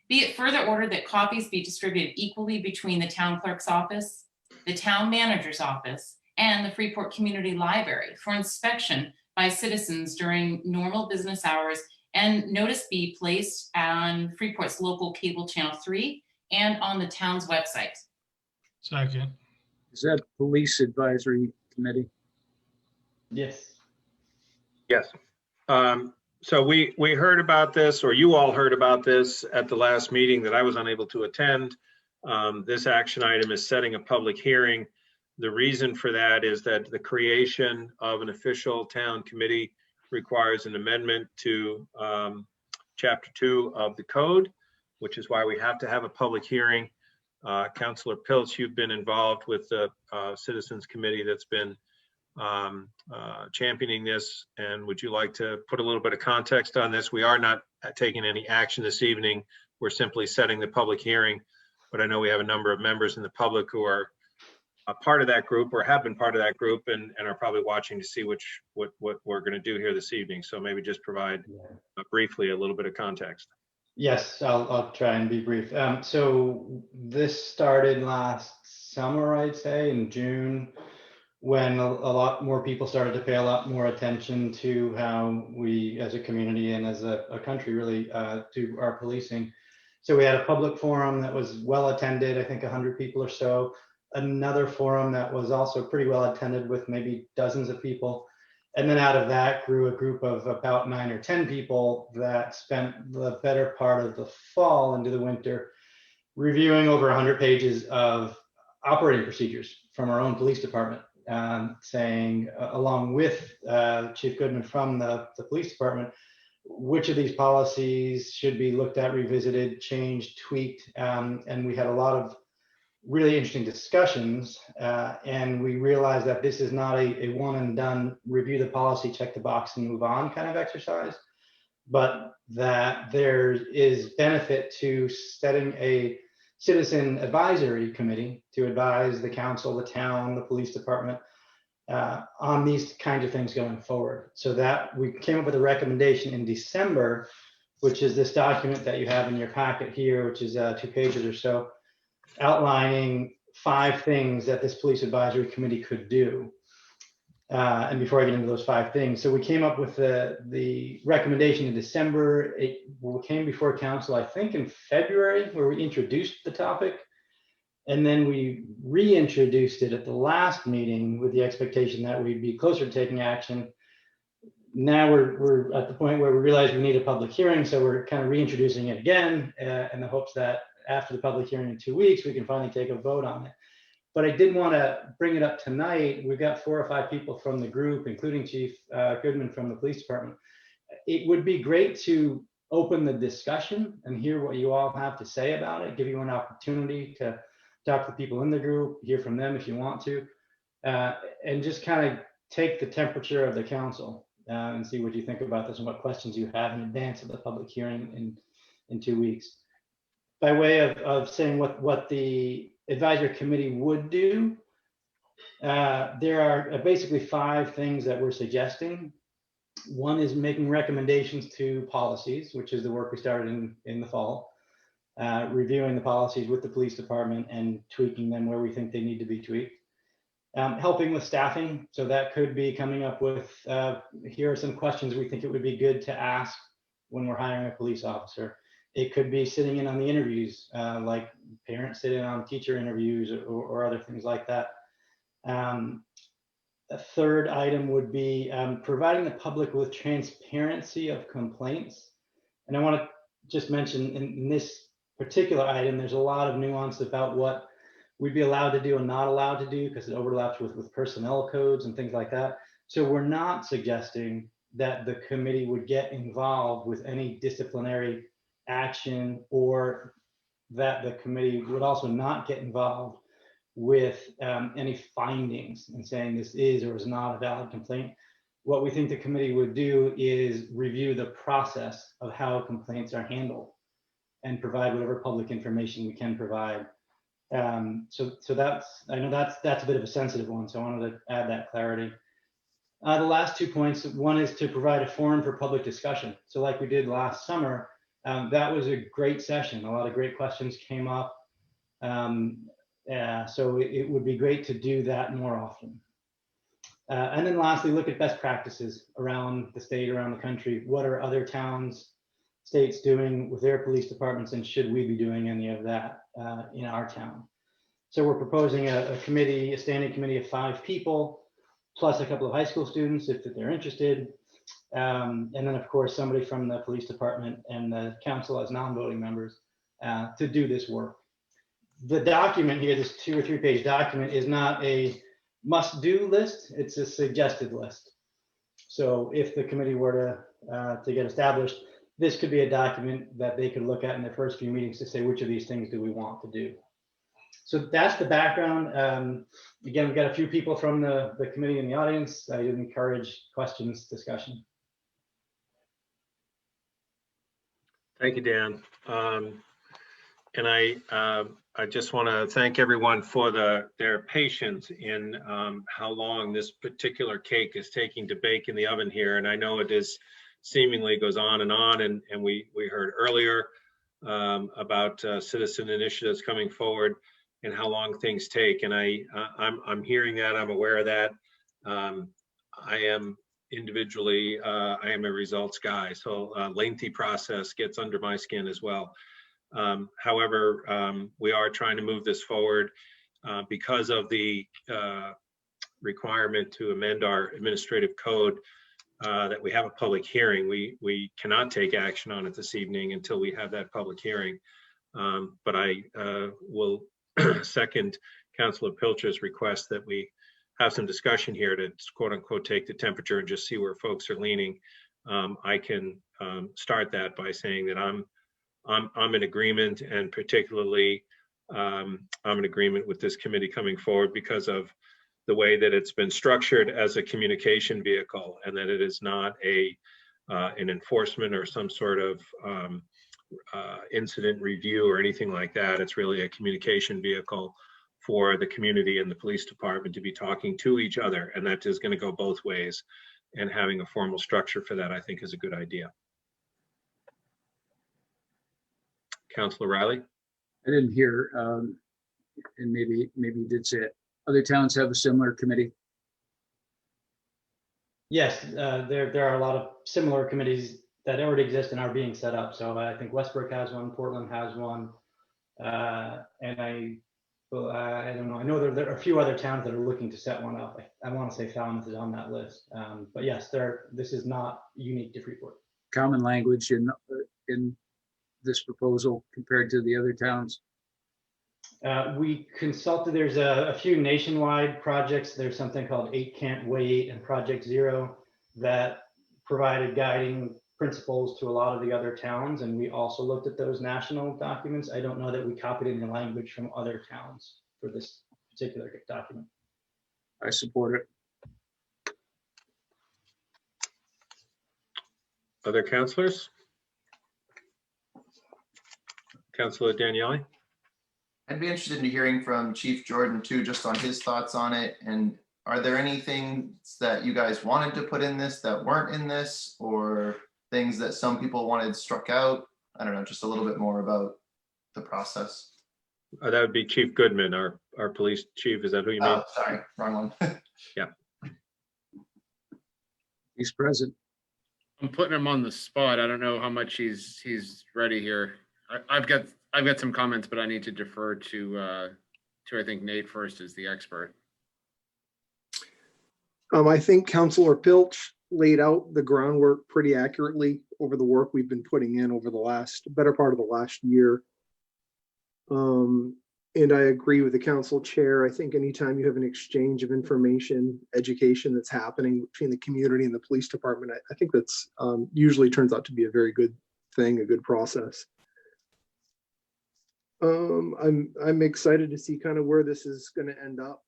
Be it further ordered that copies be distributed equally between the town clerk's office, the town manager's office, and the Freeport Community Library for inspection by citizens during normal business hours, and notice be placed on Freeport's local cable channel 3 and on the town's website. Second. Is that Police Advisory Committee? Yes. Yes. So we heard about this, or you all heard about this at the last meeting that I was unable to attend. This action item is setting a public hearing. The reason for that is that the creation of an official town committee requires an amendment to Chapter 2 of the code, which is why we have to have a public hearing. Councilor Pilch, you've been involved with the Citizens Committee that's been championing this, and would you like to put a little bit of context on this? We are not taking any action this evening. We're simply setting the public hearing, but I know we have a number of members in the public who are a part of that group or have been part of that group and are probably watching to see what we're going to do here this evening. So maybe just provide briefly a little bit of context. Yes, I'll try and be brief. So this started last summer, I'd say, in June, when a lot more people started to pay a lot more attention to how we as a community and as a country really do our policing. So we had a public forum that was well attended, I think 100 people or so. Another forum that was also pretty well attended with maybe dozens of people. And then out of that grew a group of about 9 or 10 people that spent the better part of the fall into the winter reviewing over 100 pages of operating procedures from our own police department, saying, along with Chief Goodman from the police department, which of these policies should be looked at, revisited, changed, tweaked. And we had a lot of really interesting discussions, and we realized that this is not a one and done, review the policy, check the box and move on kind of exercise, but that there is benefit to setting a citizen advisory committee to advise the council, the town, the police department on these kinds of things going forward. So that we came up with a recommendation in December, which is this document that you have in your packet here, which is 2 pages or so, outlining 5 things that this police advisory committee could do. And before I get into those 5 things, so we came up with the recommendation in December. It came before council, I think in February, where we introduced the topic. And then we reintroduced it at the last meeting with the expectation that we'd be closer to taking action. Now we're at the point where we realize we need a public hearing. So we're kind of reintroducing it again in the hopes that after the public hearing in 2 weeks, we can finally take a vote on it. But I did want to bring it up tonight. We've got 4 or 5 people from the group, including Chief Goodman from the police department. It would be great to open the discussion and hear what you all have to say about it, give you an opportunity to talk to people in the group, hear from them if you want to, and just kind of take the temperature of the council and see what you think about this and what questions you have in advance of the public hearing in 2 weeks. By way of saying what the advisory committee would do, there are basically 5 things that we're suggesting. One is making recommendations to policies, which is the work we started in the fall, reviewing the policies with the police department and tweaking them where we think they need to be tweaked. Helping with staffing, so that could be coming up with, here are some questions we think it would be good to ask when we're hiring a police officer. It could be sitting in on the interviews, like parents sit in on teacher interviews or other things like that. A third item would be providing the public with transparency of complaints. And I want to just mention in this particular item, there's a lot of nuance about what we'd be allowed to do and not allowed to do because it overlaps with personnel codes and things like that. So we're not suggesting that the committee would get involved with any disciplinary action, or that the committee would also not get involved with any findings and saying this is or is not a valid complaint. What we think the committee would do is review the process of how complaints are handled and provide whatever public information we can provide. So that's, I know that's a bit of a sensitive one, so I wanted to add that clarity. The last 2 points, one is to provide a forum for public discussion. So like we did last summer, that was a great session. A lot of great questions came up. So it would be great to do that more often. And then lastly, look at best practices around the state, around the country. What are other towns, states doing with their police departments, and should we be doing any of that in our town? So we're proposing a committee, a standing committee of 5 people, plus a couple of high school students if they're interested. And then of course, somebody from the police department and the council as non-voting members to do this work. The document here, this 2 or 3 page document, is not a must-do list, it's a suggested list. So if the committee were to get established, this could be a document that they could look at in their first few meetings to say, which of these things do we want to do? So that's the background. Again, we've got a few people from the committee in the audience. I would encourage questions, discussion. Thank you, Dan. And I just want to thank everyone for their patience in how long this particular cake is taking to bake in the oven here. And I know it is seemingly goes on, and we heard earlier about citizen initiatives coming forward and how long things take. And I'm hearing that, I'm aware of that. I am individually, I am a results guy, so a lengthy process gets under my skin as well. However, we are trying to move this forward because of the requirement to amend our administrative code that we have a public hearing. We cannot take action on it this evening until we have that public hearing. But I will second Councilor Pilcher's request that we have some discussion here to quote unquote take the temperature and just see where folks are leaning. I can start that by saying that I'm in agreement, and particularly I'm in agreement with this committee coming forward because of the way that it's been structured as a communication vehicle, and that it is not an enforcement or some sort of incident review or anything like that. It's really a communication vehicle for the community and the police department to be talking to each other, and that is going to go both ways. And having a formal structure for that, I think, is a good idea. Councilor Riley? I didn't hear, and maybe you did say it. Other towns have a similar committee? Yes, there are a lot of similar committees that already exist and are being set up. So I think Westbrook has one, Portland has one, and I don't know. I know there are a few other towns that are looking to set one up. I want to say Falmouth is on that list, but yes, this is not unique to Freeport. Common language in this proposal compared to the other towns? We consulted, there's a few nationwide projects. There's something called 8 Can't Wait and Project Zero that provided guiding principles to a lot of the other towns. And we also looked at those national documents. I don't know that we copied any language from other towns for this particular document. I support it. Other councilors? Councilor Daniele? I'd be interested in hearing from Chief Jordan too, just on his thoughts on it. And are there any things that you guys wanted to put in this that weren't in this, or things that some people wanted struck out? I don't know, just a little bit more about the process. That would be Chief Goodman, our police chief. Is that who you mean? Oh, sorry, wrong one. Yeah. He's present. I'm putting him on the spot. I don't know how much he's ready here. I've got some comments, but I need to defer to I think Nate first as the expert. I think Councilor Pilch laid out the groundwork pretty accurately over the work we've been putting in over the better part of the last year. And I agree with the council chair. I think anytime you have an exchange of information, education that's happening between the community and the police department, I think that's usually turns out to be a very good thing, a good process. I'm excited to see kind of where this is going to end up.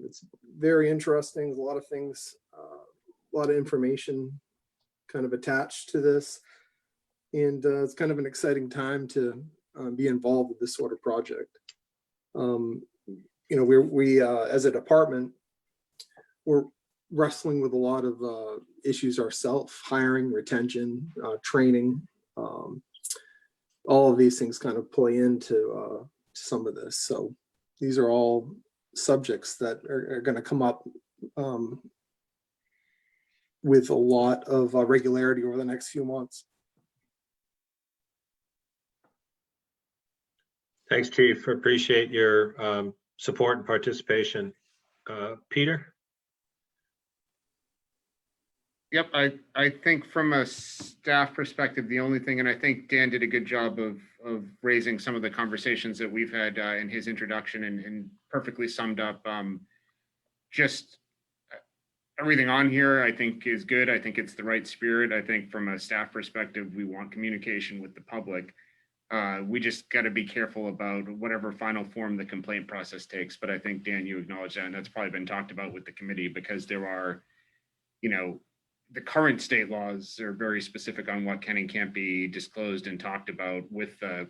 It's very interesting. There's a lot of things, a lot of information kind of attached to this. And it's kind of an exciting time to be involved with this sort of project. You know, we as a department, we're wrestling with a lot of issues ourselves, hiring, retention, training. All of these things kind of play into some of this. So these are all subjects that are going to come up with a lot of regularity over the next few months. Thanks, Chief. Appreciate your support and participation. Peter? Yep, I think from a staff perspective, the only thing, and I think Dan did a good job of raising some of the conversations that we've had in his introduction and perfectly summed up just everything on here, I think is good. I think it's the right spirit. I think from a staff perspective, we want communication with the public. We just got to be careful about whatever final form the complaint process takes. But I think, Dan, you acknowledge that, and that's probably been talked about with the committee, because there are, the current state laws are very specific on what can and can't be disclosed and talked about with a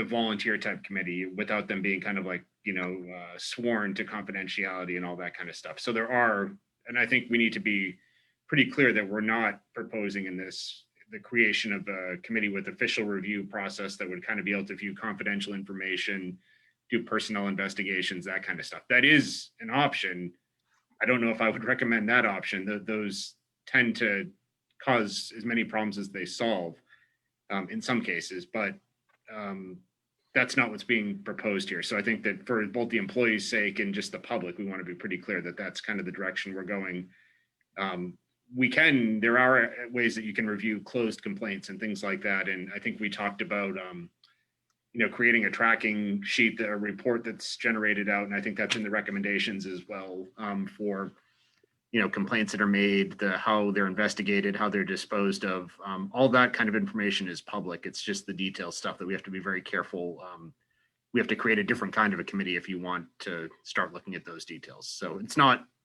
volunteer type committee, without them being kind of like, sworn to confidentiality and all that kind of stuff. So there are, and I think we need to be pretty clear that we're not proposing in this the creation of a committee with official review process that would kind of be able to view confidential information, do personnel investigations, that kind of stuff. That is an option. I don't know if I would recommend that option. Those tend to cause as many problems as they solve in some cases, but that's not what's being proposed here. So I think that for both the employees' sake and just the public, we want to be pretty clear that that's kind of the direction we're going. There are ways that you can review closed complaints and things like that. And I think we talked about, creating a tracking sheet, a report that's generated out. And I think that's in the recommendations as well for, complaints that are made, how they're investigated, how they're disposed of. All that kind of information is public. It's just the detailed stuff that we have to be very careful. We have to create a different kind of a committee if you want to start looking at those details. So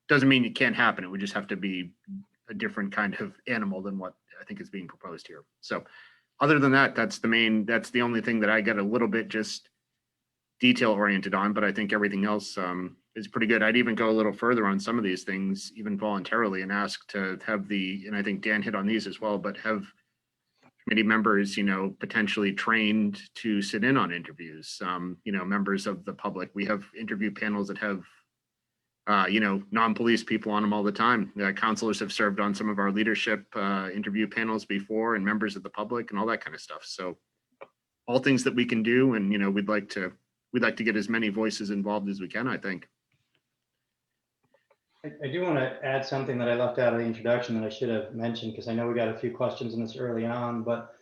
doesn't mean it can't happen. It would just have to be a different kind of animal than what I think is being proposed here. So other than that, that's the only thing that I get a little bit just detail oriented on, but I think everything else is pretty good. I'd even go a little further on some of these things, even voluntarily, and ask to have and I think Dan hit on these as well, but have committee members, potentially trained to sit in on interviews, members of the public. We have interview panels that have non-police people on them all the time. Counselors have served on some of our leadership interview panels before, and members of the public and all that kind of stuff. So all things that we can do, and we'd like to get as many voices involved as we can, I think. I do want to add something that I left out of the introduction that I should have mentioned, because I know we got a few questions on this early on, but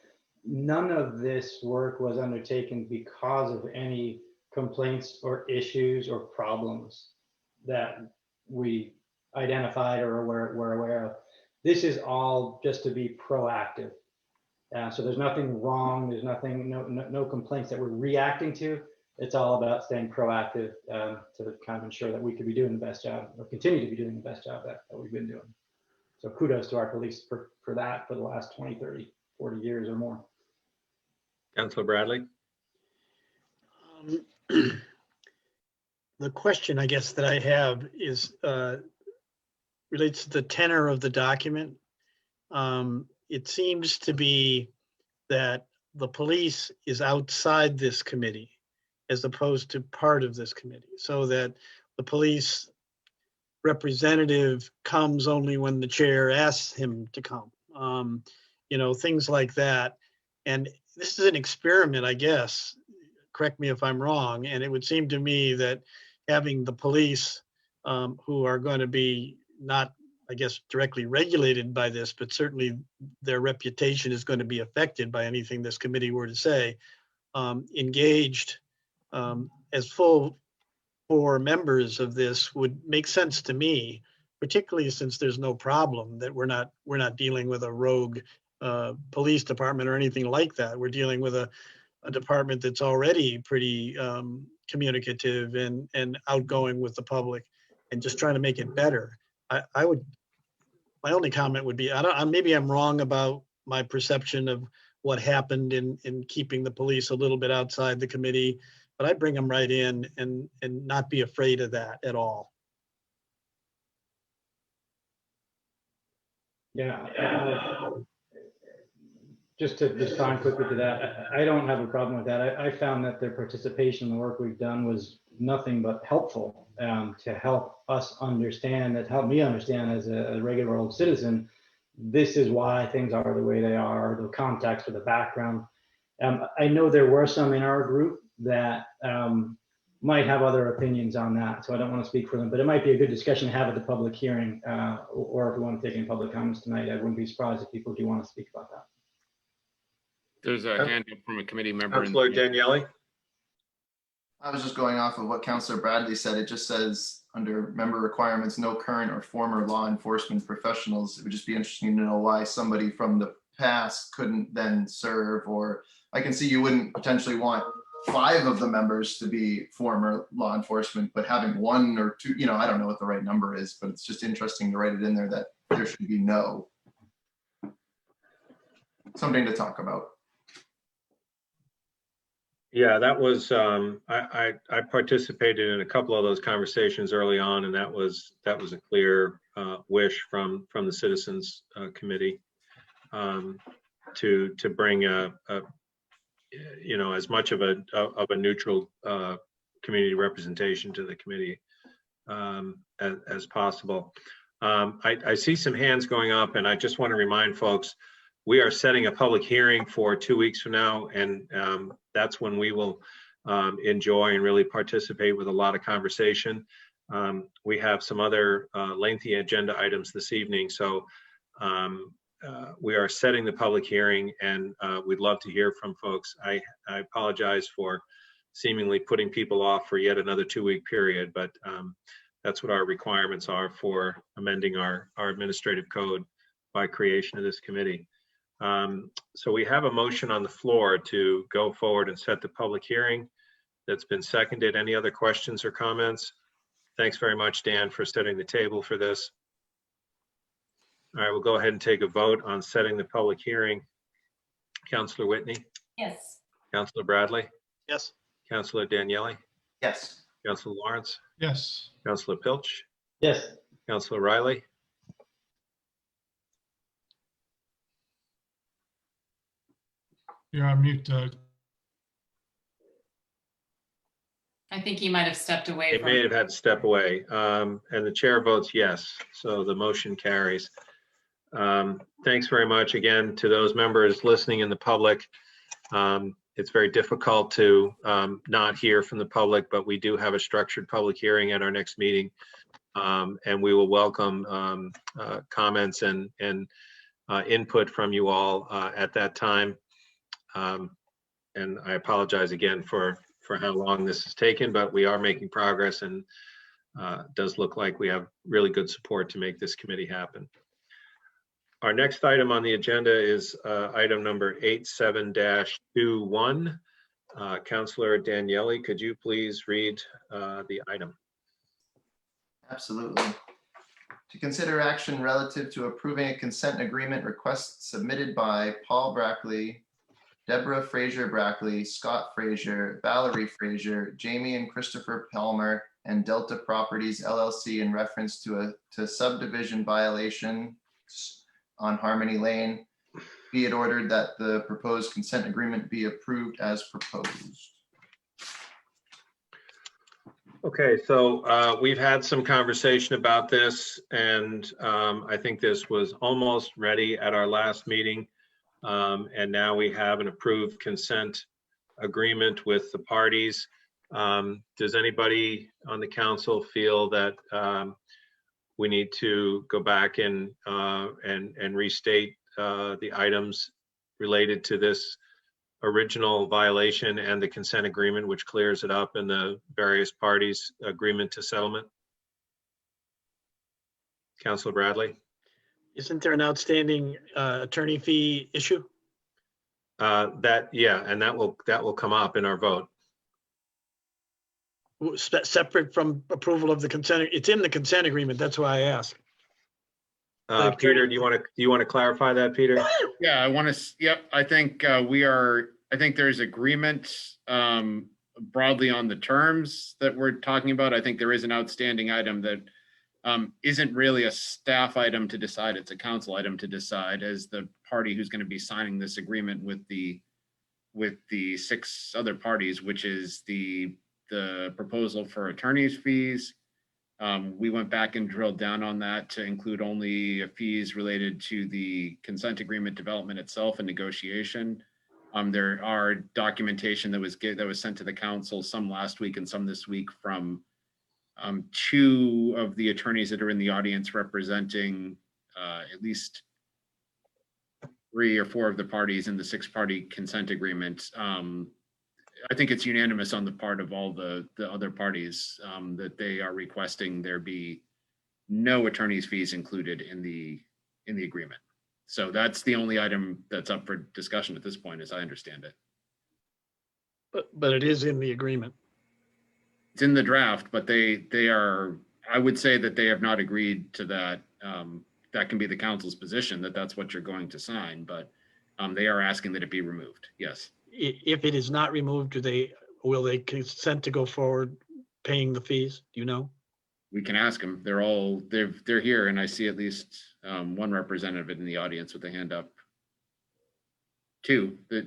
none of this work was undertaken because of any complaints or issues or problems that we identified or were aware of. This is all just to be proactive. So there's nothing wrong. There's nothing, no complaints that we're reacting to. It's all about staying proactive to kind of ensure that we could be doing the best job, or continue to be doing the best job that we've been doing. So kudos to our police for that for the last 20, 30, 40 years or more. Councilor Bradley? The question, I guess, that I have is relates to the tenor of the document. It seems to be that the police is outside this committee as opposed to part of this committee, so that the police representative comes only when the chair asks him to come, things like that. And this is an experiment, I guess, correct me if I'm wrong, and it would seem to me that having the police who are going to be not, I guess, directly regulated by this, but certainly their reputation is going to be affected by anything this committee were to say, engaged as full for members of this would make sense to me, particularly since there's no problem that we're not dealing with a rogue police department or anything like that. We're dealing with a department that's already pretty communicative and outgoing with the public, and just trying to make it better. My only comment would be, maybe I'm wrong about my perception of what happened in keeping the police a little bit outside the committee, but I'd bring them right in and not be afraid of that at all. Yeah. Just to respond quickly to that, I don't have a problem with that. I found that their participation in the work we've done was nothing but helpful to help us understand, that helped me understand as a regular old citizen, this is why things are the way they are, the context or the background. I know there were some in our group that might have other opinions on that, so I don't want to speak for them, but it might be a good discussion to have at the public hearing, or if we want to take any public comments tonight, I wouldn't be surprised if people do want to speak about that. There's a hand up from a committee member. Councilor Daniele? I was just going off of what Councilor Bradley said. It just says under member requirements, no current or former law enforcement professionals. It would just be interesting to know why somebody from the past couldn't then serve, or I can see you wouldn't potentially want 5 of the members to be former law enforcement, but having 1 or 2, you know, I don't know what the right number is, but it's just interesting to write it in there that there should be no. Something to talk about. Yeah, that was, I participated in a couple of those conversations early on, and that was a clear wish from the Citizens Committee to bring you know, as much of a neutral community representation to the committee as possible. I see some hands going up, and I just want to remind folks, we are setting a public hearing for 2 weeks from now, and that's when we will enjoy and really participate with a lot of conversation. We have some other lengthy agenda items this evening, so we are setting the public hearing, and we'd love to hear from folks. I apologize for seemingly putting people off for yet another 2-week period, but that's what our requirements are for amending our administrative code by creation of this committee. So we have a motion on the floor to go forward and set the public hearing that's been seconded. Any other questions or comments? Thanks very much, Dan, for setting the table for this. All right, we'll go ahead and take a vote on setting the public hearing. Councilor Whitney? Yes. Councilor Bradley? Yes. Councilor Daniele? Yes. Councilor Lawrence? Yes. Councilor Pilch? Yes. Councilor Riley? You're on mute, Doug. I think he might have stepped away It from. may have had to step away, and the chair votes yes, so the motion carries. Thanks very much again to those members listening in the public. It's very difficult to not hear from the public, but we do have a structured public hearing at our next meeting, and we will welcome comments and input from you all at that time. And I apologize again for how long this has taken, but we are making progress, and does look like we have really good support to make this committee happen. Our next item on the agenda is item number 87-21. Councilor Daniele, could you please read the item? Absolutely. To consider action relative to approving a consent agreement request submitted by Paul Brackley, Deborah Fraser Brackley, Scott Fraser, Valerie Fraser, Jamie and Christopher Palmer, and Delta Properties LLC in reference to subdivision violation on Harmony Lane. Be it ordered that the proposed consent agreement be approved as proposed. Okay, so we've had some conversation about this, and I think this was almost ready at our last meeting. And now we have an approved consent agreement with the parties. Does anybody on the council feel that we need to go back and restate the items related to this original violation and the consent agreement, which clears it up, and the various parties' agreement to settlement? Councilor Bradley? Isn't there an outstanding attorney fee issue? Yeah, and that will come up in our vote. Separate from approval of the consent, it's in the consent agreement. That's why I asked. Peter, do you want to clarify that, Peter? Yeah, I want to. Yep, I think I think there's agreement broadly on the terms that we're talking about. I think there is an outstanding item that isn't really a staff item to decide. It's a council item to decide as the party who's going to be signing this agreement with the 6 other parties, which is the proposal for attorney's fees. We went back and drilled down on that to include only fees related to the consent agreement development itself and negotiation. There are documentation that was sent to the council, some last week and some this week, from 2 of the attorneys that are in the audience representing at least 3 or 4 of the parties in the 6-party consent agreement. I think it's unanimous on the part of all the other parties that they are requesting there be no attorney's fees included in the agreement. So that's the only item that's up for discussion at this point, as I understand it. But it is in the agreement. It's in the draft, but they are, I would say that they have not agreed to that. That can be the council's position that that's what you're going to sign, but they are asking that it be removed. Yes. If it is not removed, will they consent to go forward paying the fees? Do you know? We can ask them. They're here, and I see at least one representative in the audience with a hand up. The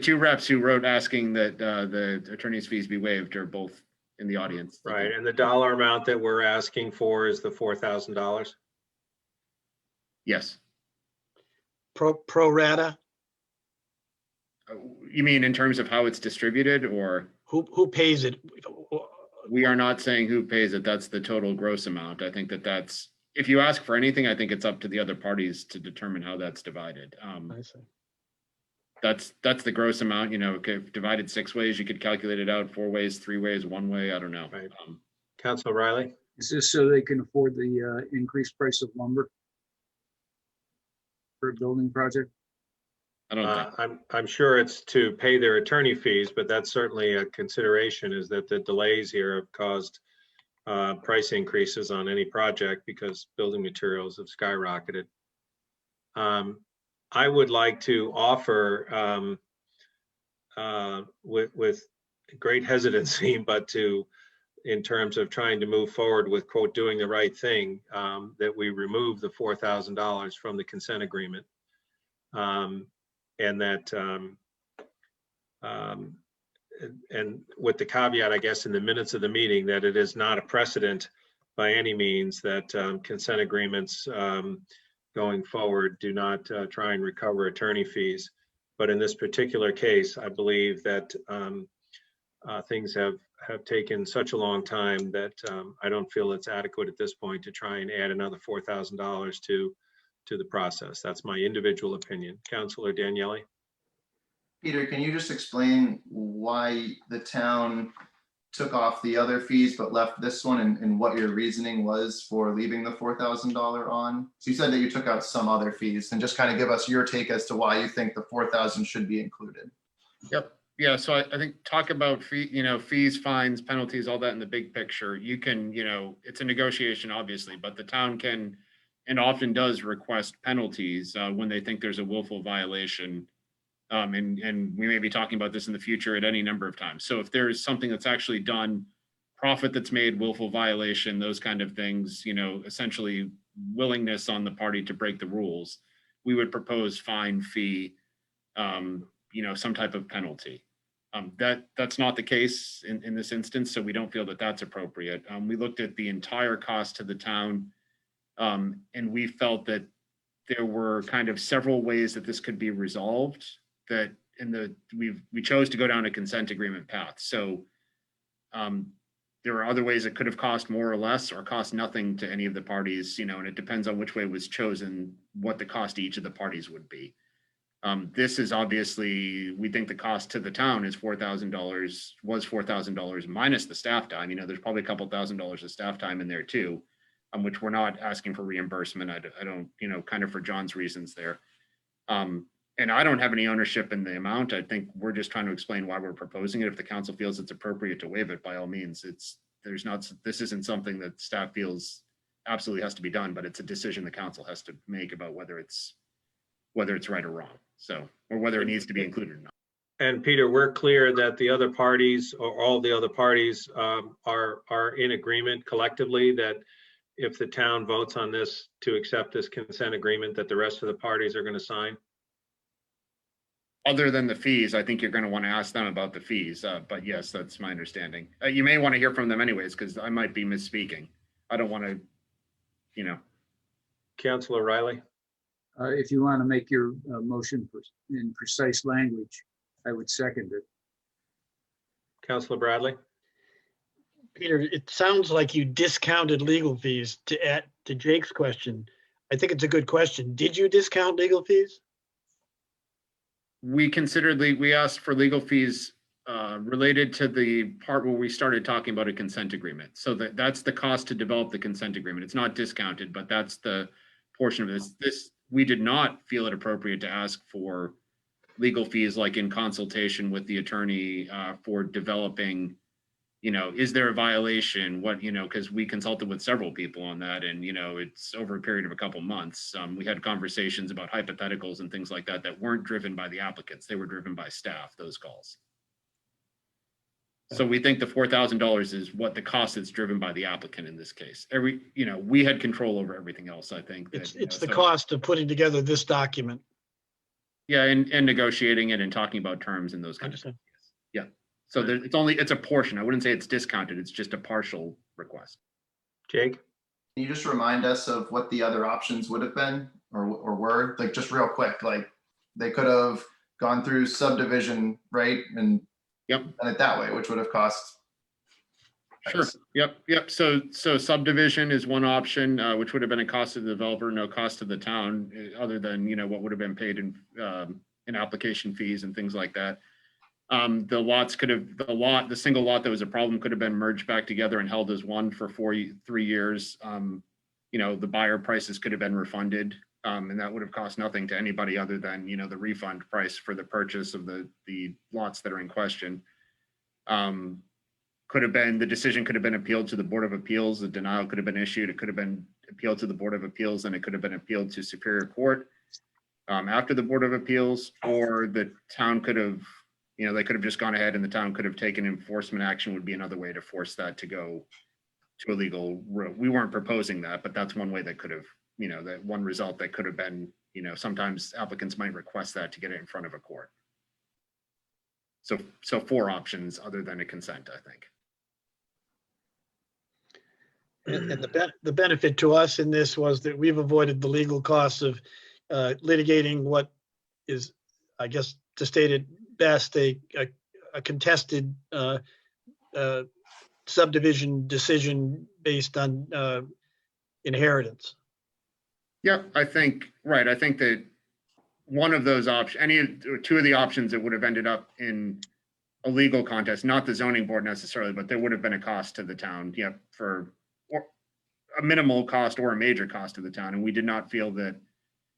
two reps who wrote asking that the attorney's fees be waived are both in the audience. Right, and the dollar amount that we're asking for is the $4,000? Yes. Pro rata? You mean in terms of how it's distributed, or? Who pays it? We are not saying who pays it. That's the total gross amount. I think that's, if you ask for anything, I think it's up to the other parties to determine how that's divided. I see. That's the gross amount. If divided 6 ways, you could calculate it out 4 ways, 3 ways, 1 way. I don't know. Right. Councilor Riley? Is this so they can afford the increased price of lumber for a building project? I don't think. I'm sure it's to pay their attorney fees, but that's certainly a consideration, is that the delays here have caused price increases on any project because building materials have skyrocketed. I would like to offer, with great hesitancy, but in terms of trying to move forward with, quote, doing the right thing, that we remove the $4,000 from the consent agreement. And that, and with the caveat, I guess, in the minutes of the meeting, that it is not a precedent by any means that consent agreements going forward do not try and recover attorney fees. But in this particular case, I believe that things have taken such a long time that I don't feel it's adequate at this point to try and add another $4,000 to the process. That's my individual opinion. Councilor Daniele? Peter, can you just explain why the town took off the other fees but left this one, and what your reasoning was for leaving the $4,000 on? So you said that you took out some other fees, and just kind of give us your take as to why you think the 4,000 should be included. Yep. Yeah. So I think talk about fees, fines, penalties, all that in the big picture. You can, it's a negotiation, obviously, but the town can and often does request penalties when they think there's a willful violation. And we may be talking about this in the future at any number of times. So if there's something that's actually done, profit that's made, willful violation, those kind of things, essentially willingness on the party to break the rules, we would propose fine, fee, some type of penalty. That's not the case in this instance, so we don't feel that that's appropriate. We looked at the entire cost to the town, and we felt that there were kind of several ways that this could be resolved. That we chose to go down a consent agreement path. So there are other ways it could have cost more or less, or cost nothing to any of the parties, and it depends on which way was chosen, what the cost to each of the parties would be. This is obviously, we think the cost to the town is $4,000, was $4,000 minus the staff time. There's probably a couple $1,000s of staff time in there too, which we're not asking for reimbursement. I don't, kind of for John's reasons there. And I don't have any ownership in the amount. I think we're just trying to explain why we're proposing it. If the council feels it's appropriate to waive it, by all means, this isn't something that staff feels absolutely has to be done, but it's a decision the council has to make about whether it's right or wrong. So, or whether it needs to be included or not. And Peter, we're clear that the other parties or all the other parties are in agreement collectively that if the town votes on this to accept this consent agreement, that the rest of the parties are going to sign? Other than the fees, I think you're going to want to ask them about the fees. But yes, that's my understanding. You may want to hear from them anyways, because I might be misspeaking. I don't want to, you know. Councilor Riley? If you want to make your motion in precise language, I would second it. Councilor Bradley? Peter, it sounds like you discounted legal fees. To add to Jake's question, I think it's a good question. Did you discount legal fees? We asked for legal fees related to the part where we started talking about a consent agreement. So that's the cost to develop the consent agreement. It's not discounted, but that's the portion of this. We did not feel it appropriate to ask for legal fees like in consultation with the attorney for developing, you know, is there a violation? What, you know, because we consulted with several people on that, and, you know, it's over a period of a couple months. We had conversations about hypotheticals and things like that that weren't driven by the applicants. They were driven by staff, those calls. So we think the $4,000 is what the cost is driven by the applicant in this case. You know, we had control over everything else, I think. It's the cost of putting together this document. Yeah, and negotiating it and talking about terms and those kind of things. Yeah. So it's a portion. I wouldn't say it's discounted. It's just a partial request. Jake? Can you just remind us of what the other options would have been or were? Like, just real quick, like they could have gone through subdivision, right? And done it that way, which would have cost. Sure. Yep. So subdivision is one option, which would have been a cost to the developer, no cost to the town, other than, you know, what would have been paid in application fees and things like that. The single lot that was a problem could have been merged back together and held as one for 3 years. You know, the buyer prices could have been refunded, and that would have cost nothing to anybody other than, you know, the refund price for the purchase of the lots that are in question. The decision could have been appealed to the Board of Appeals. The denial could have been issued. It could have been appealed to the Board of Appeals, and it could have been appealed to Superior Court after the Board of Appeals, or the town could have, you know, they could have just gone ahead and the town could have taken enforcement action. Would be another way to force that to go to a legal route. We weren't proposing that, but that's one way that could have, you know, that one result that could have been, you know, sometimes applicants might request that to get it in front of a court. So 4 options other than a consent, I think. And the benefit to us in this was that we've avoided the legal costs of litigating what is, I guess, to state it best, a contested subdivision decision based on inheritance. Yeah, I think that one of those options, 2 of the options that would have ended up in a legal contest, not the zoning board necessarily, but there would have been a cost to the town, for a minimal cost or a major cost to the town. And we did not feel that,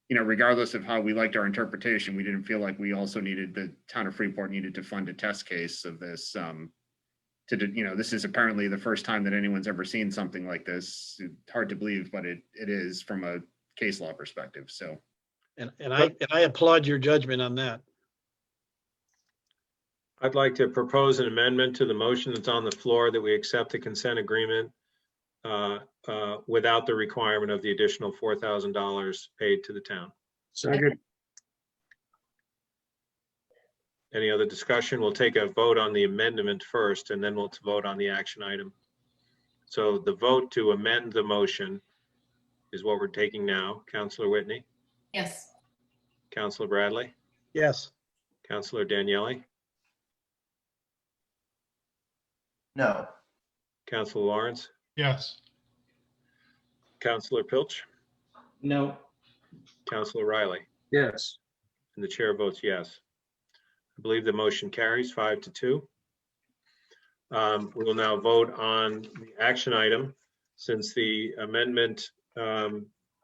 you know, regardless of how we liked our interpretation, we didn't feel like we also needed, the town of Freeport needed to fund a test case of this. You know, this is apparently the first time that anyone's ever seen something like this. It's hard to believe, but it is from a case law perspective. So. And I applaud your judgment on that. I'd like to propose an amendment to the motion that's on the floor that we accept the consent agreement without the requirement of the additional $4,000 paid to the town. Second. Any other discussion? We'll take a vote on the amendment first, and then we'll vote on the action item. So the vote to amend the motion is what we're taking now. Councilor Whitney? Yes. Councilor Bradley? Yes. Councilor Daniele? No. Councilor Lawrence? Yes. Councilor Pilch? No. Councilor Riley? Yes. And the chair votes yes. I believe the motion carries 5-2. We will now vote on the action item. Since the amendment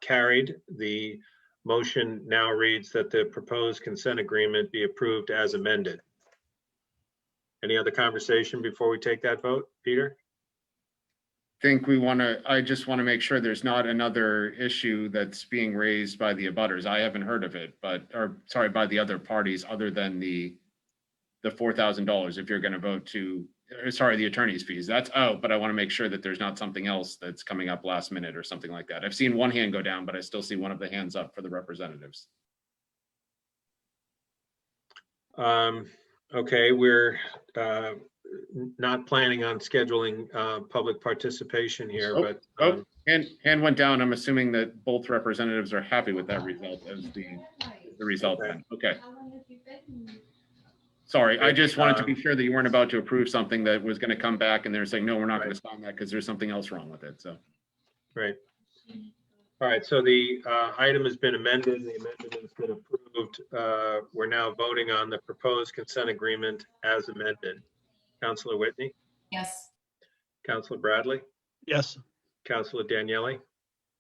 carried, the motion now reads that the proposed consent agreement be approved as amended. Any other conversation before we take that vote? Peter? I just want to make sure there's not another issue that's being raised by the abutters. I haven't heard of it, by the other parties other than the the $4,000 if you're going to vote to, sorry, the attorney's fees. That's, oh, but I want to make sure that there's not something else that's coming up last minute or something like that. I've seen one hand go down, but I still see one of the hands up for the representatives. Okay, we're not planning on scheduling public participation here, but hand went down. I'm assuming that both representatives are happy with that result as the result. Okay. Then. Okay. Sorry, I just wanted to be sure that you weren't about to approve something that was going to come back and they're saying, no, we're not going to sign that because there's something else wrong with it. So. Right. All right, so the item has been amended. The amendment has been approved. We're now voting on the proposed consent agreement as amended. Councilor Whitney? Yes. Councilor Bradley? Yes. Councilor Daniele?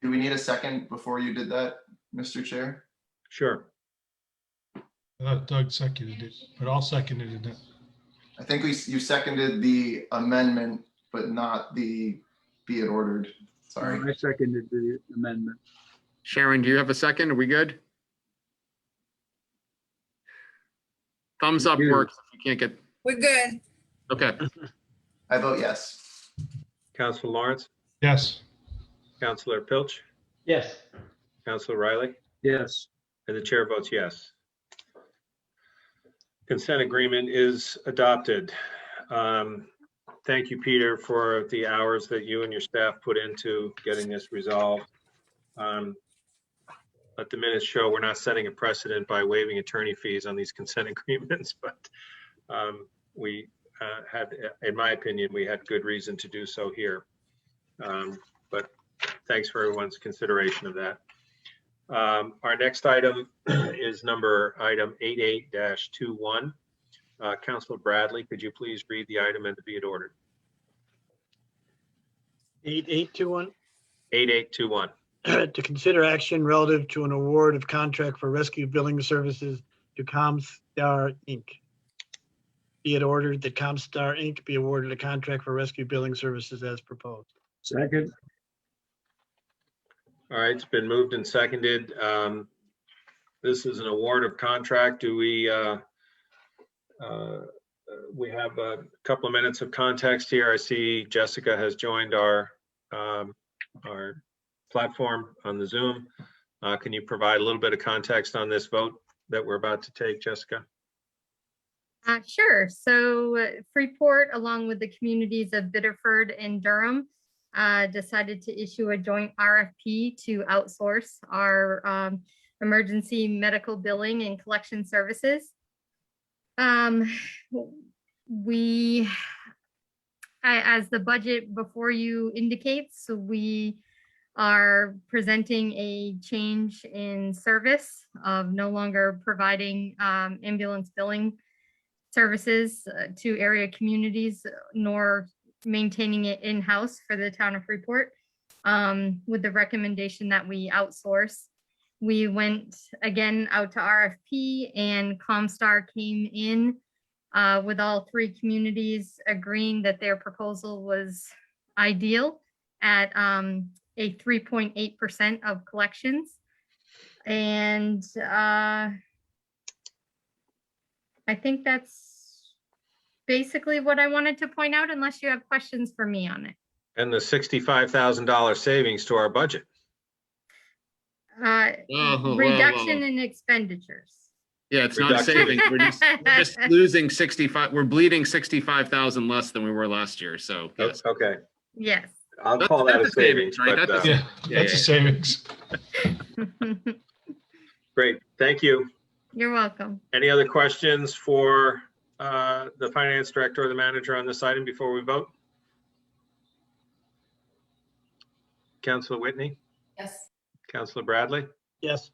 Do we need a second before you did that, Mr. Chair? Sure. Doug seconded it, but I'll second it. I think you seconded the amendment, but not the be it ordered. Sorry. I seconded the amendment. Sharon, do you have a second? Are we good? Thumbs up works if you can't get. We're good. Okay. I vote yes. Councilor Lawrence? Yes. Councilor Pilch? Yes. Councilor Riley? Yes. And the chair votes yes. Consent agreement is adopted. Thank you, Peter, for the hours that you and your staff put into getting this resolved. Let the minutes show we're not setting a precedent by waiving attorney fees on these consent agreements, but we had, in my opinion, we had good reason to do so here. But thanks for everyone's consideration of that. Our next item is item 88-21. Councilor Bradley, could you please read the item and be it ordered? 8821. 8821. To consider action relative to an award of contract for rescue billing services to Comstar Inc. Be it ordered that Comstar Inc. be awarded a contract for rescue billing services as proposed. Second. All right, it's been moved and seconded. This is an award of contract. Do we have a couple of minutes of context here. I see Jessica has joined our platform on the Zoom. Can you provide a little bit of context on this vote that we're about to take, Jessica? Sure. So Freeport, along with the communities of Biddeford and Durham, decided to issue a joint RFP to outsource our emergency medical billing and collection services. As the budget before you indicates, we are presenting a change in service of no longer providing ambulance billing services to area communities, nor maintaining it in-house for the town of Freeport, with the recommendation that we outsource. We went again out to RFP, and Comstar came in with all three communities agreeing that their proposal was ideal at a 3.8% of collections. And I think that's basically what I wanted to point out, unless you have questions for me on it. And the $65,000 savings to our budget. Reduction in expenditures. Yeah, it's not a savings. We're just losing 65. We're bleeding 65,000 less than we were last year. So yes. Okay. Yes. I'll call that a savings, right? but, That's a savings. Great, thank you. You're welcome. Any other questions for the finance director or the manager on this item before we vote? Councilor Whitney? Yes. Councilor Bradley? Yes.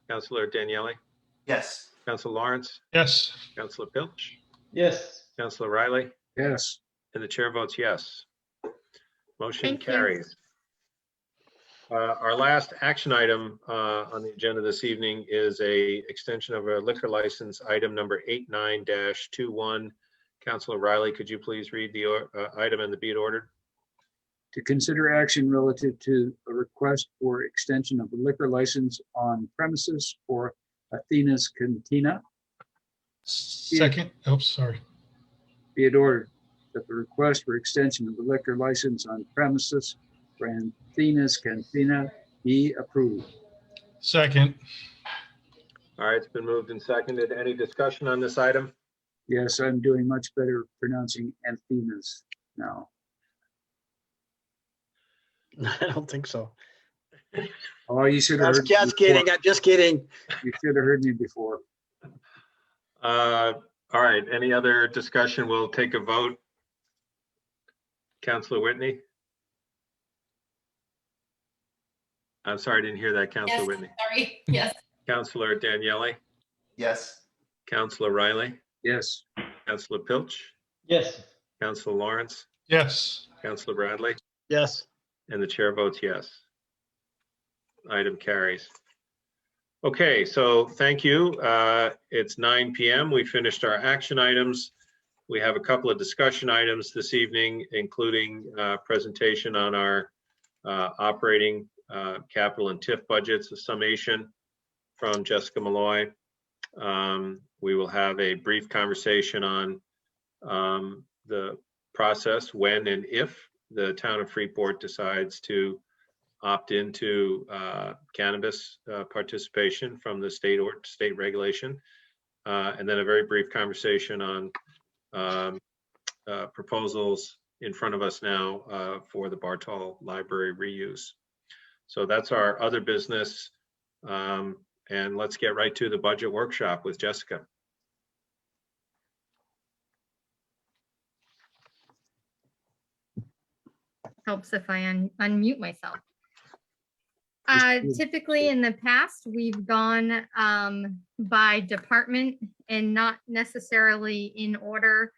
Councilor Daniele? Yes. Councilor Lawrence? Yes. Councilor Pilch? Yes. Councilor Riley? Yes. And the chair votes yes. Motion Thank you. carries. Our last action item on the agenda this evening is a extension of a liquor license, item number 89-21. Councilor Riley, could you please read the item and be it ordered? To consider action relative to a request for extension of a liquor license on premises for Athena's Cantina. Second, oops, sorry. Be it ordered that the request for extension of the liquor license on premises for Anthina's Cantina be approved. Second, All right, it's been moved and seconded. Any discussion on this item? Yes, I'm doing much better pronouncing Anthina's now. I don't think so. Oh, you should have heard me Just kidding. before. I'm just kidding. You should have heard me before. All right, any other discussion? We'll take a vote. Councillor Whitney? I'm sorry, I didn't hear that, Councillor Yes, Whitney. sorry, yes. Councillor Daniele? Yes. Councillor Riley? Yes. Councillor Pilch? Yes. Councillor Lawrence? yes. Councillor Bradley? Yes. And the chair votes yes. Item carries. Okay, so thank you. It's 9 p.m. We finished our action items. We have a couple of discussion items this evening, including presentation on our operating capital and TIF budgets, a summation from Jessica Malloy. We will have a brief conversation on the process when and if the town of Freeport decides to opt into cannabis participation from the state or state regulation. And then a very brief conversation on proposals in front of us now for the Bartol Library reuse. So that's our other business. And let's get right to the budget workshop with Jessica. Helps if I unmute myself. Typically in the past, we've gone by department and not necessarily in order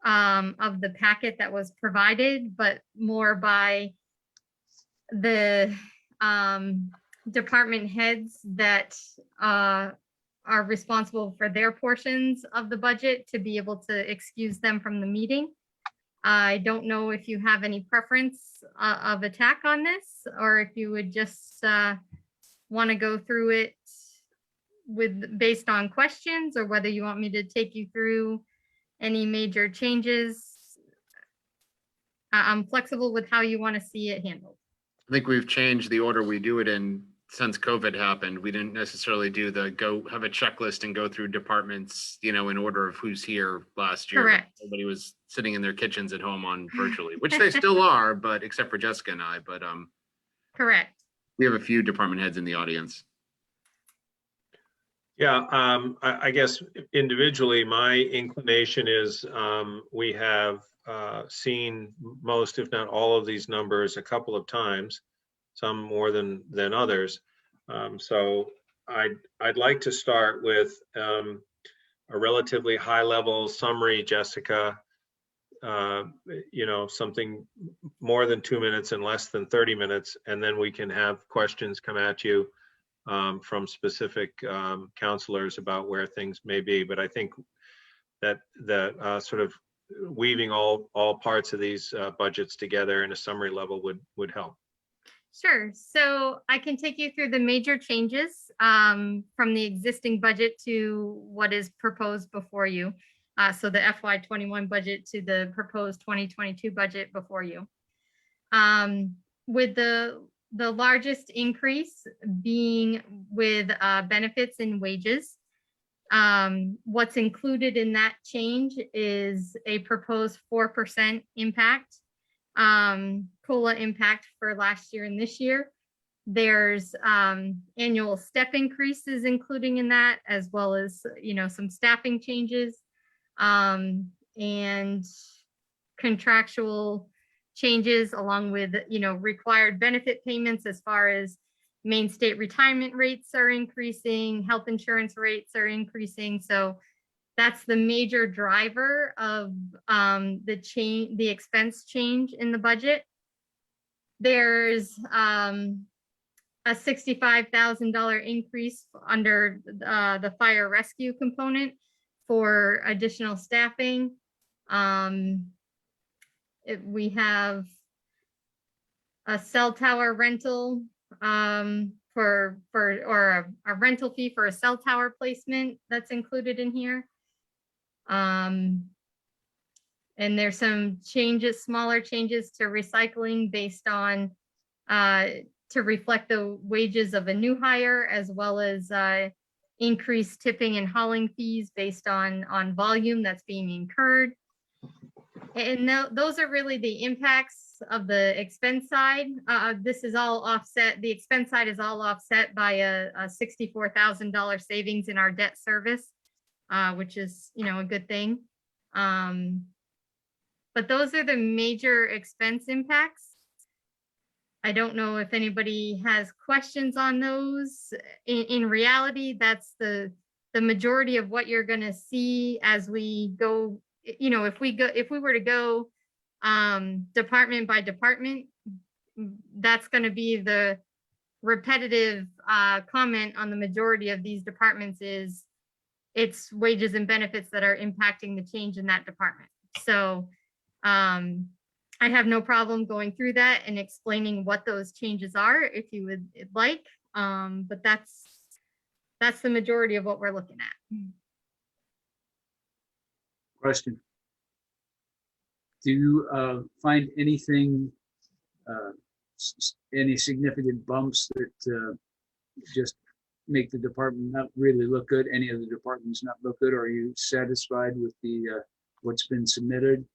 of the packet that was provided, but more by the department heads that are responsible for their portions of the budget to be able to excuse them from the meeting. I don't know if you have any preference of attack on this, or if you would just want to go through it based on questions, or whether you want me to take you through any major changes. I'm flexible with how you want to see it handled. I think we've changed the order we do it in since COVID happened. We didn't necessarily do the have a checklist and go through departments, in order of who's here last year. Correct. Everybody was sitting in their kitchens at home on virtually, which they still are, but except for Jessica and I, but Correct. we have a few department heads in the audience. Yeah, I guess individually, my inclination is we have seen most, if not all of these numbers a couple of times, some more than others. So I'd like to start with a relatively high level summary, Jessica, something more than 2 minutes and less than 30 minutes, and then we can have questions come at you from specific counselors about where things may be. But I think that sort of weaving all parts of these budgets together in a summary level would help. Sure. So I can take you through the major changes from the existing budget to what is proposed before you. So the FY21 budget to the proposed 2022 budget before you. With the largest increase being with benefits and wages. What's included in that change is a proposed 4% impact, COLA impact for last year and this year. There's annual step increases including in that, as well as some staffing changes and contractual changes, along with required benefit payments as far as Maine state retirement rates are increasing, health insurance rates are increasing. So that's the major driver of the expense change in the budget. There's a $65,000 increase under the fire rescue component for additional staffing. We have a cell tower rental or a rental fee for a cell tower placement that's included in here. And there's some changes, smaller changes to recycling based on, to reflect the wages of a new hire, as well as increased tipping and hauling fees based on volume that's being incurred. And those are really the impacts of the expense side. This is all offset. The expense side is all offset by a $64,000 savings in our debt service, which is, a good thing. But those are the major expense impacts. I don't know if anybody has questions on those. In reality, that's the majority of what you're going to see as we go. If we were to go department by department, that's going to be the repetitive comment on the majority of these departments is it's wages and benefits that are impacting the change in that department. So I have no problem going through that and explaining what those changes are if you would like. But that's the majority of what we're looking at. Question. Do you find anything, any significant bumps that just make the department not really look good? Any of the departments not look good? Or are you satisfied with the what's been submitted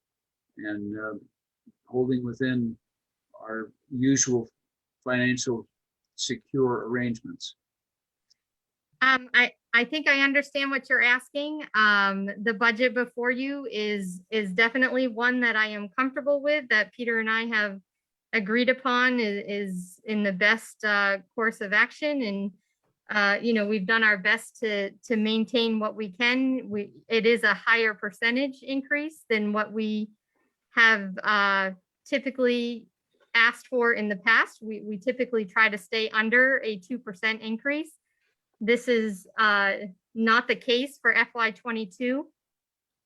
and holding within our usual financial secure arrangements? I think I understand what you're asking. The budget before you is definitely one that I am comfortable with, that Peter and I have agreed upon is in the best course of action. And we've done our best to maintain what we can. It is a higher percentage increase than what we have typically asked for in the past. We typically try to stay under a 2% increase. This is not the case for FY22,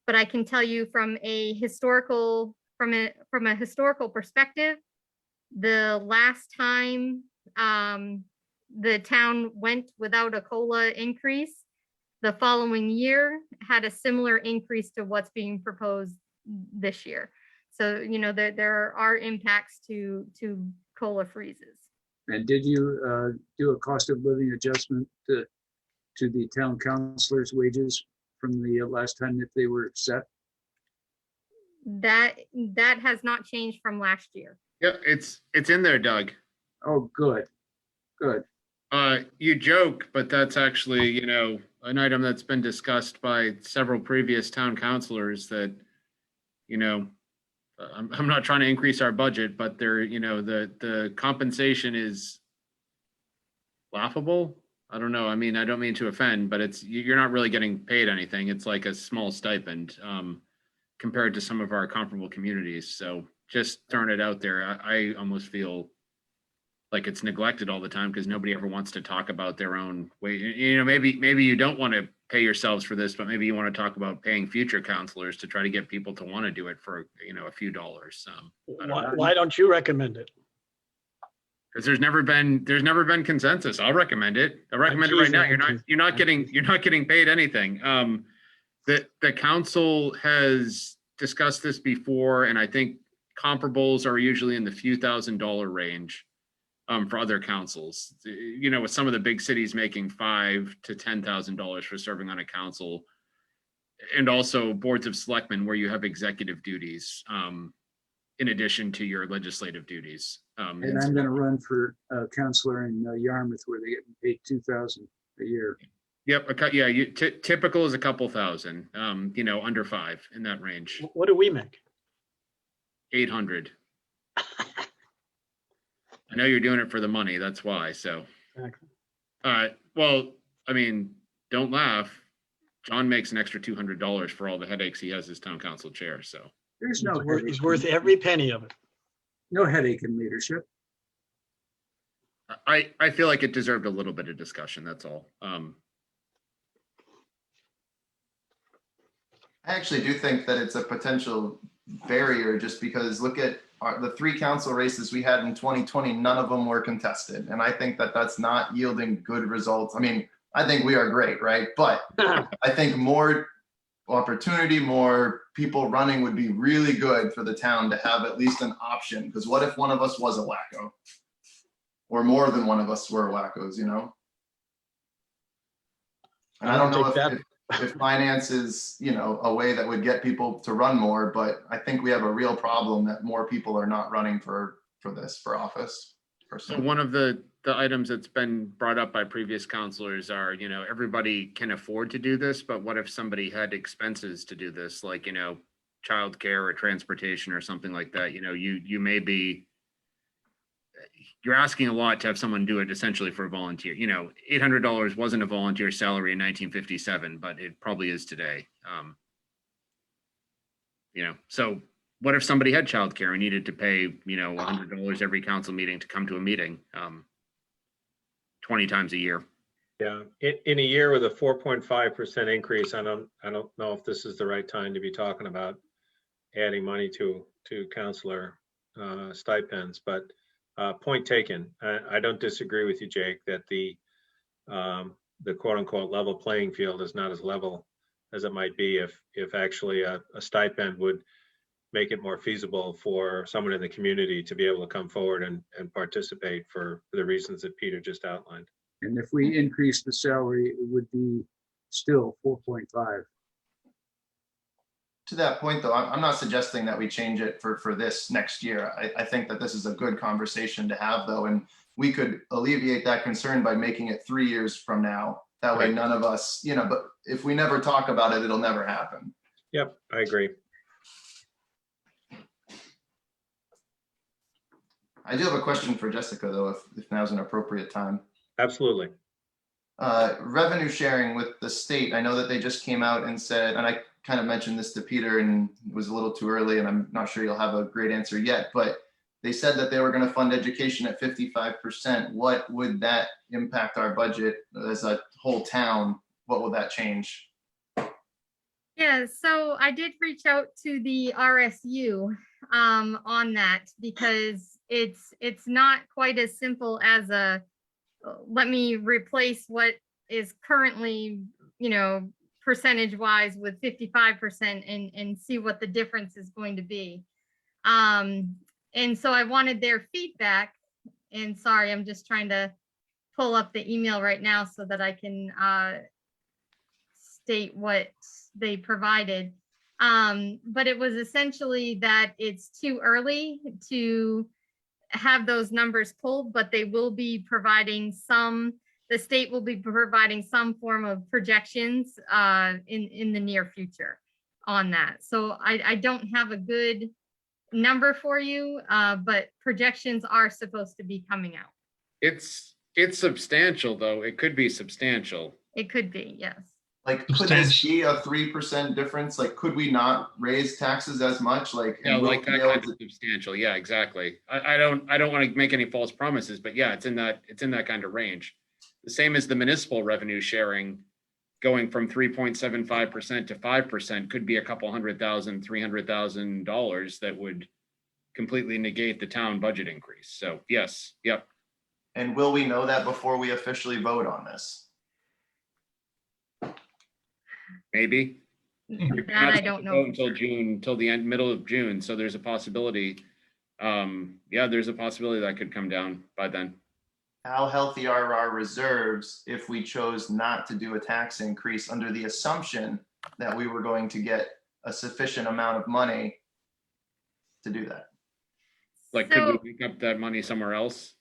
but I can tell you from a historical perspective, the last time the town went without a COLA increase, the following year had a similar increase to what's being proposed this year. So, there are impacts to COLA freezes. And did you do a cost of living adjustment to the town councilors' wages from the last time that they were set? That has not changed from last year. Yeah, it's in there, Doug. Oh, good. You joke, but that's actually, an item that's been discussed by several previous town councilors that, I'm not trying to increase our budget, but the compensation is laughable. I don't know. I mean, I don't mean to offend, but you're not really getting paid anything. It's like a small stipend compared to some of our comparable communities. So just throwing it out there, I almost feel like it's neglected all the time because nobody ever wants to talk about their own way. Maybe you don't want to pay yourselves for this, but maybe you want to talk about paying future counselors to try to get people to want to do it for, a few dollars. Why don't you recommend it? Because there's never been consensus. I'll recommend it. I'll recommend it right now. You're not getting paid anything. The council has discussed this before, and I think comparables are usually in the few $1,000s range for other councils. With some of the big cities making $5,000 to $10,000 for serving on a council, and also boards of selectmen where you have executive duties in addition to your legislative duties. And I'm going to run for counselor in Yarmouth where they get paid $2,000 a year. Yep. Yeah. Typical is a couple thousand, under 5 in that range. What do we make? 800. I know you're doing it for the money. That's why. So, Exactly. Well, I mean, don't laugh. John makes an extra $200 for all the headaches he has as town council chair. So there's no It's worth every penny of it. No headache in leadership. I feel like it deserved a little bit of discussion. That's all. I actually do think that it's a potential barrier just because look at the 3 council races we had in 2020, none of them were contested. And I think that that's not yielding good results. I mean, I think we are great, right? But I think more opportunity, more people running would be really good for the town to have at least an option. Because what if one of us was a wacko? Or more than one of us were wackos, you know? And I don't know if finance is, you know, a way that would get people to run more, but I think we have a real problem that more people are not running for office. So Personally. one of the items that's been brought up by previous counselors are, you know, everybody can afford to do this, but what if somebody had expenses to do this, like, you know, childcare or transportation or something like that? You know, you may be, you're asking a lot to have someone do it essentially for a volunteer. You know, $800 wasn't a volunteer salary in 1957, but it probably is today. You know, so what if somebody had childcare and needed to pay, you know, $100 every council meeting to come to a meeting 20 times a year? Yeah, in a year with a 4.5% increase, I don't know if this is the right time to be talking about adding money to counselor stipends, but point taken. I don't disagree with you, Jake, that the quote unquote level playing field is not as level as it might be if actually a stipend would make it more feasible for someone in the community to be able to come forward and participate for the reasons that Peter just outlined. And if we increase the salary, it would be still 4.5. To that point, though, I'm not suggesting that we change it for this next year. I think that this is a good conversation to have, though, and we could alleviate that concern by making it 3 years from now. That way, none of us, you know, but if we never talk about it, it'll never happen. Yep, I agree. I do have a question for Jessica, though, if now's an appropriate time. Absolutely. Revenue sharing with the state. I know that they just came out and said, and I kind of mentioned this to Peter and it was a little too early and I'm not sure you'll have a great answer yet, but they said that they were going to fund education at 55%. What would that impact our budget as a whole town? What will that change? Yeah, so I did reach out to the RSU on that because it's not quite as simple as a let me replace what is currently, you know, percentage wise with 55% and see what the difference is going to be. And so I wanted their feedback, and sorry, I'm just trying to pull up the email right now so that I can state what they provided. But it was essentially that it's too early to have those numbers pulled, but they will be providing the state will be providing some form of projections in the near future on that. So I don't have a good number for you, but projections are supposed to be coming out. It's substantial, though. It could be substantial. It could be, yes. Like, could this be a 3% difference? Like, could we not raise taxes as much? Like, Yeah, like that kind of substantial. Yeah, exactly. I don't want to make any false promises, but yeah, it's in that kind of range. The same as the municipal revenue sharing, going from 3.75% to 5% could be a couple $100,000, $300,000 that would completely negate the town budget increase. So yes, yep. And will we know that before we officially vote on this? Maybe. That I don't know. Until June, till the middle of June. So there's a possibility. Yeah, there's a possibility that could come down by then. How healthy are our reserves if we chose not to do a tax increase under the assumption that we were going to get a sufficient amount of money to do that? Like, could we pick up that money somewhere else?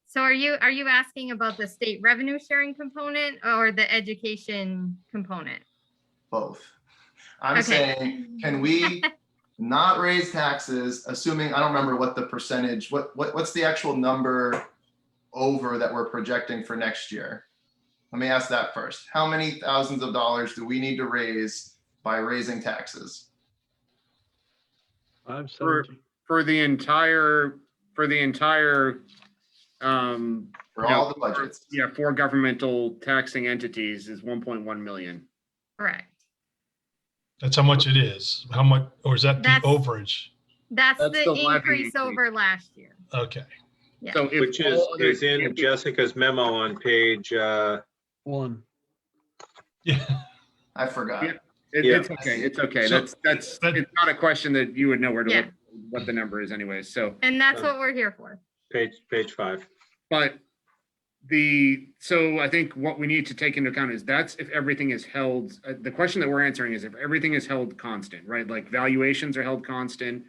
So are you asking about the state revenue sharing component or the education component? Both. I'm saying, can we not raise taxes, assuming, I don't remember what the percentage, what's the actual number over that we're projecting for next year? Let me ask that first. How many thousands of dollars do we need to raise by raising taxes? For the entire for all the budgets. Yeah, for governmental taxing entities is 1.1 million. Correct. That's how much it is. How much, or is that the overage? That's the levy increase over last year. Okay. Yeah. So Which is in Jessica's memo on page 1. Yeah. I forgot. Yeah. Yeah. It's okay. It's okay. So- That's it's not a question that you would know where to Yeah. look, what the number is anyways. So, And that's what we're here for. Page 5. but so I think what we need to take into account is that's if everything is held, the question that we're answering is if everything is held constant, right? Like valuations are held constant,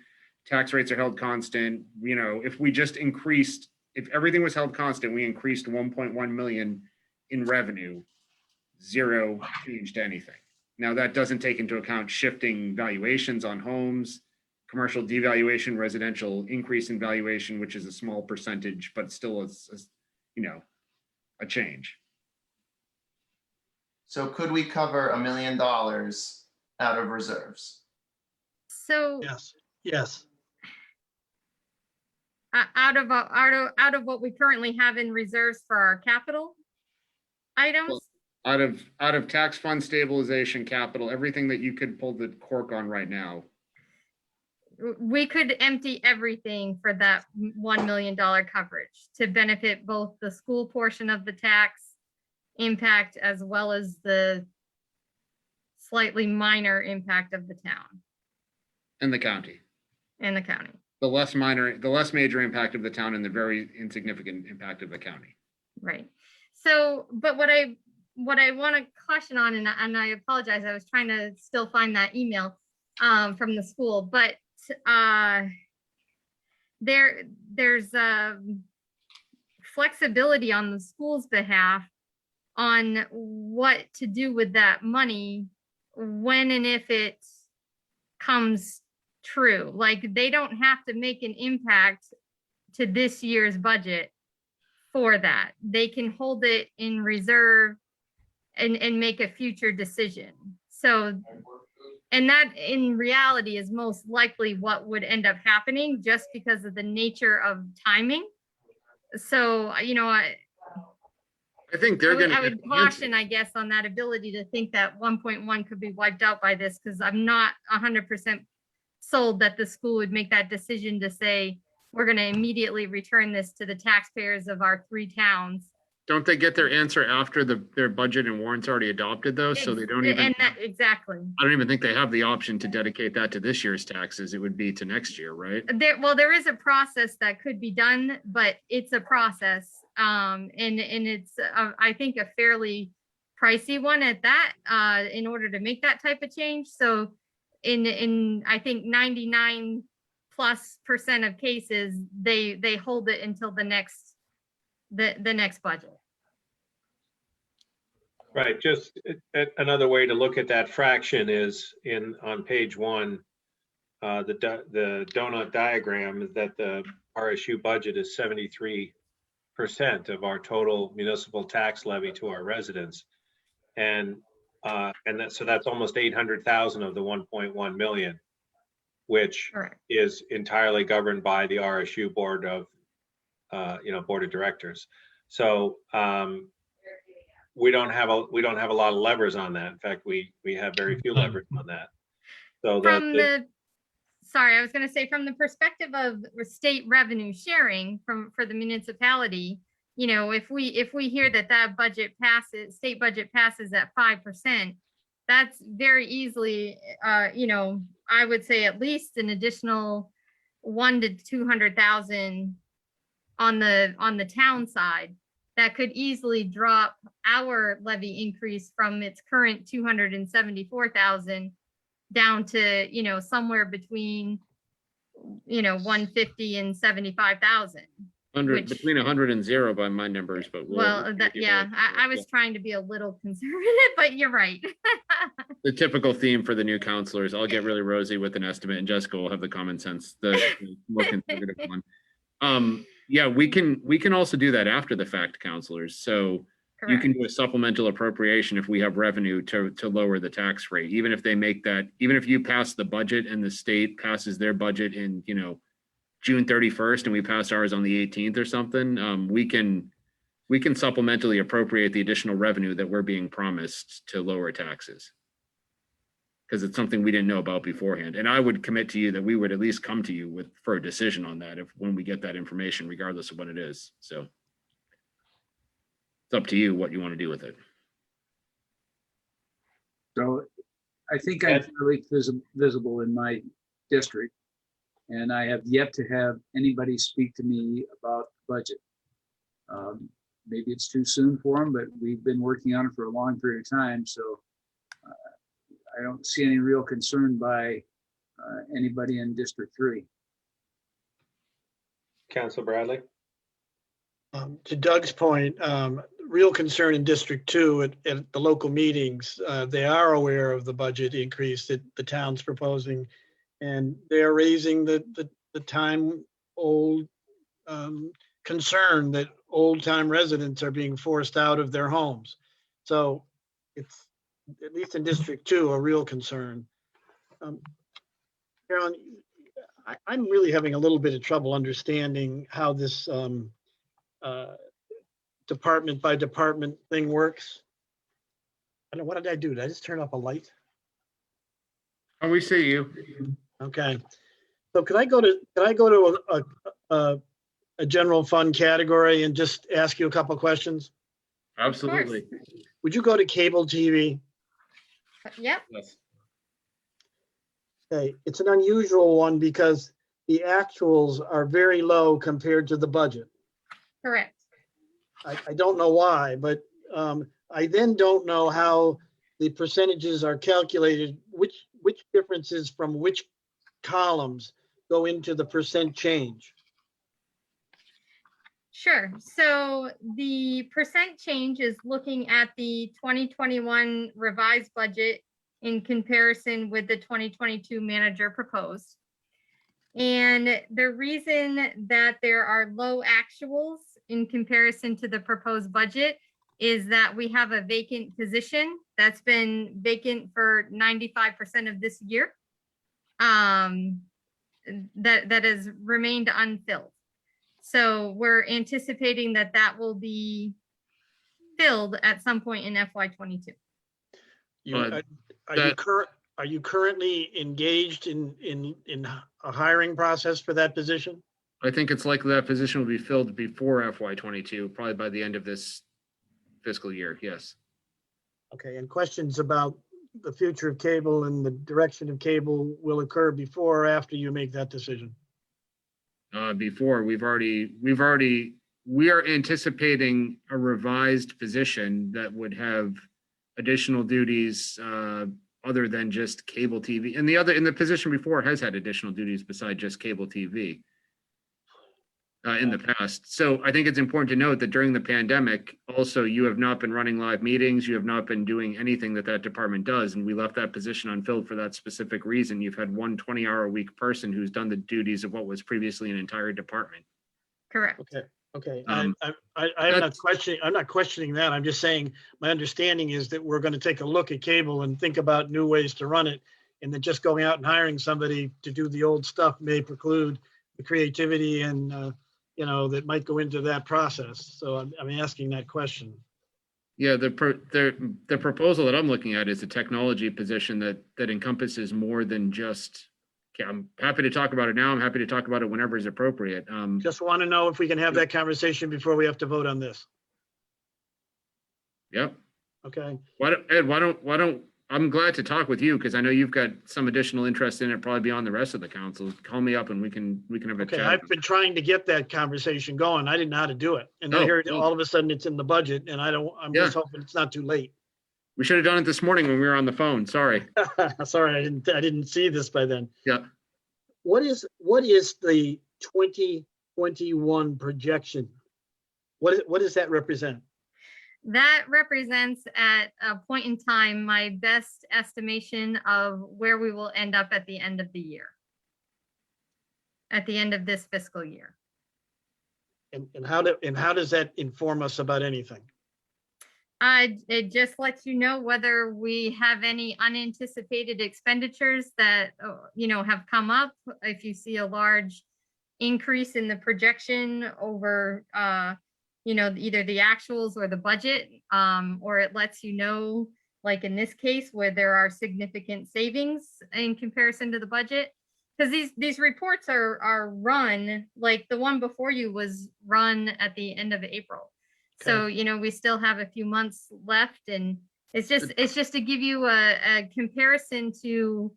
tax rates are held constant, you know, if we just increased, if everything was held constant, we increased 1.1 million in revenue, zero change to anything. Now that doesn't take into account shifting valuations on homes, commercial devaluation, residential increase in valuation, which is a small percentage, but still is you know, a change. So could we cover $1 million out of reserves? So Yes, yes. out of what we currently have in reserves for our capital items, Out of tax fund stabilization capital, everything that you could pull the cork on right now. we could empty everything for that $1 million coverage to benefit both the school portion of the tax impact as well as the slightly minor impact of the town And the county. and the county. The less major impact of the town and the very insignificant impact of the county. Right. So, but what I want to caution on, and I apologize, I was trying to still find that email from the school, but there's flexibility on the school's behalf on what to do with that money when and if it comes true. Like they don't have to make an impact to this year's budget for that. They can hold it in reserve and make a future decision. So, and that in reality is most likely what would end up happening just because of the nature of timing. So, you know, I think they're going to. I would caution, I guess, on that ability to think that 1.1 could be wiped out by this, because I'm not 100% sold that the school would make that decision to say, we're going to immediately return this to the taxpayers of our 3 towns. Don't they get their answer after their budget and warrants already adopted though? So they don't even. Exactly. I don't even think they have the option to dedicate that to this year's taxes. It would be to next year, right? There is a process that could be done, but it's a process. And it's, I think, a fairly pricey one at that, in order to make that type of change. So in I think 99+% of cases, they hold it until the next budget. Right, just another way to look at that fraction is on page 1, the donut diagram is that the RSU budget is 73% of our total municipal tax levy to our residents. And so that's almost 800,000 of the 1.1 million, which is entirely governed by the RSU board of directors. So we don't have a lot of levers on that. In fact, we have very few levers on that. So sorry, I was going to say, from the perspective of state revenue sharing for the municipality, you know, if we hear that budget passes, state budget passes at 5%, that's very easily, I would say at least an additional 100,000 to 200,000 on the town side that could easily drop our levy increase from its current 274,000 down to, somewhere between, 150 and 75,000. Between 100 and 0 by my numbers, but I was trying to be a little conservative, but you're right. The typical theme for the new counselors, I'll get really rosy with an estimate and Jessica will have the common sense, the more conservative one. Yeah, we can also do that after the fact, counselors. So you can do a supplemental appropriation if we have revenue to lower the tax rate, even if they make that, even if you pass the budget and the state passes their budget in, June 31st and we pass ours on the 18th or something, we can supplementally appropriate the additional revenue that we're being promised to lower taxes. Because it's something we didn't know about beforehand. And I would commit to you that we would at least come to you for a decision on that when we get that information, regardless of what it is. So it's up to you what you want to do with it. So I think I'm fairly visible in my district, and I have yet to have anybody speak to me about the budget. Maybe it's too soon for them, but we've been working on it for a long period of time, so I don't see any real concern by anybody in District 3. Council Bradley? To Doug's point, real concern in District 2 at the local meetings, they are aware of the budget increase that the town's proposing, and they are raising the time-old concern that old-time residents are being forced out of their homes. So it's, at least in District 2, a real concern. Carolyn, I'm really having a little bit of trouble understanding how this department by department thing works. I don't know, what did I do? Did I just turn off a light? Oh, we see you. Okay. So could I go to a general fund category and just ask you a couple of questions? Absolutely. Would you go to cable TV? Yep. Yes. Okay, it's an unusual one because the actuals are very low compared to the budget. Correct. I don't know why, but I then don't know how the percentages are calculated, which differences from which columns go into the percent change. Sure. So the percent change is looking at the 2021 revised budget in comparison with the 2022 manager proposed. And the reason that there are low actuals in comparison to the proposed budget is that we have a vacant position that's been vacant for 95% of this year, that has remained unfilled. So we're anticipating that that will be filled at some point in FY22. Are you currently engaged in a hiring process for that position? I think it's likely that position will be filled before FY22, probably by the end of this fiscal year. Yes. Okay, and questions about the future of cable and the direction of cable will occur before or after you make that decision? Before we are anticipating a revised position that would have additional duties other than just cable TV, and the position before has had additional duties besides just cable TV in the past. So I think it's important to note that during the pandemic, also you have not been running live meetings, you have not been doing anything that department does, and we left that position unfilled for that specific reason. You've had one 20-hour-a-week person who's done the duties of what was previously an entire department. Correct. Okay. I'm not questioning that. I'm just saying my understanding is that we're going to take a look at cable and think about new ways to run it, and that just going out and hiring somebody to do the old stuff may preclude the creativity and that might go into that process. So I'm asking that question. Yeah, the proposal that I'm looking at is a technology position that encompasses more than just. Okay, I'm happy to talk about it now. I'm happy to talk about it whenever is appropriate. Just want to know if we can have that conversation before we have to vote on this. Yep. Okay. Ed, why don't I'm glad to talk with you because I know you've got some additional interest in it, probably beyond the rest of the council. Call me up and we can have a Okay, chat. I've been trying to get that conversation going. I didn't know how to do it. And I heard all of a sudden it's in the budget and I'm just hoping it's not too late. We should have done it this morning when we were on the phone. Sorry. Sorry, I didn't see this by then. Yeah. What is the 2021 projection? What does that represent? That represents at a point in time my best estimation of where we will end up at the end of the year, at the end of this fiscal year. And how does that inform us about anything? It just lets you know whether we have any unanticipated expenditures that have come up. If you see a large increase in the projection over either the actuals or the budget, or it lets you know, like in this case, where there are significant savings in comparison to the budget. Because these reports are run, like the one before you was run at the end of April. So, we still have a few months left, and It's just to give you a comparison to,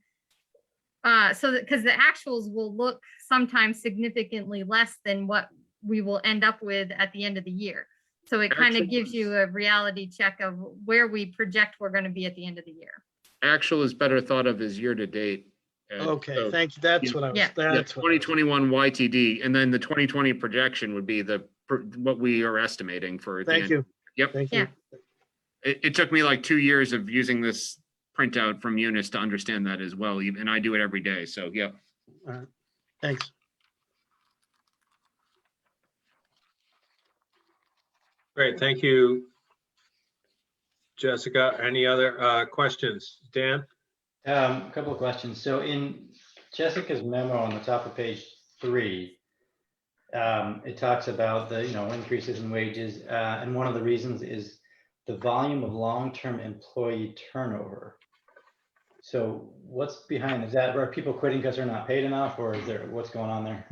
so that, because the actuals will look sometimes significantly less than what we will end up with at the end of the year. So it kind of gives you a reality check of where we project we're going to be at the end of the year. Actual is better thought of as year-to-date. Okay, thank you. That's what I was, Yeah. that's what I was. 2021 YTD, and then the 2020 projection would be what we are estimating for. at the Thank end. you. Yep. Thank Yeah. you. It took me like 2 years of using this printout from Eunice to understand that as well, and I do it every day, so yeah. All right. Thanks. Great, thank you, Jessica. Any other questions? Dan? A couple of questions. So in Jessica's memo on the top of page 3, it talks about the increases in wages, and one of the reasons is the volume of long-term employee turnover. So what's behind? Is that are people quitting because they're not paid enough, or is there what's going on there?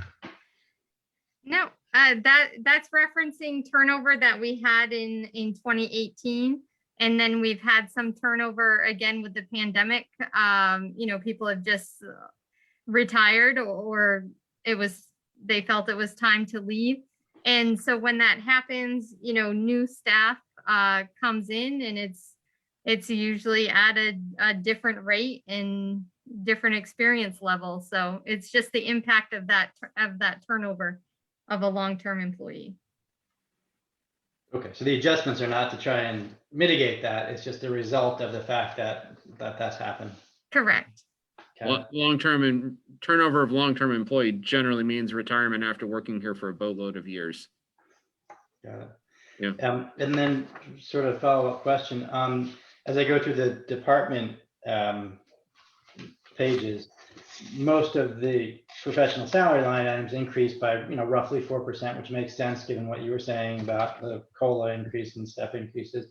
No, that's referencing turnover that we had in 2018. And then we've had some turnover again with the pandemic. People have just retired, or they felt it was time to leave. And so when that happens, new staff comes in, and it's usually at a different rate and different experience level. So it's just the impact of that turnover of a long-term employee. Okay, so the adjustments are not to try and mitigate that. It's just a result of the fact that that's happened. Correct. Long-term and turnover of long-term employee generally means retirement after working here for a boatload of years. Got it. Yeah. And then sort of follow-up question. As I go through the department pages, most of the professional salary line items increased by roughly 4%, which makes sense given what you were saying about the COLA increase and step increases.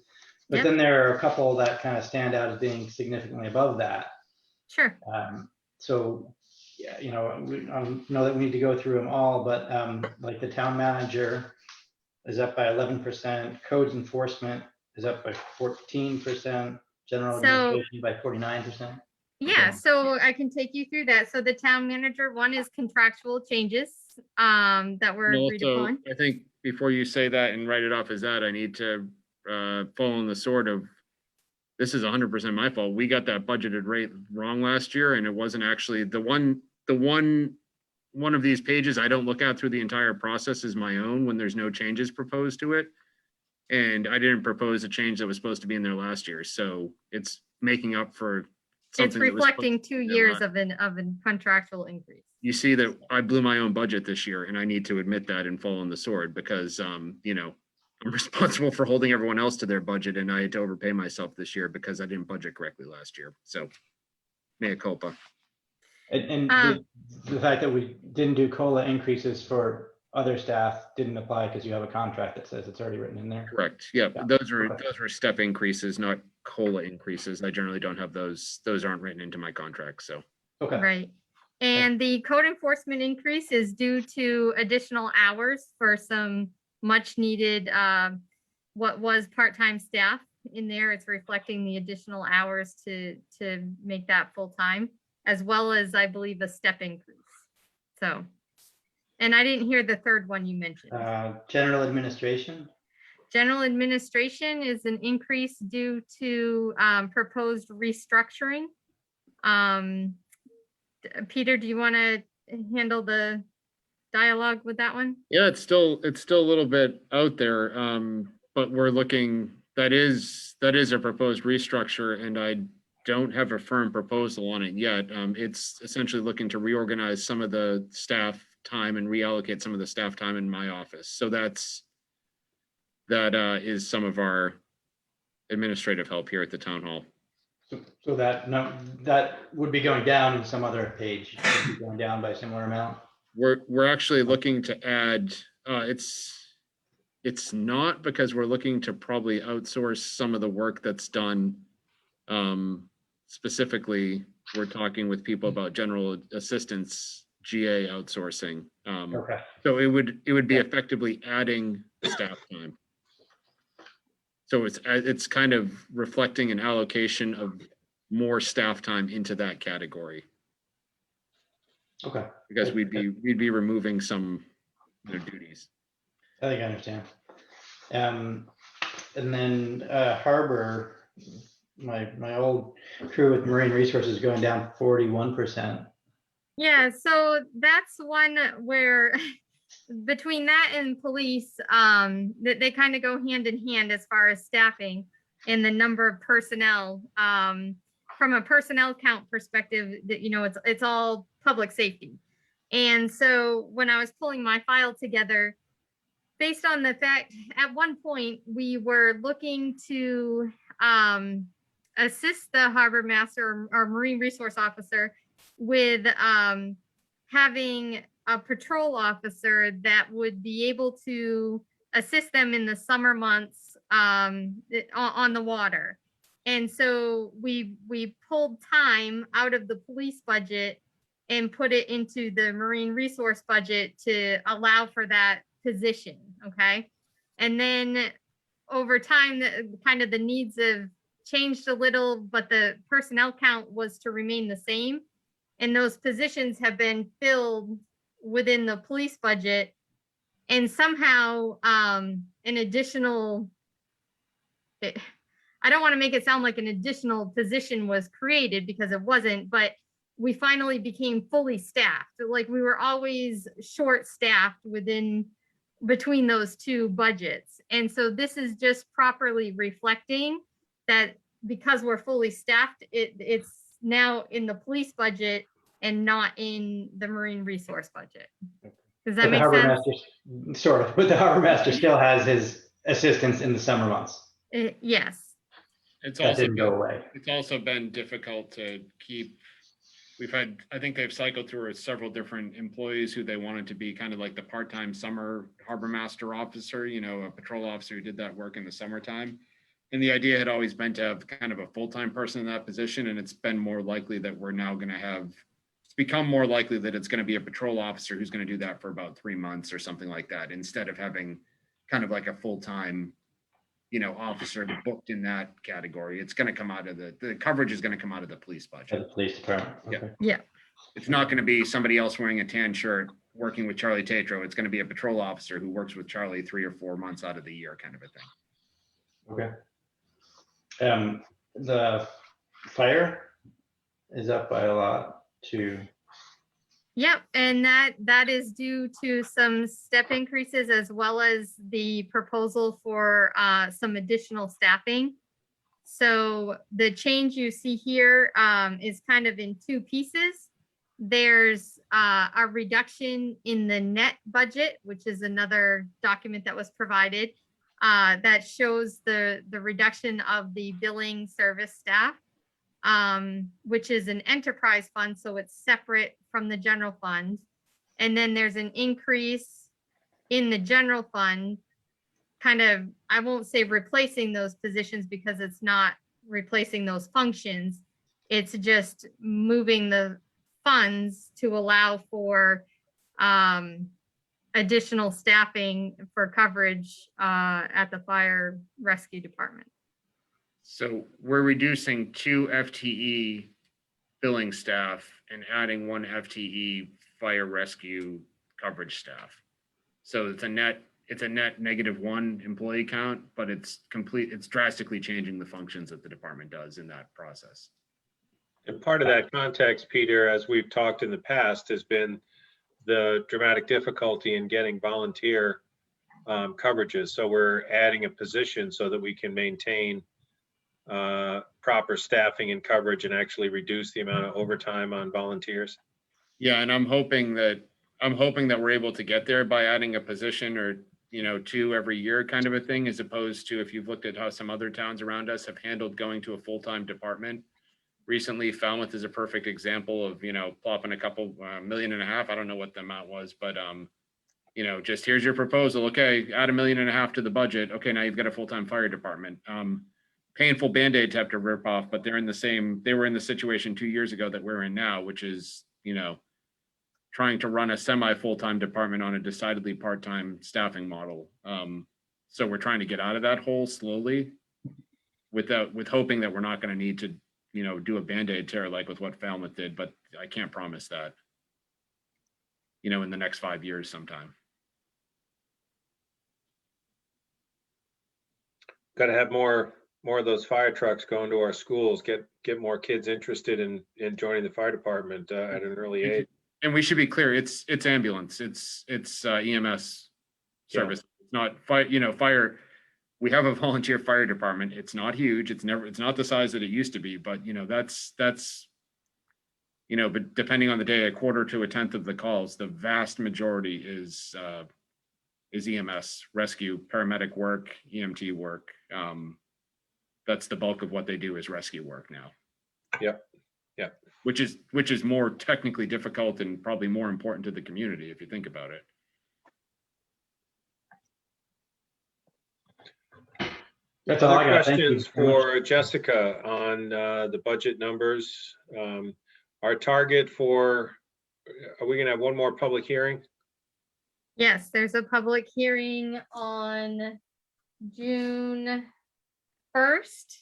But Yep. then there are a couple that kind of stand out as being significantly above that. Sure. So, yeah, I know that we need to go through them all, but like the town manager is up by 11%, codes enforcement is up by 14%, general administration by 49%. Yeah, so I can take you through that. So the town manager one is contractual changes that were agreed Also, upon. I think before you say that and write it off as that, I need to fall on the sword of, this is 100% my fault. We got that budgeted rate wrong last year, and it wasn't actually the one of these pages I don't look at through the entire process is my own when there's no changes proposed to it. And I didn't propose a change that was supposed to be in there last year. So it's making up for It's something that was reflecting supposed to 2 be there years last- of a contractual increase. You see that I blew my own budget this year, and I need to admit that and fall on the sword because, I'm responsible for holding everyone else to their budget, and I had to overpay myself this year because I didn't budget correctly last year. So, mea culpa. And the fact that we didn't do COLA increases for other staff didn't apply because you have a contract that says it's already written in there. Correct. Yeah, those were step increases, not COLA increases. I generally don't have those. Those aren't written into my contract. So. Okay. Right. And the code enforcement increase is due to additional hours for some much needed, what was part-time staff in there. It's reflecting the additional hours to make that full-time, as well as, I believe, a step increase. So, and I didn't hear the third one you mentioned. General administration. General administration is an increase due to proposed restructuring. Peter, do you want to handle the dialogue with that one? Yeah, it's still a little bit out there, but we're looking. That is a proposed restructure, and I don't have a firm proposal on it yet. It's essentially looking to reorganize some of the staff time and reallocate some of the staff time in my office. So that is some of our administrative help here at the town hall. So that would be going down in some other page. It would be going down by a similar amount. We're actually looking to add. It's not, because we're looking to probably outsource some of the work that's done. Specifically, we're talking with people about general assistance, GA outsourcing. Okay. So it would be effectively adding staff time. So it's kind of reflecting an allocation of more staff time into that category. Okay. Because we'd be removing some duties. I think I understand. And then harbor, my old crew with marine resources going down 41%. Yeah, so that's one where between that and police, they kind of go hand in hand as far as staffing and the number of personnel. From a personnel count perspective, that it's all public safety. And so when I was pulling my file together, based on the fact at one point we were looking to assist the harbor master or marine resource officer with having a patrol officer that would be able to assist them in the summer months on the water. And so we pulled time out of the police budget and put it into the marine resource budget to allow for that position. Okay. And then over time, the needs have changed a little, but the personnel count was to remain the same. And those positions have been filled within the police budget. And somehow an additional, I don't want to make it sound like an additional position was created because it wasn't, but we finally became fully staffed. Like we were always short staffed between those two budgets. And so this is just properly reflecting that because we're fully staffed, it's now in the police budget and not in the marine resource budget. Does that make sense? Master, sort of, but the harbor master still has his assistants in the summer months. Yes. It's That also didn't go away. It's also been difficult to keep. I think they've cycled through several different employees who they wanted to be kind of like the part-time summer harbor master officer, a patrol officer who did that work in the summertime. And the idea had always been to have kind of a full-time person in that position. And it's been more likely that we're now going to it's become more likely that it's going to be a patrol officer who's going to do that for about 3 months or something like that, instead of having kind of like a full-time officer booked in that category. It's going to come out of the coverage is going to come out of the police budget. The police department. Okay. Yeah. It's not going to be somebody else wearing a tan shirt working with Charlie Tatro. It's going to be a patrol officer who works with Charlie 3 or 4 months out of the year, kind of a thing. Okay. The fire is up by a lot too. Yep, and that is due to some step increases as well as the proposal for some additional staffing. So the change you see here is kind of in two pieces. There's a reduction in the net budget, which is another document that was provided that shows the reduction of the billing service staff, which is an enterprise fund, so it's separate from the general fund. And then there's an increase in the general fund, kind of, I won't say replacing those positions because it's not replacing those functions. It's just moving the funds to allow for additional staffing for coverage at the fire rescue department. So we're reducing 2 FTE billing staff and adding 1 FTE fire rescue coverage staff. So it's a net -1 employee count, but it's drastically changing the functions that the department does in that process. And part of that context, Peter, as we've talked in the past, has been the dramatic difficulty in getting volunteer coverages. So we're adding a position so that we can maintain proper staffing and coverage and actually reduce the amount of overtime on volunteers. Yeah, and I'm hoping that we're able to get there by adding a position or 2 every year, kind of a thing, as opposed to if you've looked at how some other towns around us have handled going to a full-time department. Recently, Falmouth is a perfect example of plopping a couple $1.5 million. I don't know what the amount was, but just here's your proposal. Okay, add $1.5 million to the budget. Okay, now you've got a full-time fire department. Painful Band-Aid to have to rip off, but they were in the situation 2 years ago that we're in now, which is, trying to run a semi-full-time department on a decidedly part-time staffing model. So we're trying to get out of that hole slowly. with hoping that we're not going to need to, do a Band-Aid tear like with what Falmouth did, but I can't promise that, in the next 5 years sometime. Got to have more of those fire trucks going to our schools, get more kids interested in joining the fire department at an early age. And we should be clear, it's ambulance, it's EMS service. It's not fire. We have a volunteer fire department. It's not huge. It's not the size that it used to be, but that's but depending on the day, a quarter to a tenth of the calls, the vast majority is EMS, rescue, paramedic work, EMT work. That's the bulk of what they do is rescue work now. Yep. Yep. Which is more technically difficult and probably more important to the community if you think about it. That's all I got. Thank you. Questions for Jessica on the budget numbers. Our target for, are we going to have one more public hearing? Yes, there's a public hearing on June 1st.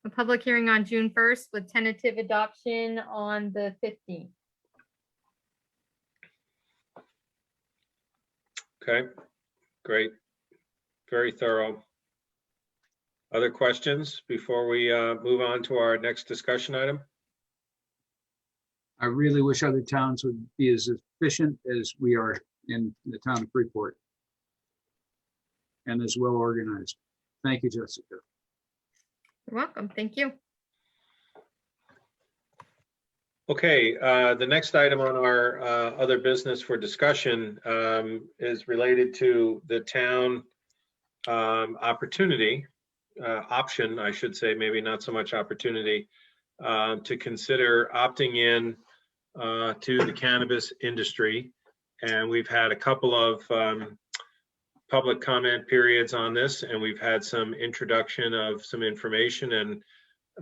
A public hearing on June 1st with tentative adoption on the 15th. Okay, great. Very thorough. Other questions before we move on to our next discussion item? I really wish other towns would be as efficient as we are in the town of Freeport and as well organized. Thank you, Jessica. You're welcome. Thank you. Okay, the next item on our other business for discussion is related to the town option, I should say, maybe not so much opportunity, to consider opting in to the cannabis industry. And we've had a couple of public comment periods on this, and we've had some introduction of some information.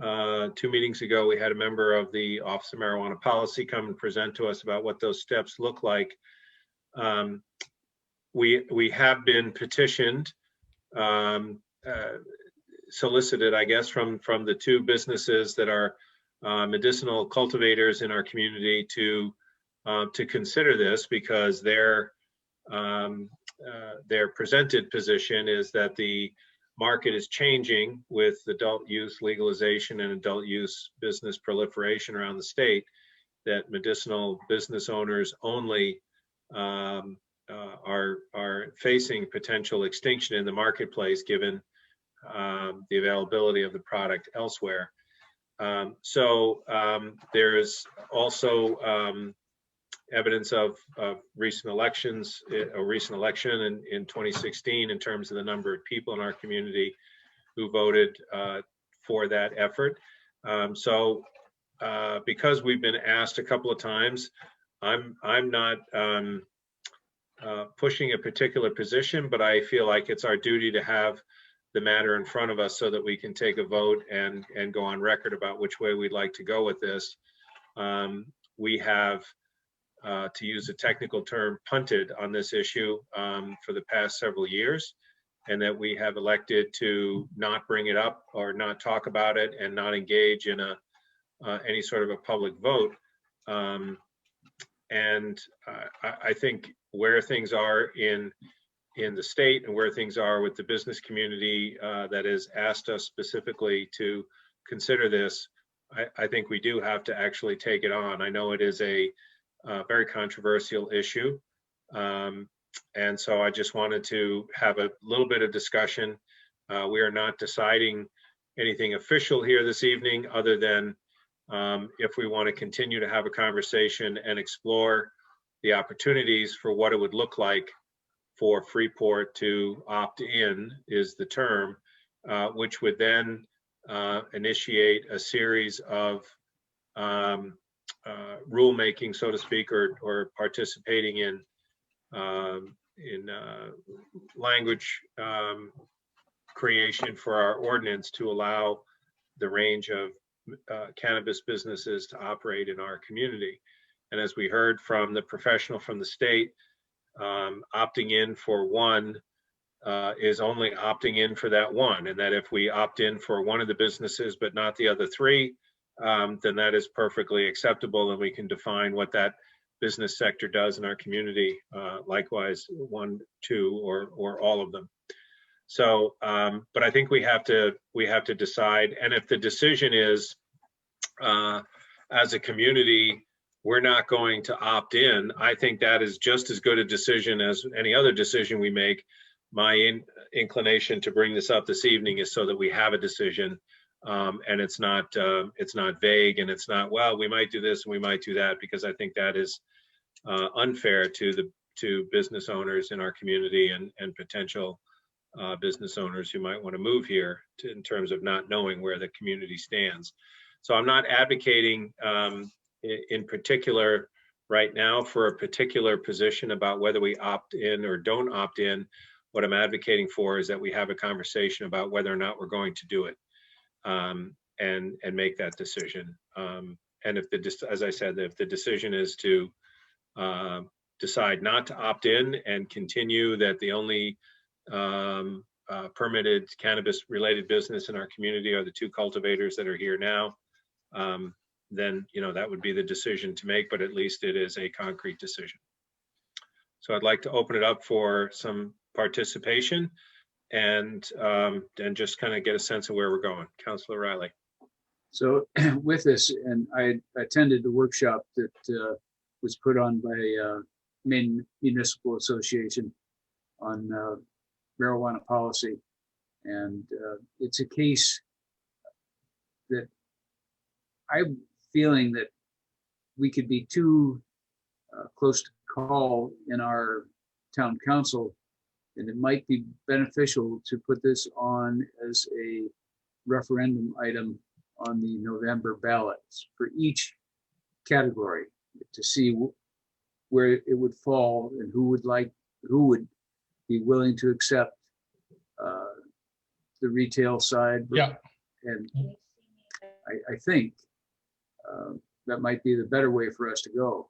And 2 meetings ago, we had a member of the Office of Marijuana Policy come and present to us about what those steps look like. We have been petitioned, solicited, I guess, from the 2 businesses that are medicinal cultivators in our community to consider this, because their presented position is that the market is changing with adult use legalization and adult use business proliferation around the state, that medicinal business owners only are facing potential extinction in the marketplace given the availability of the product elsewhere. So there's also evidence of recent elections, a recent election in 2016 in terms of the number of people in our community who voted for that effort. So because we've been asked a couple of times, I'm not pushing a particular position, but I feel like it's our duty to have the matter in front of us so that we can take a vote and go on record about which way we'd like to go with this. We have, to use a technical term, punted on this issue for the past several years, and that we have elected to not bring it up or not talk about it and not engage in any sort of a public vote. And I think where things are in the state and where things are with the business community that has asked us specifically to consider this, I think we do have to actually take it on. I know it is a very controversial issue. And so I just wanted to have a little bit of discussion. We are not deciding anything official here this evening, other than if we want to continue to have a conversation and explore the opportunities for what it would look like for Freeport to opt in, is the term, which would then initiate a series of rulemaking, so to speak, or participating in language creation for our ordinance to allow the range of cannabis businesses to operate in our community. And as we heard from the professional from the state, opting in for one is only opting in for that one, and that if we opt in for one of the businesses but not the other three, then that is perfectly acceptable, and we can define what that business sector does in our community. Likewise, 1, 2, or all of them. So, but I think we have to decide, and if the decision is, as a community, we're not going to opt in, I think that is just as good a decision as any other decision we make. My inclination to bring this up this evening is so that we have a decision, and it's not vague, and it's not, well, we might do this and we might do that, because I think that is unfair to business owners in our community and potential business owners who might want to move here in terms of not knowing where the community stands. So I'm not advocating in particular right now for a particular position about whether we opt in or don't opt in. What I'm advocating for is that we have a conversation about whether or not we're going to do it, and make that decision. And if as I said, if the decision is to decide not to opt in and continue that the only permitted cannabis related business in our community are the 2 cultivators that are here now, then that would be the decision to make, but at least it is a concrete decision. So I'd like to open it up for some participation and just kind of get a sense of where we're going. Councilor Riley. So with this, and I attended the workshop that was put on by Maine Municipal Association on marijuana policy. And it's a case that I'm feeling that we could be too close to call in our town council, and it might be beneficial to put this on as a referendum item on the November ballots for each category to see where it would fall and who would be willing to accept the retail side. Yeah. And I think that might be the better way for us to go.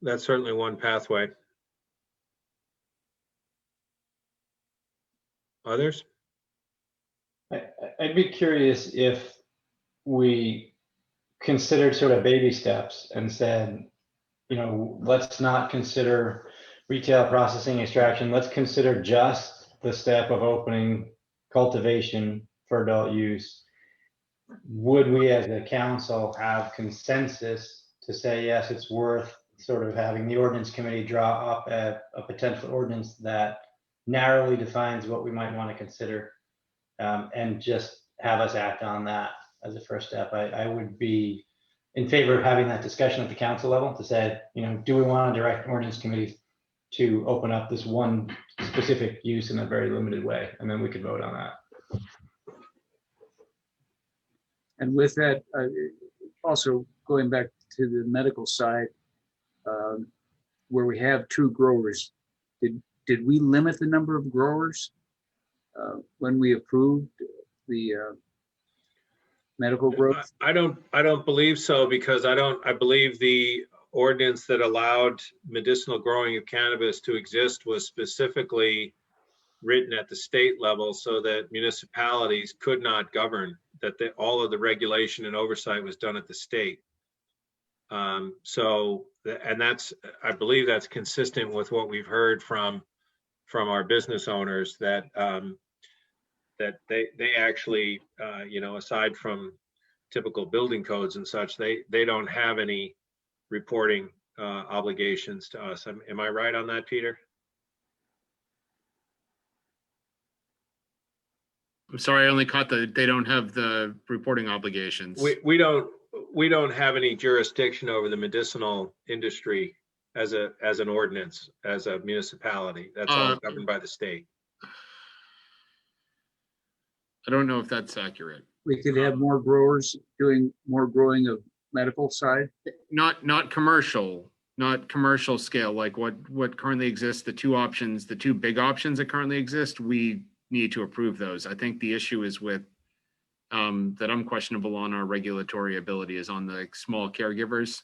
That's certainly one pathway. Others? I'd be curious if we considered sort of baby steps and said, let's not consider retail processing extraction. Let's consider just the step of opening cultivation for adult use. Would we as a council have consensus to say, yes, it's worth sort of having the ordinance committee draw up a potential ordinance that narrowly defines what we might want to consider, and just have us act on that as a first step? I would be in favor of having that discussion at the council level to say, do we want to direct ordinance committees to open up this one specific use in a very limited way, and then we could vote on that. And with that, also going back to the medical side, where we have true growers, did we limit the number of growers when we approved the medical growth? I don't believe so, because I believe the ordinance that allowed medicinal growing of cannabis to exist was specifically written at the state level so that municipalities could not govern, that all of the regulation and oversight was done at the state. And I believe that's consistent with what we've heard from our business owners, that they actually, aside from typical building codes and such, they don't have any reporting obligations to us. Am I right on that, Peter? I'm sorry, I only caught they don't have the reporting obligations. We don't have any jurisdiction over the medicinal industry as an ordinance, as a municipality. That's all governed by the state. I don't know if that's accurate. We could have more growers doing more growing of medical side? Not commercial scale, like what currently exists, the two big options that currently exist, we need to approve those. I think the issue is with that I'm questionable on our regulatory ability is on the small caregivers.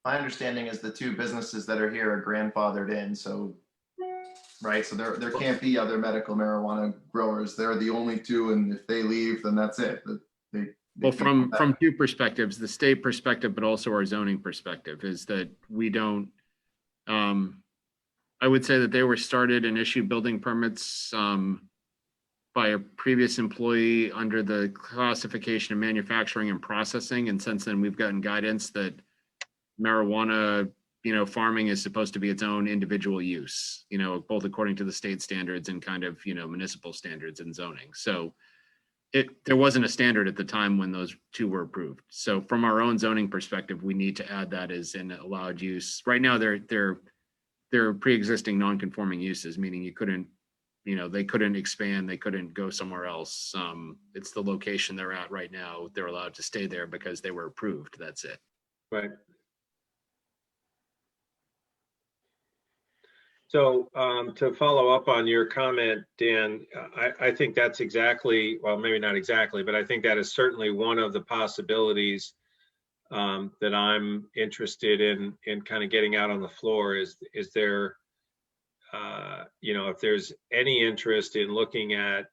My understanding is the two businesses that are here are grandfathered in, so, right, so there can't be other medical marijuana growers. They're the only two, and if they leave, then that's it. They Well, can't come from back. two perspectives, the state perspective, but also our zoning perspective, is that we don't, I would say that they were started and issued building permits by a previous employee under the classification of manufacturing and processing. And since then, we've gotten guidance that marijuana, farming is supposed to be its own individual use, both according to the state standards and kind of, municipal standards and zoning. So there wasn't a standard at the time when those two were approved. So from our own zoning perspective, we need to add that as an allowed use. Right now, they're pre-existing non-conforming uses, meaning you couldn't, they couldn't expand, they couldn't go somewhere else. It's the location they're at right now. They're allowed to stay there because they were approved. That's it. Right. So to follow up on your comment, Dan, I think that's exactly, well, maybe not exactly, but I think that is certainly one of the possibilities that I'm interested in kind of getting out on the floor. Is there, if there's any interest in looking at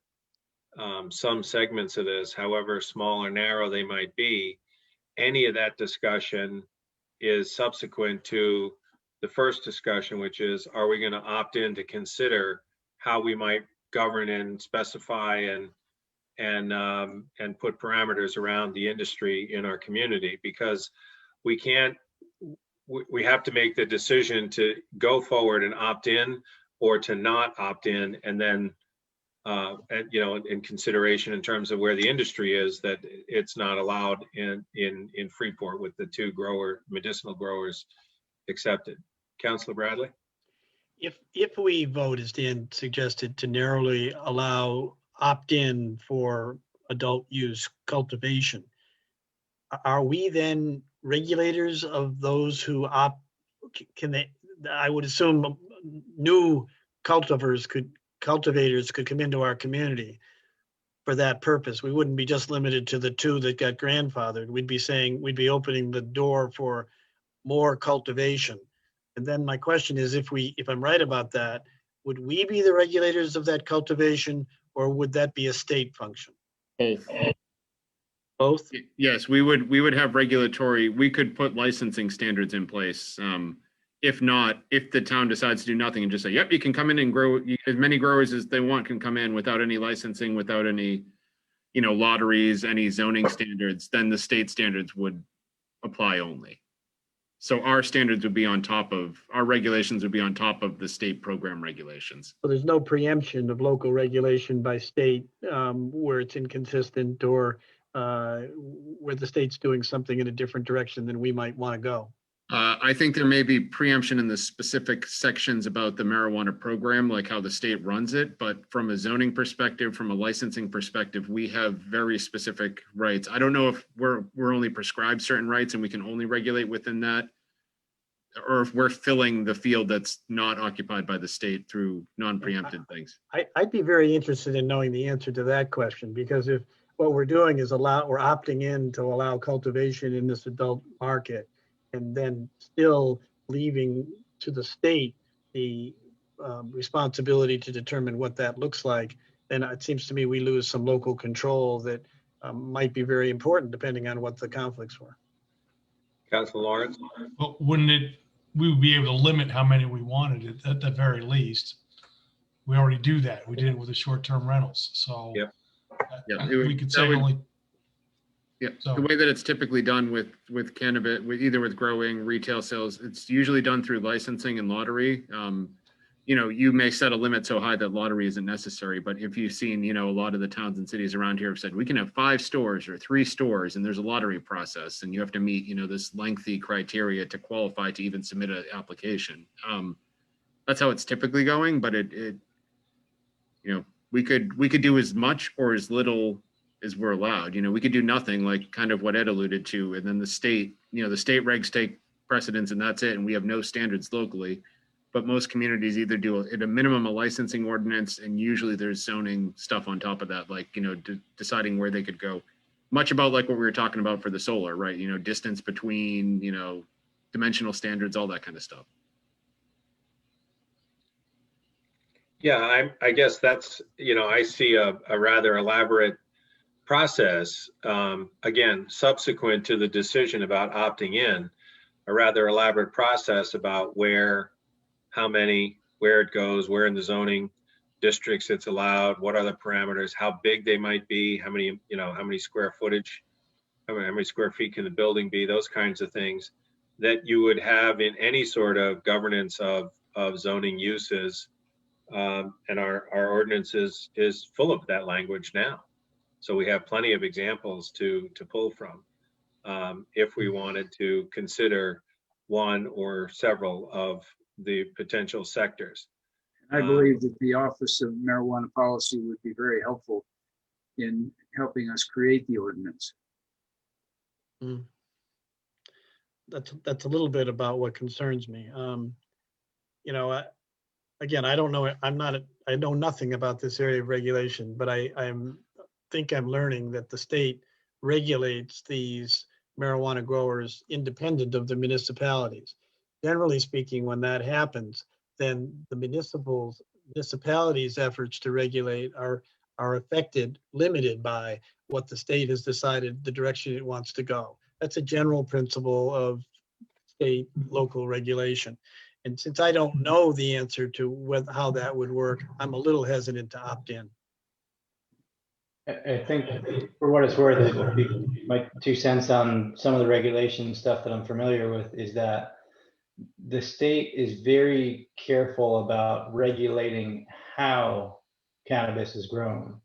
some segments of this, however small or narrow they might be, any of that discussion is subsequent to the first discussion, which is, are we going to opt in to consider how we might govern and specify and put parameters around the industry in our community? Because we have to make the decision to go forward and opt in or to not opt in, and then in consideration in terms of where the industry is, that it's not allowed in Freeport with the two medicinal growers accepted. Councilor Bradley? If we vote, as Dan suggested, to narrowly allow opt-in for adult use cultivation, are we then regulators of those who opt? I would assume new cultivators could come into our community for that purpose. We wouldn't be just limited to the two that got grandfathered. We'd be opening the door for more cultivation. And then my question is, if I'm right about that, would we be the regulators of that cultivation, or would that be a state function? Both? Yes, we would have regulatory, we could put licensing standards in place. If not, if the town decides to do nothing and just say, yep, you can come in and grow, as many growers as they want can come in without any licensing, without any, lotteries, any zoning standards, then the state standards would apply only. So our standards would be on top of, our regulations would be on top of the state program regulations. So there's no preemption of local regulation by state where it's inconsistent, or where the state's doing something in a different direction than we might want to go. I think there may be preemption in the specific sections about the marijuana program, like how the state runs it. But from a zoning perspective, from a licensing perspective, we have very specific rights. I don't know if we're only prescribed certain rights and we can only regulate within that, or if we're filling the field that's not occupied by the state through non-preempted things. I'd be very interested in knowing the answer to that question, because if what we're doing is we're opting in to allow cultivation in this adult market, and then still leaving to the state the responsibility to determine what that looks like, then it seems to me we lose some local control that might be very important depending on what the conflicts were. Councilor Lawrence? But we would be able to limit how many we wanted at the very least. We already do that. We did it with the short-term rentals. So yep. We could say only. Yeah, so the way that it's typically done with cannabis, either with growing, retail sales, it's usually done through licensing and lottery. You may set a limit so high that lottery isn't necessary, but if you've seen, a lot of the towns and cities around here have said we can have 5 stores or 3 stores, and there's a lottery process, and you have to meet, this lengthy criteria to qualify to even submit an application. That's how it's typically going, but we could do as much or as little as we're allowed. We could do nothing, like kind of what Ed alluded to, and then the state regs take precedence and that's it, and we have no standards locally. But most communities either do at a minimum a licensing ordinance, and usually there's zoning stuff on top of that, like deciding where they could go. Much about like what we were talking about for the solar, right? Distance between dimensional standards, all that kind of stuff. Yeah, I guess that's, I see a rather elaborate process, again, subsequent to the decision about opting in, a rather elaborate process about where, how many, where it goes, where in the zoning districts it's allowed, what are the parameters, how big they might be, how many square footage, how many square feet can the building be, those kinds of things that you would have in any sort of governance of zoning uses. And our ordinance is full of that language now. So we have plenty of examples to pull from if we wanted to consider one or several of the potential sectors. I believe that the Office of Marijuana Policy would be very helpful in helping us create the ordinance. That's a little bit about what concerns me. Again, I don't know, I know nothing about this area of regulation, but I think I'm learning that the state regulates these marijuana growers independent of the municipalities. Generally speaking, when that happens, then the municipalities' efforts to regulate are affected, limited by what the state has decided the direction it wants to go. That's a general principle of state local regulation. And since I don't know the answer to how that would work, I'm a little hesitant to opt in. I think for what it's worth, my 2 cents on some of the regulation stuff that I'm familiar with is that the state is very careful about regulating how cannabis is grown.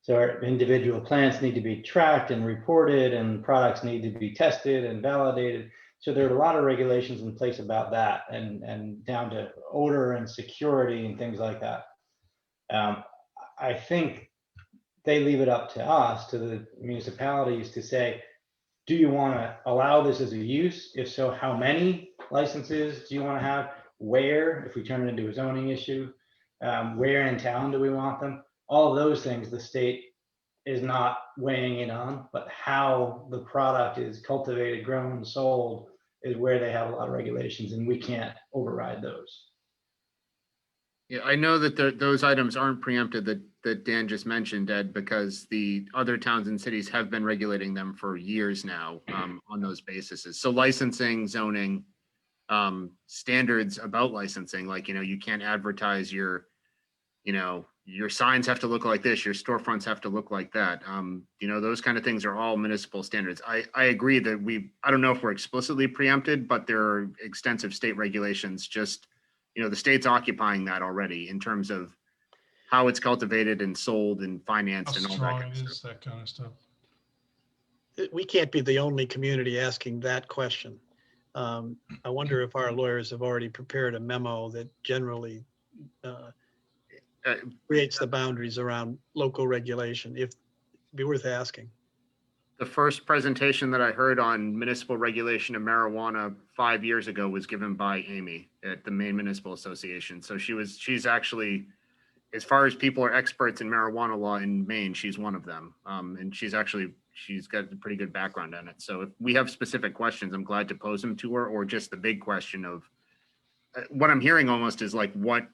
So our individual plants need to be tracked and reported, and products need to be tested and validated. So there are a lot of regulations in place about that, and down to odor and security and things like that. I think they leave it up to us, to the municipalities, to say, do you want to allow this as a use? If so, how many licenses do you want to have? Where, if we turn it into a zoning issue, where in town do we want them? All of those things the state is not weighing in on, but how the product is cultivated, grown, sold is where they have a lot of regulations, and we can't override those. Yeah, I know that those items aren't preempted that Dan just mentioned, Ed, because the other towns and cities have been regulating them for years now on those bases. So licensing, zoning, standards about licensing, like, you can't advertise your signs have to look like this, your storefronts have to look like that. Those kind of things are all municipal standards. I agree that I don't know if we're explicitly preempted, but there are extensive state regulations, just, the state's occupying that already in terms of how it's cultivated and sold and financed and all that kind of stuff. That kind of stuff. We can't be the only community asking that question. I wonder if our lawyers have already prepared a memo that generally creates the boundaries around local regulation. It'd be worth asking. The first presentation that I heard on municipal regulation of marijuana 5 years ago was given by Amy at the Maine Municipal Association. So she's actually, as far as people are experts in marijuana law in Maine, she's one of them. And she's got a pretty good background on it. So if we have specific questions, I'm glad to pose them to her, or just the big question of what I'm hearing almost is like, what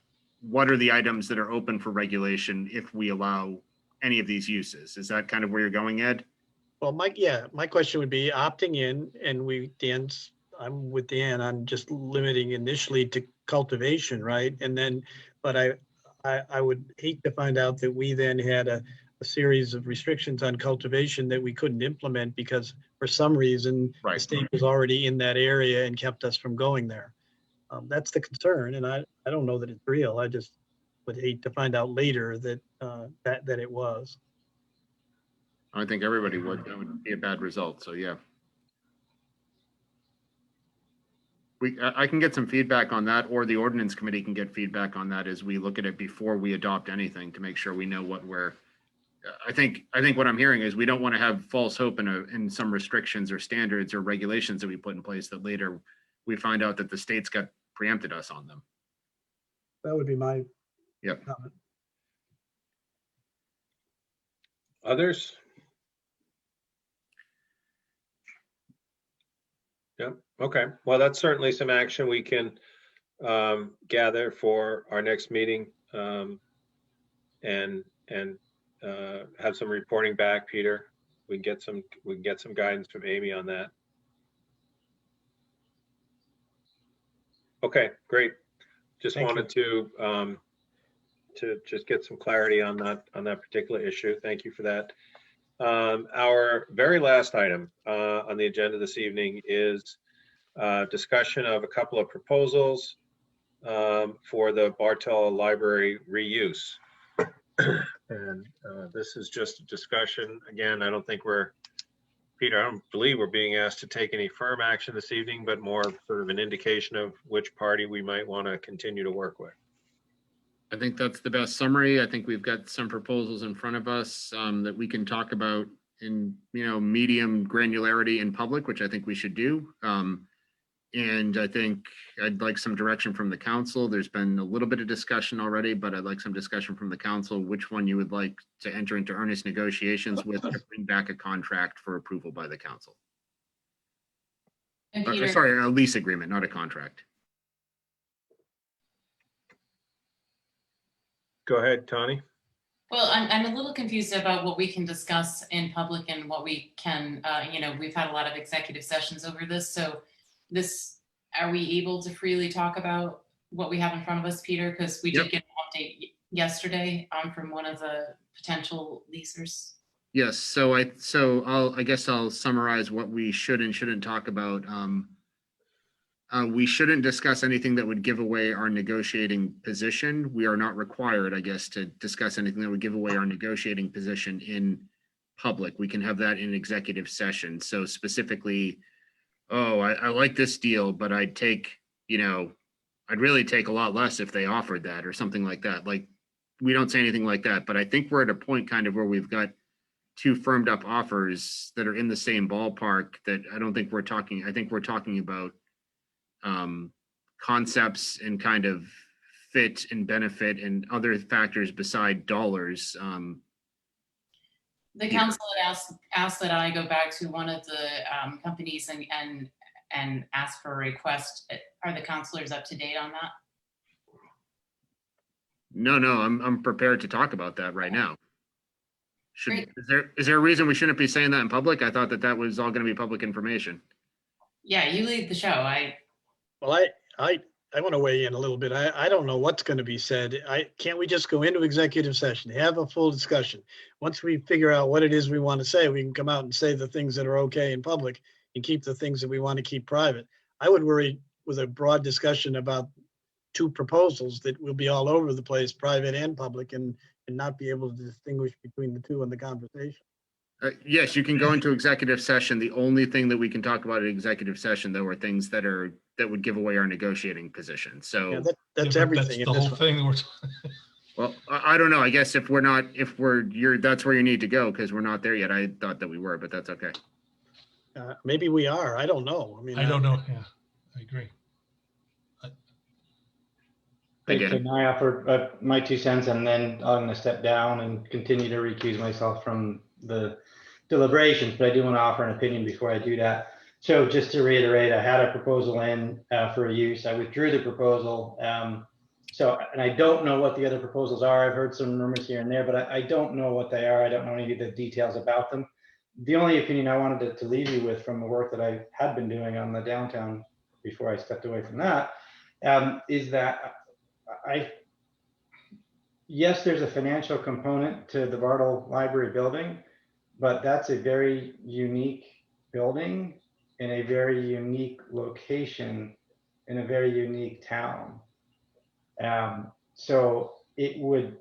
are the items that are open for regulation if we allow any of these uses? Is that kind of where you're going, Ed? Well, my question would be opting in, and I'm with Dan on just limiting initially to cultivation, right? And then, but I would hate to find out that we then had a series of restrictions on cultivation that we couldn't implement because for some reason the state was already in that area and kept us from going there. That's the concern, and I don't know that it's real. I just would hate to find out later that that it was. I think everybody would. That would be a bad result. So yeah, I can get some feedback on that, or the ordinance committee can get feedback on that as we look at it before we adopt anything to make sure we know what we're. I think what I'm hearing is we don't want to have false hope in some restrictions or standards or regulations that we put in place that later we find out that the state's got preempted us on them. That would be my comment. Others? Yep. Okay. Well, that's certainly some action we can gather for our next meeting, and have some reporting back, Peter. We can get some guidance from Amy on that. Okay, great. Just Thank wanted to just get some clarity on that particular issue. Thank you for that. Our very last item on the agenda this evening is discussion of a couple of proposals for the Bartell Library reuse. And this is just a discussion. Again, I don't think Peter, I don't believe we're being asked to take any firm action this evening, but more sort of an indication of which party we might want to continue to work with. I think that's the best summary. I think we've got some proposals in front of us that we can talk about in, medium granularity in public, which I think we should do. And I think I'd like some direction from the council. There's been a little bit of discussion already, but I'd like some discussion from the council, which one you would like to enter into earnest negotiations with to bring back a contract for approval by the council. And Peter, Sorry, a lease agreement, not a contract. Go ahead, Tony. well, I'm a little confused about what we can discuss in public and what we can, we've had a lot of executive sessions over this. So are we able to freely talk about what we have in front of us, Peter? Because we did get an update yesterday from one of the potential leasers. Yes, so I guess I'll summarize what we should and shouldn't talk about. We shouldn't discuss anything that would give away our negotiating position. We are not required, I guess, to discuss anything that would give away our negotiating position in public. We can have that in executive session. So specifically, I like this deal, but I'd really take a lot less if they offered that or something like that. Like, we don't say anything like that, but I think we're at a point kind of where we've got two firmed up offers that are in the same ballpark that I don't think we're talking. I think we're talking about concepts and kind of fit and benefit and other factors beside dollars. The council had asked that I go back to one of the companies and ask for a request. Are the counselors up to date on that? No, I'm prepared to talk about that right now. Is there a reason we shouldn't be saying that in public? I thought that was all going to be public information. Yeah, you lead the show. Well, I want to weigh in a little bit. I don't know what's going to be said. Can't we just go into executive session, have a full discussion? Once we figure out what it is we want to say, we can come out and say the things that are okay in public and keep the things that we want to keep private. I would worry with a broad discussion about two proposals that will be all over the place, private and public, and not be able to distinguish between the two in the conversation. Yes, you can go into executive session. The only thing that we can talk about in executive session, though, are things that would give away our negotiating position. So yeah, that's everything. That's the whole thing. Well, I don't know. I guess that's where you need to go, because we're not there yet. I thought that we were, but that's okay. Maybe we are. I don't know. I don't know. Yeah, I agree. Can I offer my 2 cents, and then I'm going to step down and continue to recuse myself from the deliberations, but I do want to offer an opinion before I do that. So just to reiterate, I had a proposal in for a use. I withdrew the proposal. And I don't know what the other proposals are. I've heard some rumors here and there, but I don't know what they are. I don't know any of the details about them. The only opinion I wanted to leave you with from the work that I had been doing on the downtown before I stepped away from that is that yes, there's a financial component to the Bartle Library building, but that's a very unique building in a very unique location in a very unique town. So it would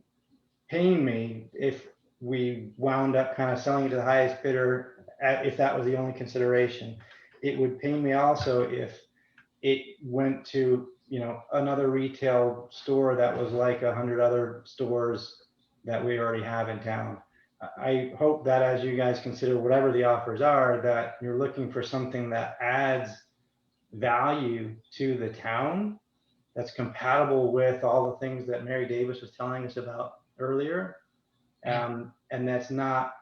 pain me if we wound up kind of selling it to the highest bidder, if that was the only consideration. It would pain me also if it went to another retail store that was like 100 other stores that we already have in town. I hope that as you guys consider whatever the offers are, that you're looking for something that adds value to the town, that's compatible with all the things that Mary Davis was telling us about earlier. And that's not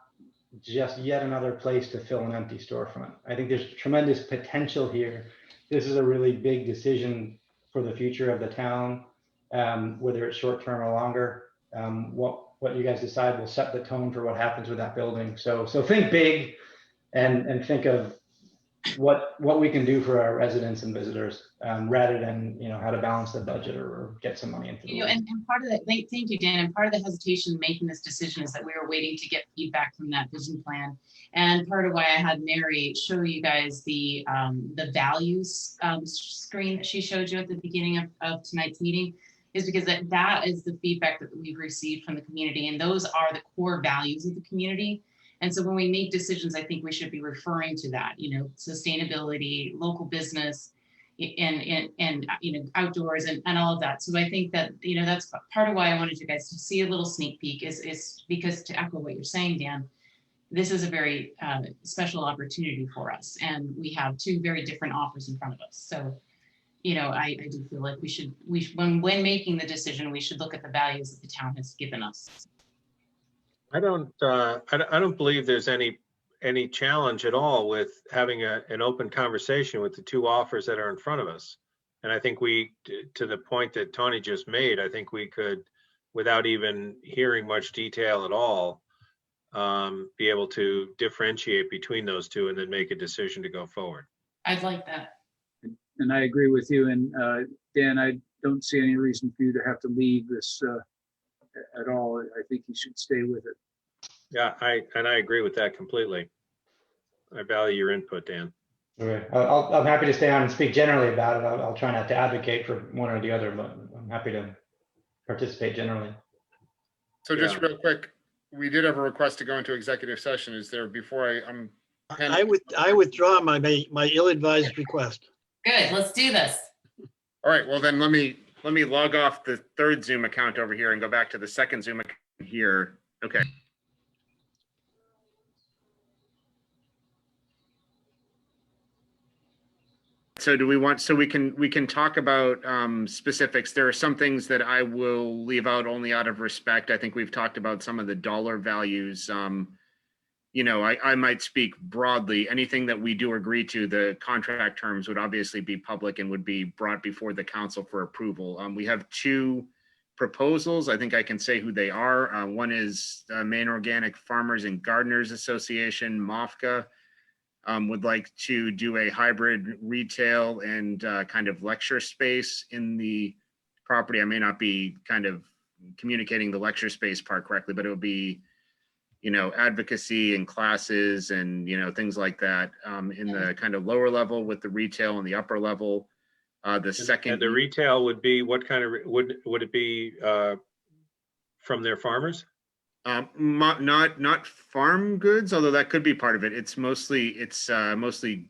just yet another place to fill an empty storefront. I think there's tremendous potential here. This is a really big decision for the future of the town, whether it's short term or longer. What you guys decide will set the tone for what happens with that building. So think big and think of what we can do for our residents and visitors, rather than, how to balance the budget or get some money into the And part of that, thank you, Dan. And part of the hesitation in making this decision is that we were waiting to get feedback from that vision plan. And part of why I had Mary show you guys the values screen that she showed you at the beginning of tonight's meeting is because that is the feedback that we've received from the community. And those are the core values of the community. And so when we make decisions, I think we should be referring to that, sustainability, local business, and outdoors and all of that. So I think that, that's part of why I wanted you guys to see a little sneak peek is because, to echo what you're saying, Dan, this is a very special opportunity for us. And we have two very different offers in front of us. So, I do feel like when making the decision, we should look at the values that the town has given us. I don't believe there's any challenge at all with having an open conversation with the two offers that are in front of us. And I think to the point that Tony just made, I think we could, without even hearing much detail at all, be able to differentiate between those two and then make a decision to go forward. I'd like that. And I agree with you. And Dan, I don't see any reason for you to have to leave this at all. I think you should stay with it. Yeah, I agree with that completely. I value your input, Dan. Okay. I'm happy to stay on and speak generally about it. I'll try not to advocate for one or the other, but I'm happy to participate generally. So just real quick, we did have a request to go into executive session. Is there, before I withdraw my ill-advised request. Good, let's do this. All right, well then let me log off the third Zoom account over here and go back to the second Zoom account here. Okay. So we can talk about specifics. There are some things that I will leave out only out of respect. I think we've talked about some of the dollar values. I might speak broadly. Anything that we do agree to, the contract terms would obviously be public and would be brought before the council for approval. We have two proposals. I think I can say who they are. One is Maine Organic Farmers and Gardeners Association, MOFGA. Would like to do a hybrid retail and kind of lecture space in the property. I may not be kind of communicating the lecture space part correctly, but it would be, advocacy and classes and, things like that in the kind of lower level with the retail and the upper level. The second. And the retail would be what kind of, would it be from their farmers? Not farm goods, although that could be part of it. It's mostly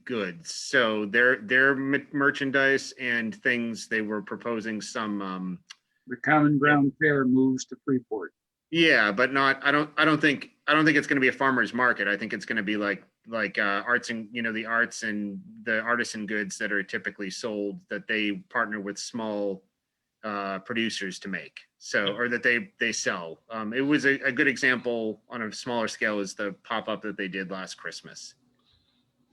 goods. So their merchandise and things they were proposing some. The Common Ground Fair moves to Freeport. Yeah, but not. I don't think it's going to be a farmer's market. I think it's going to be like arts and the arts and the artisan goods that are typically sold that they partner with small producers to make, or that they sell. It was a good example on a smaller scale is the pop-up that they did last Christmas.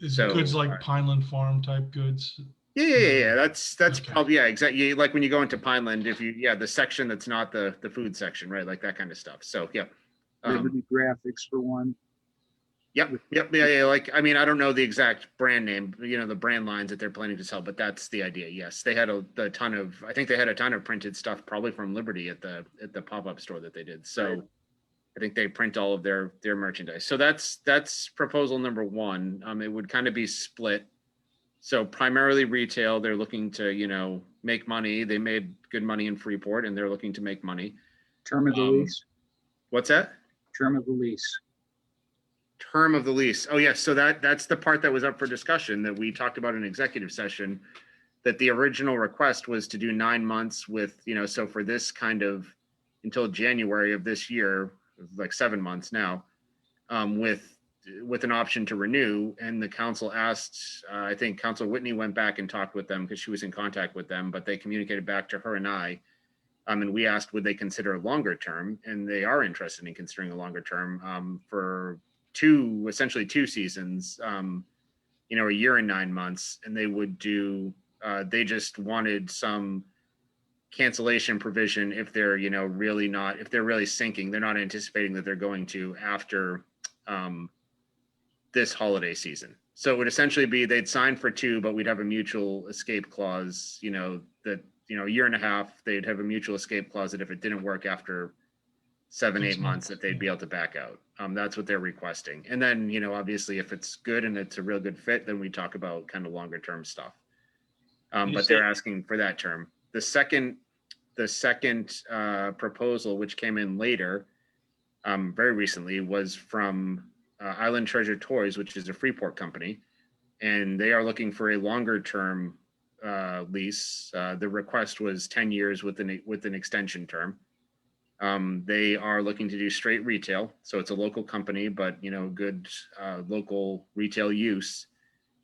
Is goods like Pineland Farm type goods? Yeah. That's Okay. probably, yeah, exactly. Like when you go into Pineland, the section that's not the food section, right? Like that kind of stuff. So yeah. Liberty Graphics for one. Yep. Yeah. Like, I mean, I don't know the exact brand name, the brand lines that they're planning to sell, but that's the idea. Yes. They had a ton of printed stuff, probably from Liberty at the pop-up store that they did. So right. I think they print all of their merchandise. So that's proposal number one. It would kind of be split. So primarily retail, they're looking to, make money. They made good money in Freeport and they're looking to make money. Term of the lease. What's that? Term of the lease. Term of the lease. Oh, yes. So that's the part that was up for discussion that we talked about in executive session, that the original request was to do 9 months with, so for this kind of until January of this year, like 7 months now, with an option to renew. And the council asked, I think Council Whitney went back and talked with them because she was in contact with them, but they communicated back to her and I. And we asked, would they consider a longer term? And they are interested in considering a longer term for essentially two seasons, you know, a year and 9 months, and they would do, they just wanted some cancellation provision if they're, you know, really not, if they're really sinking, they're not anticipating that they're going to after this holiday season. So it would essentially be they'd sign for 2, but we'd have a mutual escape clause, you know, that, you know, a year and a half, they'd have a mutual escape clause that if it didn't work after 7-8 months, that they'd be able to back out. That's what they're requesting. And then, you know, obviously if it's good and it's a real good fit, then we talk about kind of longer term stuff. But they're asking for that term. The second proposal, which came in later, very recently, was from Island Treasure Toys, which is a Freeport company, and they are looking for a longer term lease. The request was 10 years with an extension term. They are looking to do straight retail, so it's a local company, but you know, good local retail use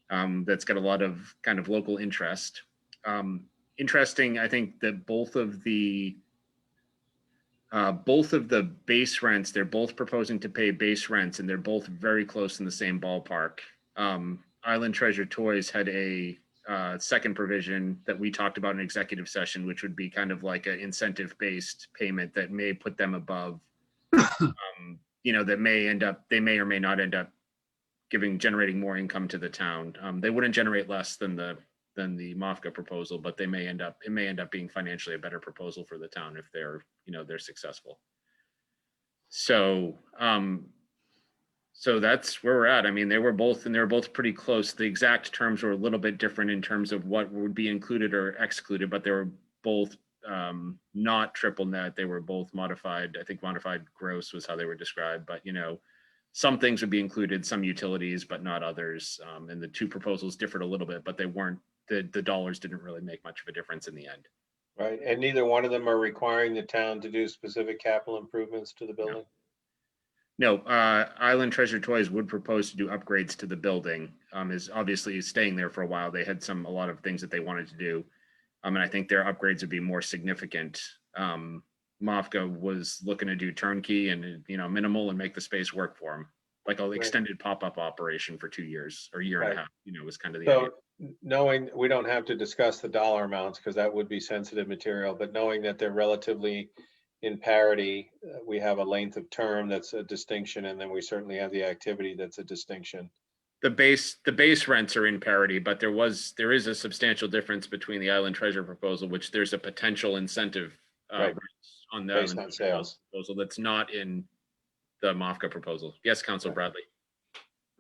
that's got a lot of kind of local interest. Interesting, I think that both of the base rents, they're both proposing to pay base rents, and they're both very close in the same ballpark. Island Treasure Toys had a second provision that we talked about in executive session, which would be kind of like an incentive-based payment that may put them above, you know, that they may or may not end up generating more income to the town. They wouldn't generate less than the MOFGA proposal, but it may end up being financially a better proposal for the town if they're successful. So, so that's where we're at. I mean, they were both pretty close. The exact terms were a little bit different in terms of what would be included or excluded, but they were both not triple net. They were both modified. I think modified gross was how they were described, but you know, some things would be included, some utilities, but not others. And the two proposals differed a little bit, but they weren't, the dollars didn't really make much of a difference in the end. Right, and neither one of them are requiring the town to do specific capital improvements to the building? No, Island Treasure Toys would propose to do upgrades to the building. Is obviously staying there for a while. They had a lot of things that they wanted to do. And I think their upgrades would be more significant. MOFGA was looking to do turnkey and, you know, minimal and make the space work for them. Like an extended pop-up operation for 2 years or a year and a half, you know, was kind of the idea. Knowing, we don't have to discuss the dollar amounts because that would be sensitive material, but knowing that they're relatively in parity, we have a length of term that's a distinction, and then we certainly have the activity that's a distinction. The base rents are in parity, but there is a substantial difference between the Island Treasure proposal, which there's a potential incentive on the based Island on sales proposal that's not in the MOFGA proposal. Yes, Councilor Bradley.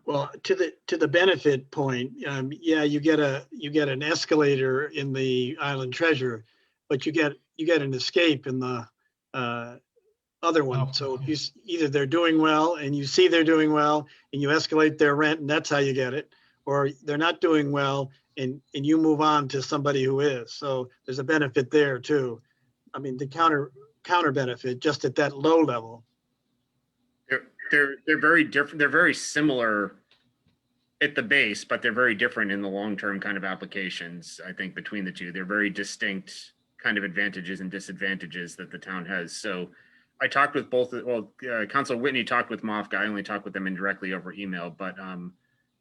Well, to the benefit point, yeah, you get an escalator in the Island Treasure, but you get an escape in the other one. So either they're doing well and you see they're doing well and you escalate their rent and that's how you get it, or they're not doing well and you move on to somebody who is. So there's a benefit there too. I mean, the counter benefit just at that low level. They're very different. They're very similar at the base, but they're very different in the long-term kind of applications. I think between the two, they're very distinct kind of advantages and disadvantages that the town has. So I talked with both. Well, Councilor Whitney talked with MOFGA. I only talked with them indirectly over email, but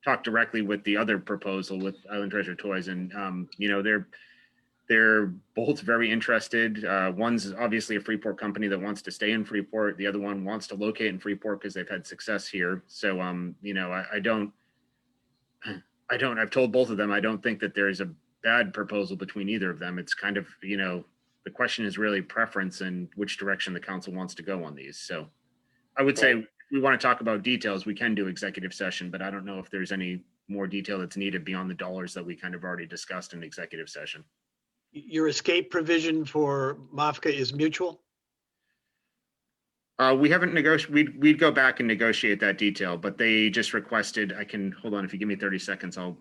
talked directly with the other proposal with Island Treasure Toys, and you know, they're both very interested. One's obviously a Freeport company that wants to stay in Freeport. The other one wants to locate in Freeport because they've had success here. So, you know, I've told both of them, I don't think that there's a bad proposal between either of them. It's kind of, you know, the question is really preference and which direction the council wants to go on these. So I would say if we want to talk about details, we can do executive session, but I don't know if there's any more detail that's needed beyond the dollars that we kind of already discussed in executive session. Your escape provision for MOFGA is mutual? We haven't negotiated. We'd go back and negotiate that detail, but they just requested, I can, hold on, if you give me 30 seconds, I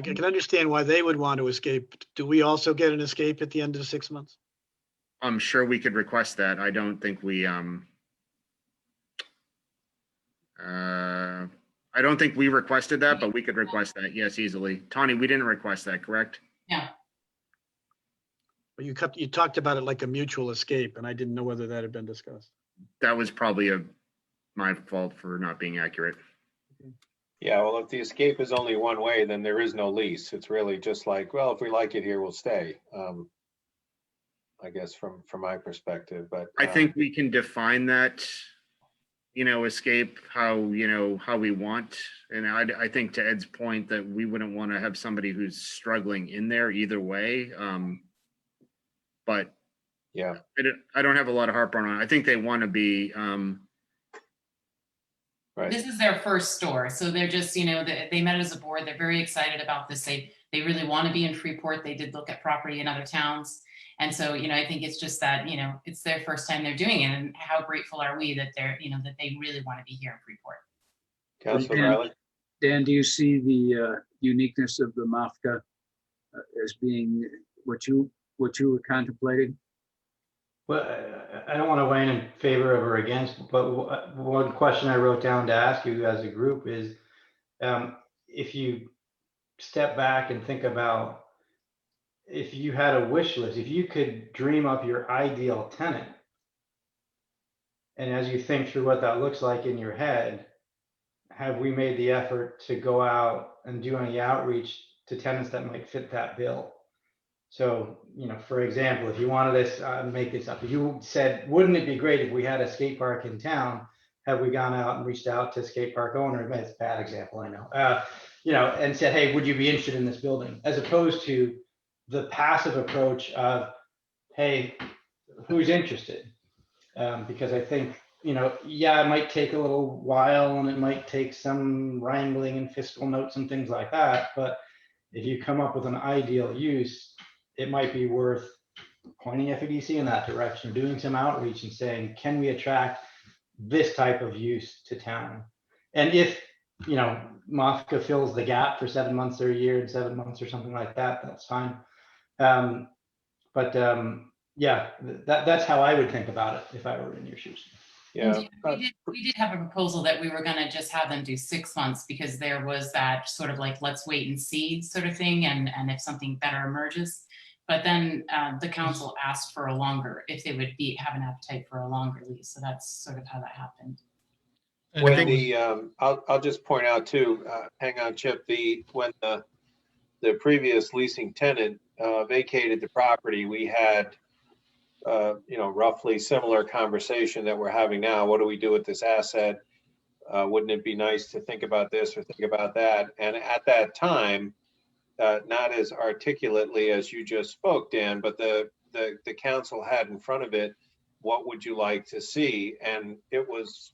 can understand why they would want to escape. Do we also get an escape at the end of 6 months? I'm sure we could request that. I don't think we, I don't think we requested that, but we could request that. Yes, easily. Tawny, we didn't request that, correct? Yeah. Well, you talked about it like a mutual escape, and I didn't know whether that had been discussed. That was probably my fault for not being accurate. Yeah, well, if the escape is only one way, then there is no lease. It's really just like, well, if we like it here, we'll stay. I guess from my perspective, but I think we can define that, escape how we want. And I think to Ed's point that we wouldn't want to have somebody who's struggling in there either way. But yeah, I don't have a lot of heartburn on it. I think they want to be, right. This is their first store, so they're just, they met as a board. They're very excited about this. They really want to be in Freeport. They did look at property in other towns. And so, I think it's just that, it's their first time they're doing it, and how grateful are we that they're, that they really want to be here in Freeport. Councilor Dan, Riley? Dan, do you see the uniqueness of the MAFCA as being what you were contemplating? Well, I don't want to weigh in favor of or against, but one question I wrote down to ask you as a group is, if you step back and think about, if you had a wish list, if you could dream up your ideal tenant, and as you think through what that looks like in your head, have we made the effort to go out and do any outreach to tenants that might fit that bill? So, for example, if you wanted to make this up, if you said, wouldn't it be great if we had a skate park in town? Have we gone out and reached out to skate park owners? It's a bad example, I know. And said, hey, would you be interested in this building? As opposed to the passive approach of, hey, who's interested? Because I think, it might take a little while and it might take some wrangling and fiscal notes and things like that. But if you come up with an ideal use, it might be worth pointing FEDC in that direction, doing some outreach and saying, can we attract this type of use to town? And if, MAFCA fills the gap for 7 months or a year and 7 months or something like that, that's fine. Yeah, that's how I would think about it if I were in your shoes. Yeah. We did have a proposal that we were going to just have them do 6 months, because there was that sort of like, let's wait and see sort of thing. And if something better emerges, but then the council asked for a longer, if they would have an appetite for a longer lease. So that's sort of how that happened. When I'll just point out too, hang on, Chip, when the previous leasing tenant vacated the property, we had, roughly similar conversation that we're having now. What do we do with this asset? Wouldn't it be nice to think about this or think about that? And at that time, not as articulately as you just spoke, Dan, but the council had in front of it, what would you like to see? And it was,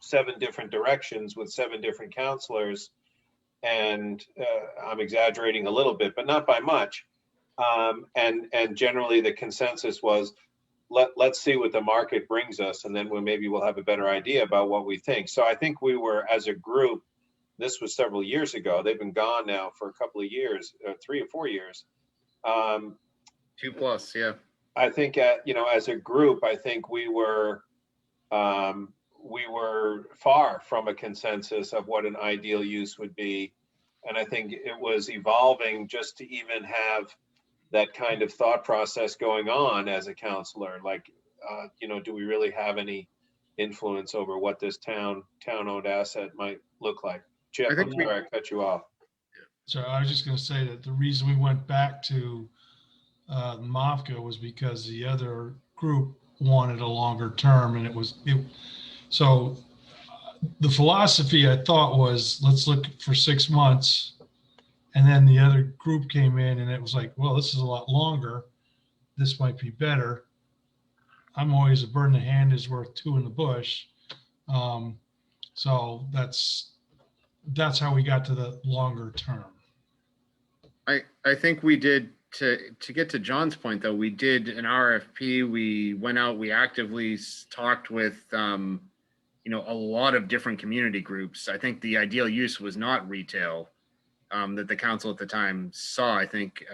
7 different directions with 7 different counselors. And I'm exaggerating a little bit, but not by much. And generally the consensus was, let's see what the market brings us, and then maybe we'll have a better idea about what we think. So I think we were, as a group, this was several years ago. They've been gone now for a couple of years, 3 or 4 years. 2+, yeah. I think, as a group, I think we were far from a consensus of what an ideal use would be. And I think it was evolving just to even have that kind of thought process going on as a counselor. Like, do we really have any influence over what this town-owned asset might look like? Chip, I'm sorry I cut you off. So I was just going to say that the reason we went back to MAFCA was because the other group wanted a longer term, and so the philosophy I thought was, let's look for 6 months. And then the other group came in and it was like, well, this is a lot longer. This might be better. I'm always a bird in the hand is worth 2 in the bush. So that's how we got to the longer term. I think we did, to get to John's point though, we did an RFP. We went out, we actively talked with, a lot of different community groups. I think the ideal use was not retail that the council at the time saw. I think,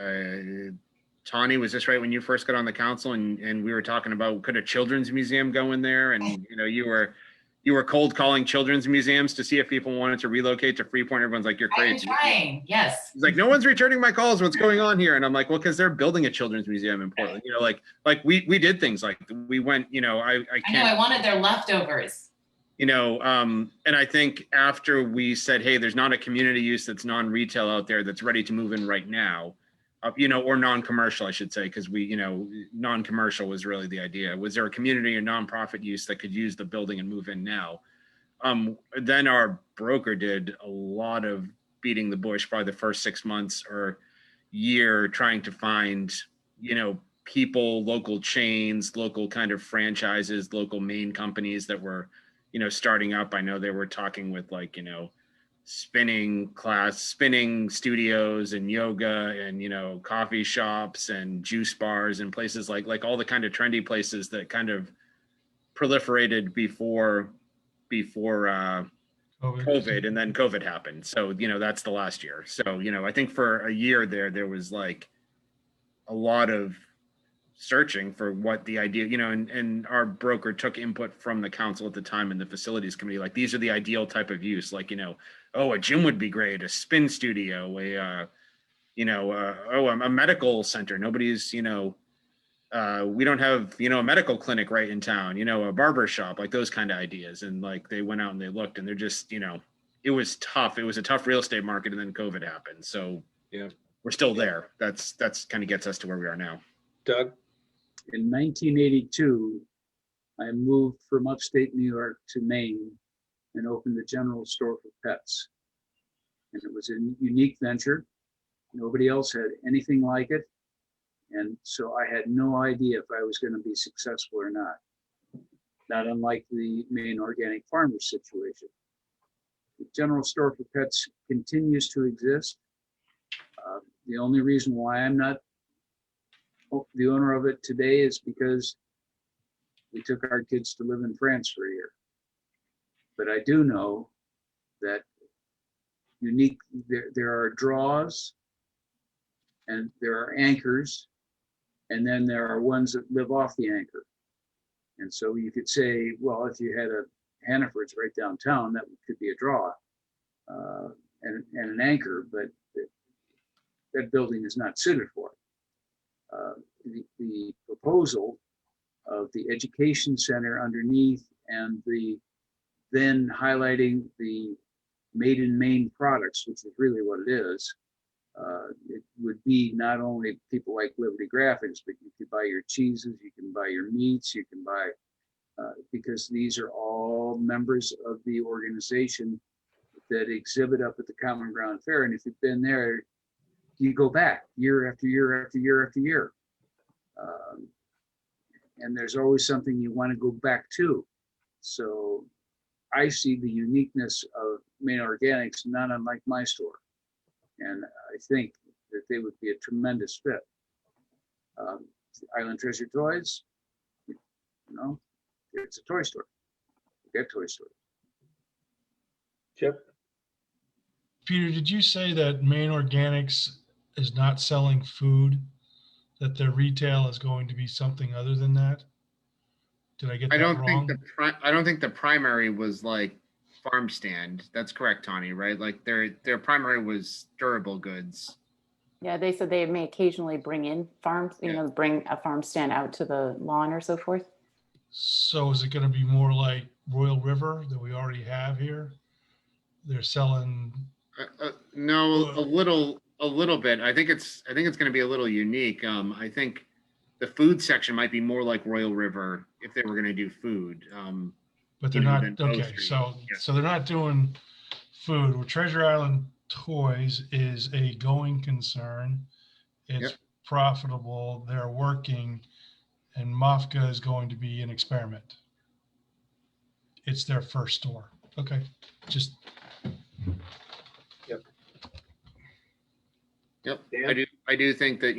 Tawny, was this right when you first got on the council and we were talking about, could a children's museum go in there? And, you were cold calling children's museums to see if people wanted to relocate to Freeport. Everyone's like, you're crazy. I'm trying, yes. It's like, no one's returning my calls. What's going on here? And I'm like, well, because they're building a children's museum in Portland. Like we did things like we went, I know, I wanted their leftovers. And I think after we said, hey, there's not a community use that's non-retail out there that's ready to move in right now, or non-commercial, I should say, because non-commercial was really the idea. Was there a community or nonprofit use that could use the building and move in now? Then our broker did a lot of beating the bush, probably the first 6 months or year, trying to find, people, local chains, local kind of franchises, local main companies that were, starting up. I know they were talking with spinning studios and yoga and, coffee shops and juice bars and places like all the kind of trendy places that kind of proliferated before COVID, and then COVID happened. So, that's the last year. So, I think for a year there was like a lot of searching for what the idea, and our broker took input from the council at the time and the facilities committee, like these are the ideal type of use, like, a gym would be great, a spin studio, a medical center. Nobody's, we don't have, a medical clinic right in town, a barber shop, like those kind of ideas. And like, they went out and they looked and they're just, it was tough. It was a tough real estate market, and then COVID happened. So Yeah. we're still there. That's kind of gets us to where we are now. Doug? In 1982, I moved from upstate New York to Maine and opened a general store for pets. And it was a unique venture. Nobody else had anything like it. And so I had no idea if I was going to be successful or not. Not unlike the Maine organic farmers situation. The general store for pets continues to exist. The only reason why I'm not the owner of it today is because we took our kids to live in France for a year. But I do know that there are draws and there are anchors, and then there are ones that live off the anchor. And so you could say, well, if you had a Hannaford's right downtown, that could be a draw and an anchor, but that building is not suited for it. The proposal of the education center underneath and then highlighting the made in Maine products, which is really what it is, it would be not only people like Liberty Graphics, but you could buy your cheeses, you can buy your meats, you can buy, because these are all members of the organization that exhibit up at the Common Ground Fair. And if you've been there, you go back year after year after year after year. And there's always something you want to go back to. So I see the uniqueness of Maine Organics, not unlike my store. And I think that they would be a tremendous fit. Island Treasure Toys, it's a toy store. Get toy store. Chip? Peter, did you say that Maine Organics is not selling food, that their retail is going to be something other than that? Did I get that wrong? I don't think the primary was like farm stand. That's correct, Tawny, right? Like their primary was durable goods. Yeah, they said they may occasionally bring in farms, bring a farm stand out to the lawn or so forth. So is it going to be more like Royal River that we already have here? They're selling. No, a little bit. I think it's going to be a little unique. I think the food section might be more like Royal River if they were going to do food. But they're not, than okay, grocery. so they're not doing food. Well, Treasure Island Toys is a going concern. It's profitable, they're working, and Mafka is going to be an experiment. It's their first store. Okay, just. Yep. I do think that,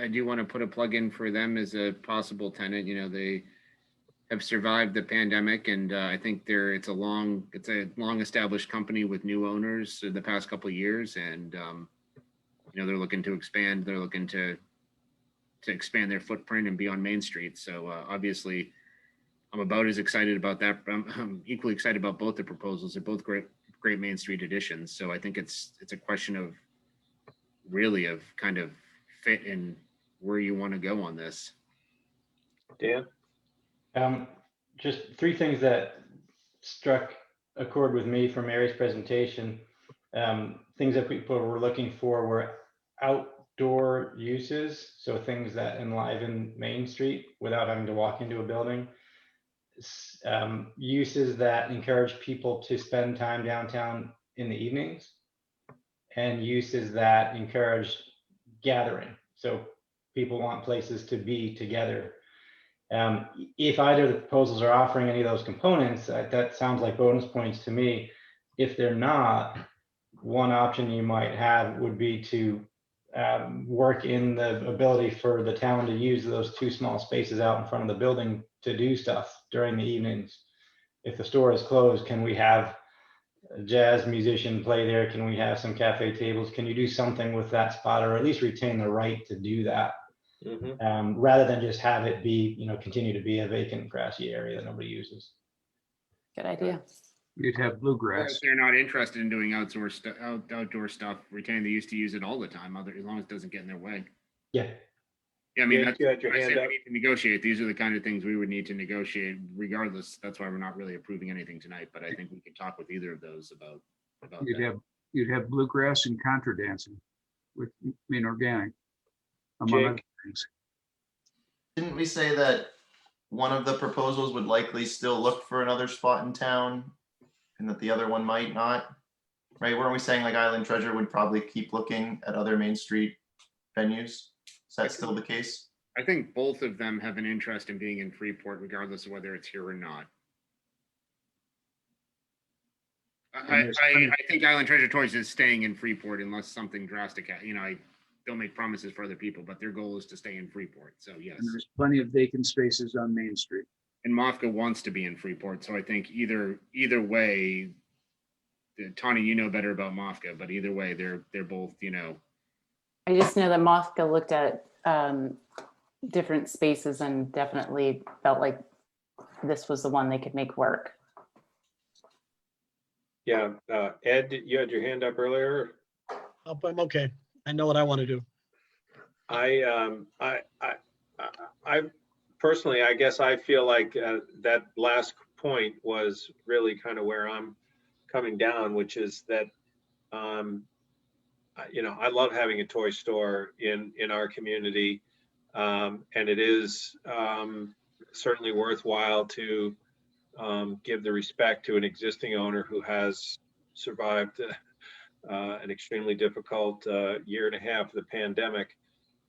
I do want to put a plug in for them as a possible tenant. They have survived the pandemic, and I think it's a long established company with new owners in the past couple of years, and they're looking to expand. They're looking to expand their footprint and be on Main Street. So obviously, I'm about as excited about that. I'm equally excited about both the proposals. They're both great Main Street additions. So I think it's a question of kind of fit in where you want to go on this. Dan? Just three things that struck a chord with me from Mary's presentation. Things that people were looking for were outdoor uses, so things that enliven Main Street without having to walk into a building. Uses that encourage people to spend time downtown in the evenings, and uses that encourage gathering. So people want places to be together. If either of the proposals are offering any of those components, that sounds like bonus points to me. If they're not, one option you might have would be to work in the ability for the town to use those two small spaces out in front of the building to do stuff during the evenings. If the store is closed, can we have a jazz musician play there? Can we have some cafe tables? Can you do something with that spot, or at least retain the right to do that? Rather than just have it be, continue to be a vacant grassy area that nobody uses. Good idea. You'd have Or bluegrass. if they're not interested in doing outdoor stuff, retain the use to use it all the time, as long as it doesn't get in their way. Yeah. Yeah, I mean, Jake, you had your I hand say we up. need to negotiate. These are the kind of things we would need to negotiate regardless. That's why we're not really approving anything tonight, but I think we could talk with either of those about that. You'd have bluegrass and contra dancing with, organic, among other things. Didn't we say that one of the proposals would likely still look for another spot in town and that the other one might not? Right? Weren't we saying like Island Treasure would probably keep looking at other Main Street venues? Is that still the case? I think both of them have an interest in being in Freeport, regardless of whether it's here or not. I think Island Treasure Toys is staying in Freeport unless something drastic, I don't make promises for other people, but their goal is to stay in Freeport. So yes. And there's plenty of vacant spaces on Main Street. And Mofka wants to be in Freeport. So I think either way, Tawny, you know better about Mofka, but either way, they're both, I just know that Mofka looked at different spaces and definitely felt like this was the one they could make work. Yeah, Ed, you had your hand up earlier. I'm okay. I know what I want to do. I personally, I guess I feel like that last point was really kind of where I'm coming down, which is that, I love having a toy store in our community. And it is certainly worthwhile to give the respect to an existing owner who has survived an extremely difficult year and a half of the pandemic.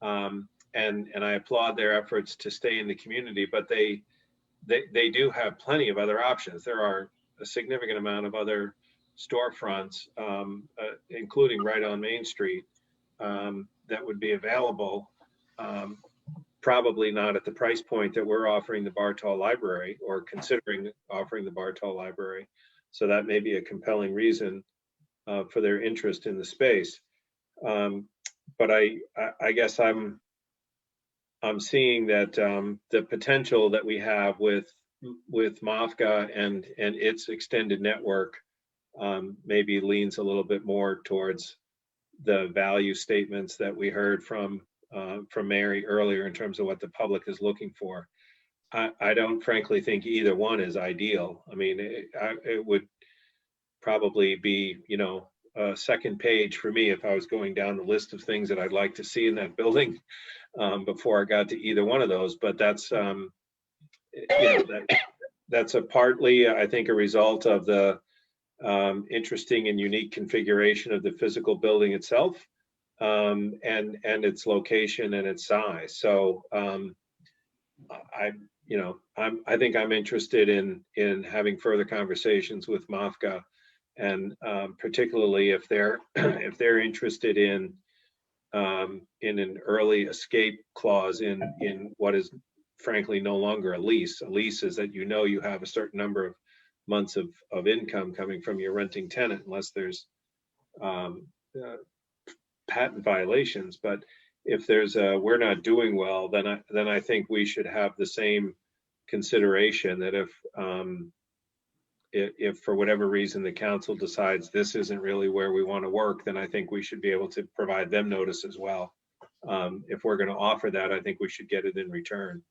And I applaud their efforts to stay in the community, but they do have plenty of other options. There are a significant amount of other storefronts, including right on Main Street, that would be available. Probably not at the price point that we're offering the Bartol Library or considering offering the Bartol Library. So that may be a compelling reason for their interest in the space. But I guess I'm seeing that the potential that we have with Mofka and its extended network maybe leans a little bit more towards the value statements that we heard from Mary earlier in terms of what the public is looking for. I don't frankly think either one is ideal. I mean, it would probably be, a second page for me if I was going down the list of things that I'd like to see in that building before I got to either one of those. But that's, that's a partly, I think, a result of the interesting and unique configuration of the physical building itself. And its location and its size. So I think I'm interested in having further conversations with Mofka, and particularly if they're interested in an early escape clause in what is frankly no longer a lease. A lease is that you have a certain number of months of income coming from your renting tenant, unless there's patent violations. But if there's we're not doing well, then I think we should have the same consideration that if for whatever reason the council decides this isn't really where we want to work, then I think we should be able to provide them notice as well. If we're going to offer that, I think we should get it in return.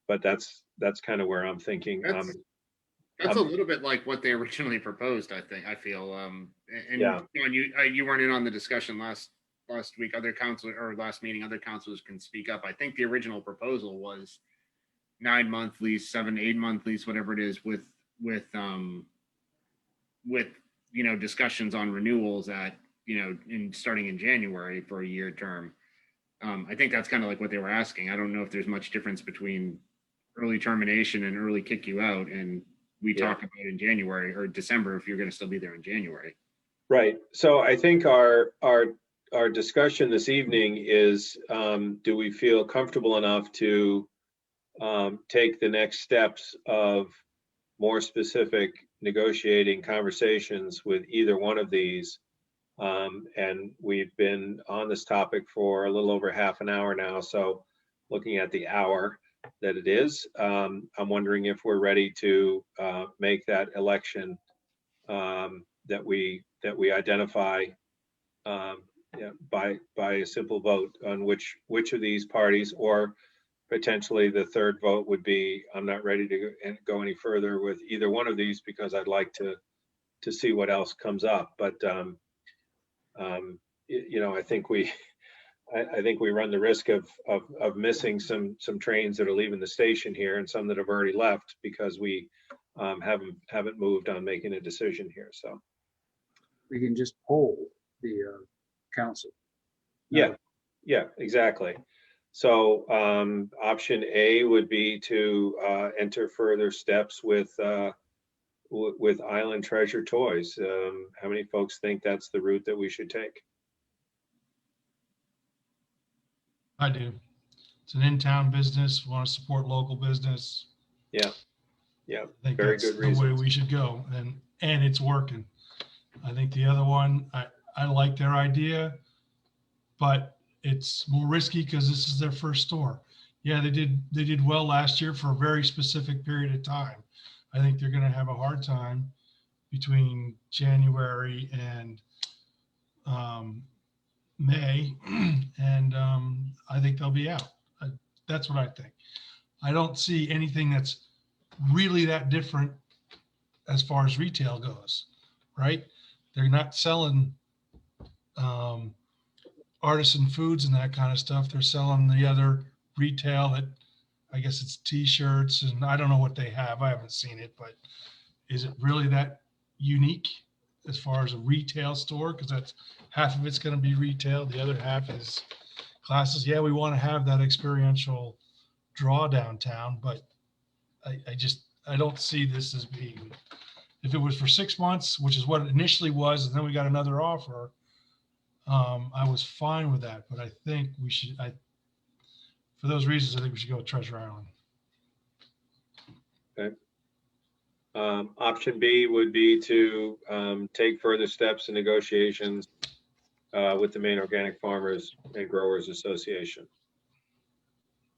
But that's kind of where I'm thinking. That's a little bit like what they originally proposed, I feel. And Yeah. John, you weren't in on the discussion last week. Other council or last meeting, other councilors can speak up. I think the original proposal was 9-month lease, 7-8 month lease, whatever it is, with discussions on renewals at starting in January for a year term. I think that's kind of like what they were asking. I don't know if there's much difference between early termination and early kick you out, and we talk about in January or December if you're going to still be there in January. Right. So I think our discussion this evening is, do we feel comfortable enough to take the next steps of more specific negotiating conversations with either one of these? And we've been on this topic for a little over half an hour now. So looking at the hour that it is, I'm wondering if we're ready to make that election that we identify by a simple vote on which of these parties, or potentially the third vote would be, I'm not ready to go any further with either one of these because I'd like to see what else comes up. But I think we run the risk of missing some trains that are leaving the station here and some that have already left because we haven't moved on making a decision here. So We can just poll the council. yeah, exactly. So option A would be to enter further steps with Island Treasure Toys. How many folks think that's the route that we should take? I do. It's an in-town business. We want to support local business. Yeah, I think very that's good the way reasons. we should go, and it's working. I think the other one, I like their idea, but it's more risky because this is their first store. Yeah, they did well last year for a very specific period of time. I think they're going to have a hard time between January and May, and I think they'll be out. That's what I think. I don't see anything that's really that different as far as retail goes, right? They're not selling artisan foods and that kind of stuff. They're selling the other retail that, I guess it's t-shirts, and I don't know what they have. I haven't seen it, but is it really that unique as far as a retail store? Because that's half of it's going to be retail. The other half is classes. Yeah, we want to have that experiential draw downtown, but I don't see this as being, if it was for 6 months, which is what it initially was, and then we got another offer, I was fine with that. But I think we should, for those reasons, I think we should go with Treasure Island. Okay. Option B would be to take further steps in negotiations with the Maine Organic Farmers and Growers Association.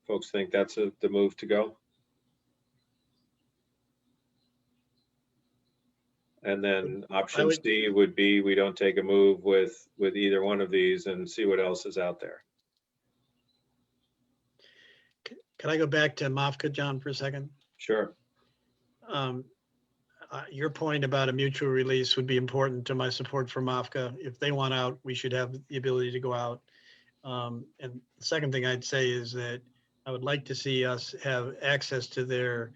Folks think that's the move to go? And then option C would be we don't take a move with either one of these and see what else is out there. Can I go back to MAFCA, John, for a second? Sure. Your point about a mutual release would be important to my support for MAFCA. If they want out, we should have the ability to go out. And the second thing I'd say is that I would like to see us have access to their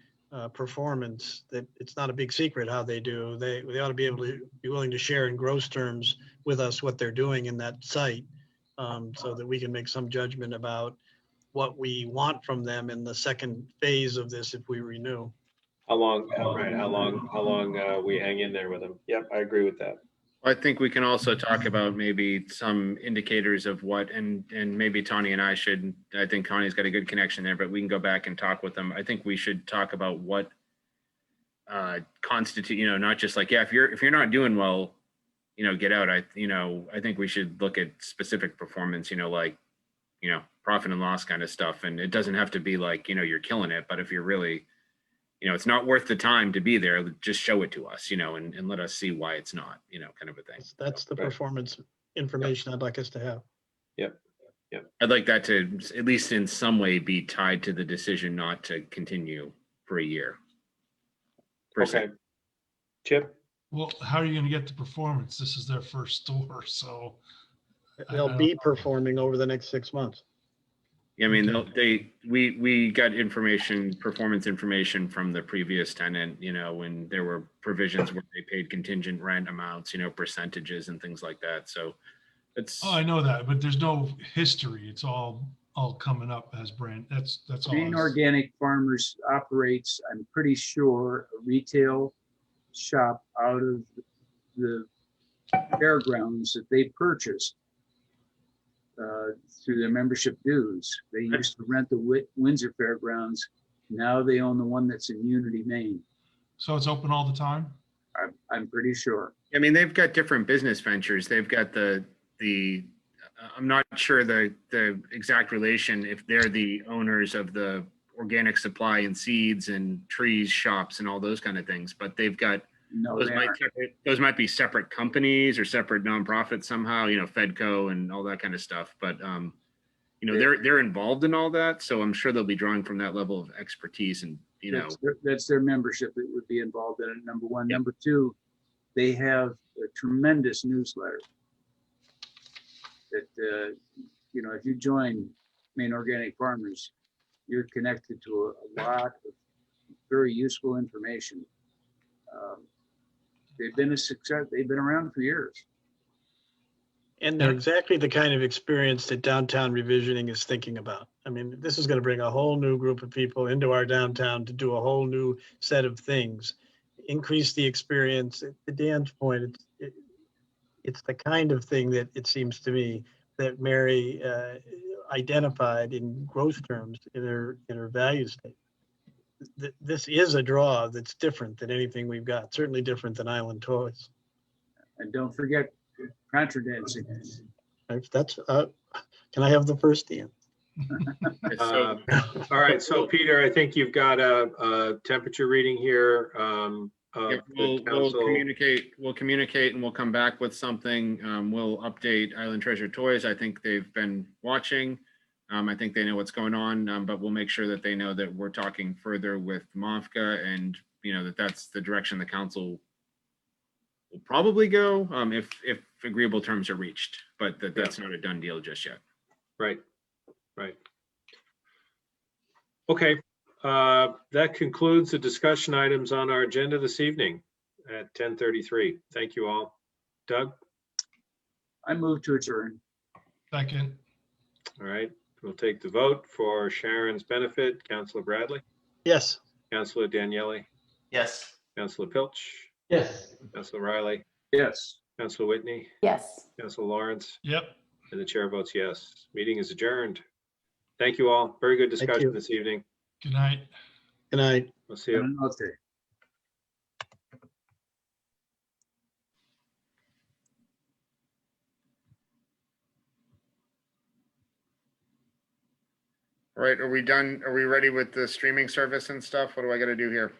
performance. That it's not a big secret how they do. They ought to be able to be willing to share in gross terms with us what they're doing in that site, so that we can make some judgment about what we want from them in the second phase of this if we renew. How long we hang in there with them. Yep, I agree with that. I think we can also talk about maybe some indicators of what, and maybe Tony and I should, I think Connie's got a good connection there, but we can go back and talk with them. I think we should talk about what constitute, not just like, yeah, if you're not doing well, get out. I think we should look at specific performance, like, profit and loss kind of stuff. And it doesn't have to be like, you're killing it, but if you're really, it's not worth the time to be there, just show it to us, and let us see why it's not, kind of a thing. That's the performance information I'd like us to have. Yep. I'd like that to, at least in some way, be tied to the decision not to continue for a year. per se. Okay. Chip? Well, how are you going to get the performance? This is their first store, so. They'll be performing over the next 6 months. I mean, we got information, performance information from the previous tenant, you know, when there were provisions where they paid contingent rent amounts, you know, percentages and things like that. So it's. Oh, I know that, but there's no history. It's all coming up as brand. That's all. Maine Organic Farmers operates, I'm pretty sure, a retail shop out of the fairgrounds that they purchased through their membership dues. They used to rent the Windsor Fairgrounds. Now they own the one that's in Unity, Maine. So it's open all the time? I'm pretty sure. I mean, they've got different business ventures. They've got the I'm not sure the exact relation, if they're the owners of the organic supply and seeds and trees shops and all those kind of things, but they've got, No, those might be separate companies or separate nonprofits somehow, you know, Fedco and all that kind of stuff. But, you know, they're involved in all that. So I'm sure they'll be drawing from that level of expertise and, you know. That's their membership that would be involved in it, number one. Number two, they have a tremendous newsletter that, you know, if you join Maine Organic Farmers, you're connected to a lot of very useful information. They've been a success. They've been around for years. And they're exactly the kind of experience that downtown revisioning is thinking about. I mean, this is going to bring a whole new group of people into our downtown to do a whole new set of things, increase the experience. To Dan's point, it's the kind of thing that it seems to me that Mary identified in gross terms in her value statement. This is a draw that's different than anything we've got, certainly different than Island Toys. And don't forget contra dancing. That's can I have the first, Dan? All right, so Peter, I think you've got a temperature reading here. We'll communicate and we'll come back with something. We'll update Island Treasure Toys. I think they've been watching. I think they know what's going on, but we'll make sure that they know that we're talking further with MOFGA and, you know, that's the direction the council will probably go if agreeable terms are reached, but that's not a done deal just yet. Right. Okay, that concludes the discussion items on our agenda this evening at 10:33. Thank you all. Doug? I move to adjourn. Second. All right, we'll take the vote for Sharon's benefit. Councilor Bradley? Yes. Councilor Daniele? Yes. Councilor Pilch? Yes. Councilor Riley? Yes. Councilor Whitney? Yes. Councilor Lawrence? Yep. And the chair votes yes. Meeting is adjourned. Thank you all. Very good discussion this evening. Good night. Good night. We'll see you. All right, are we done? Are we ready with the streaming service and stuff? What do I got to do here?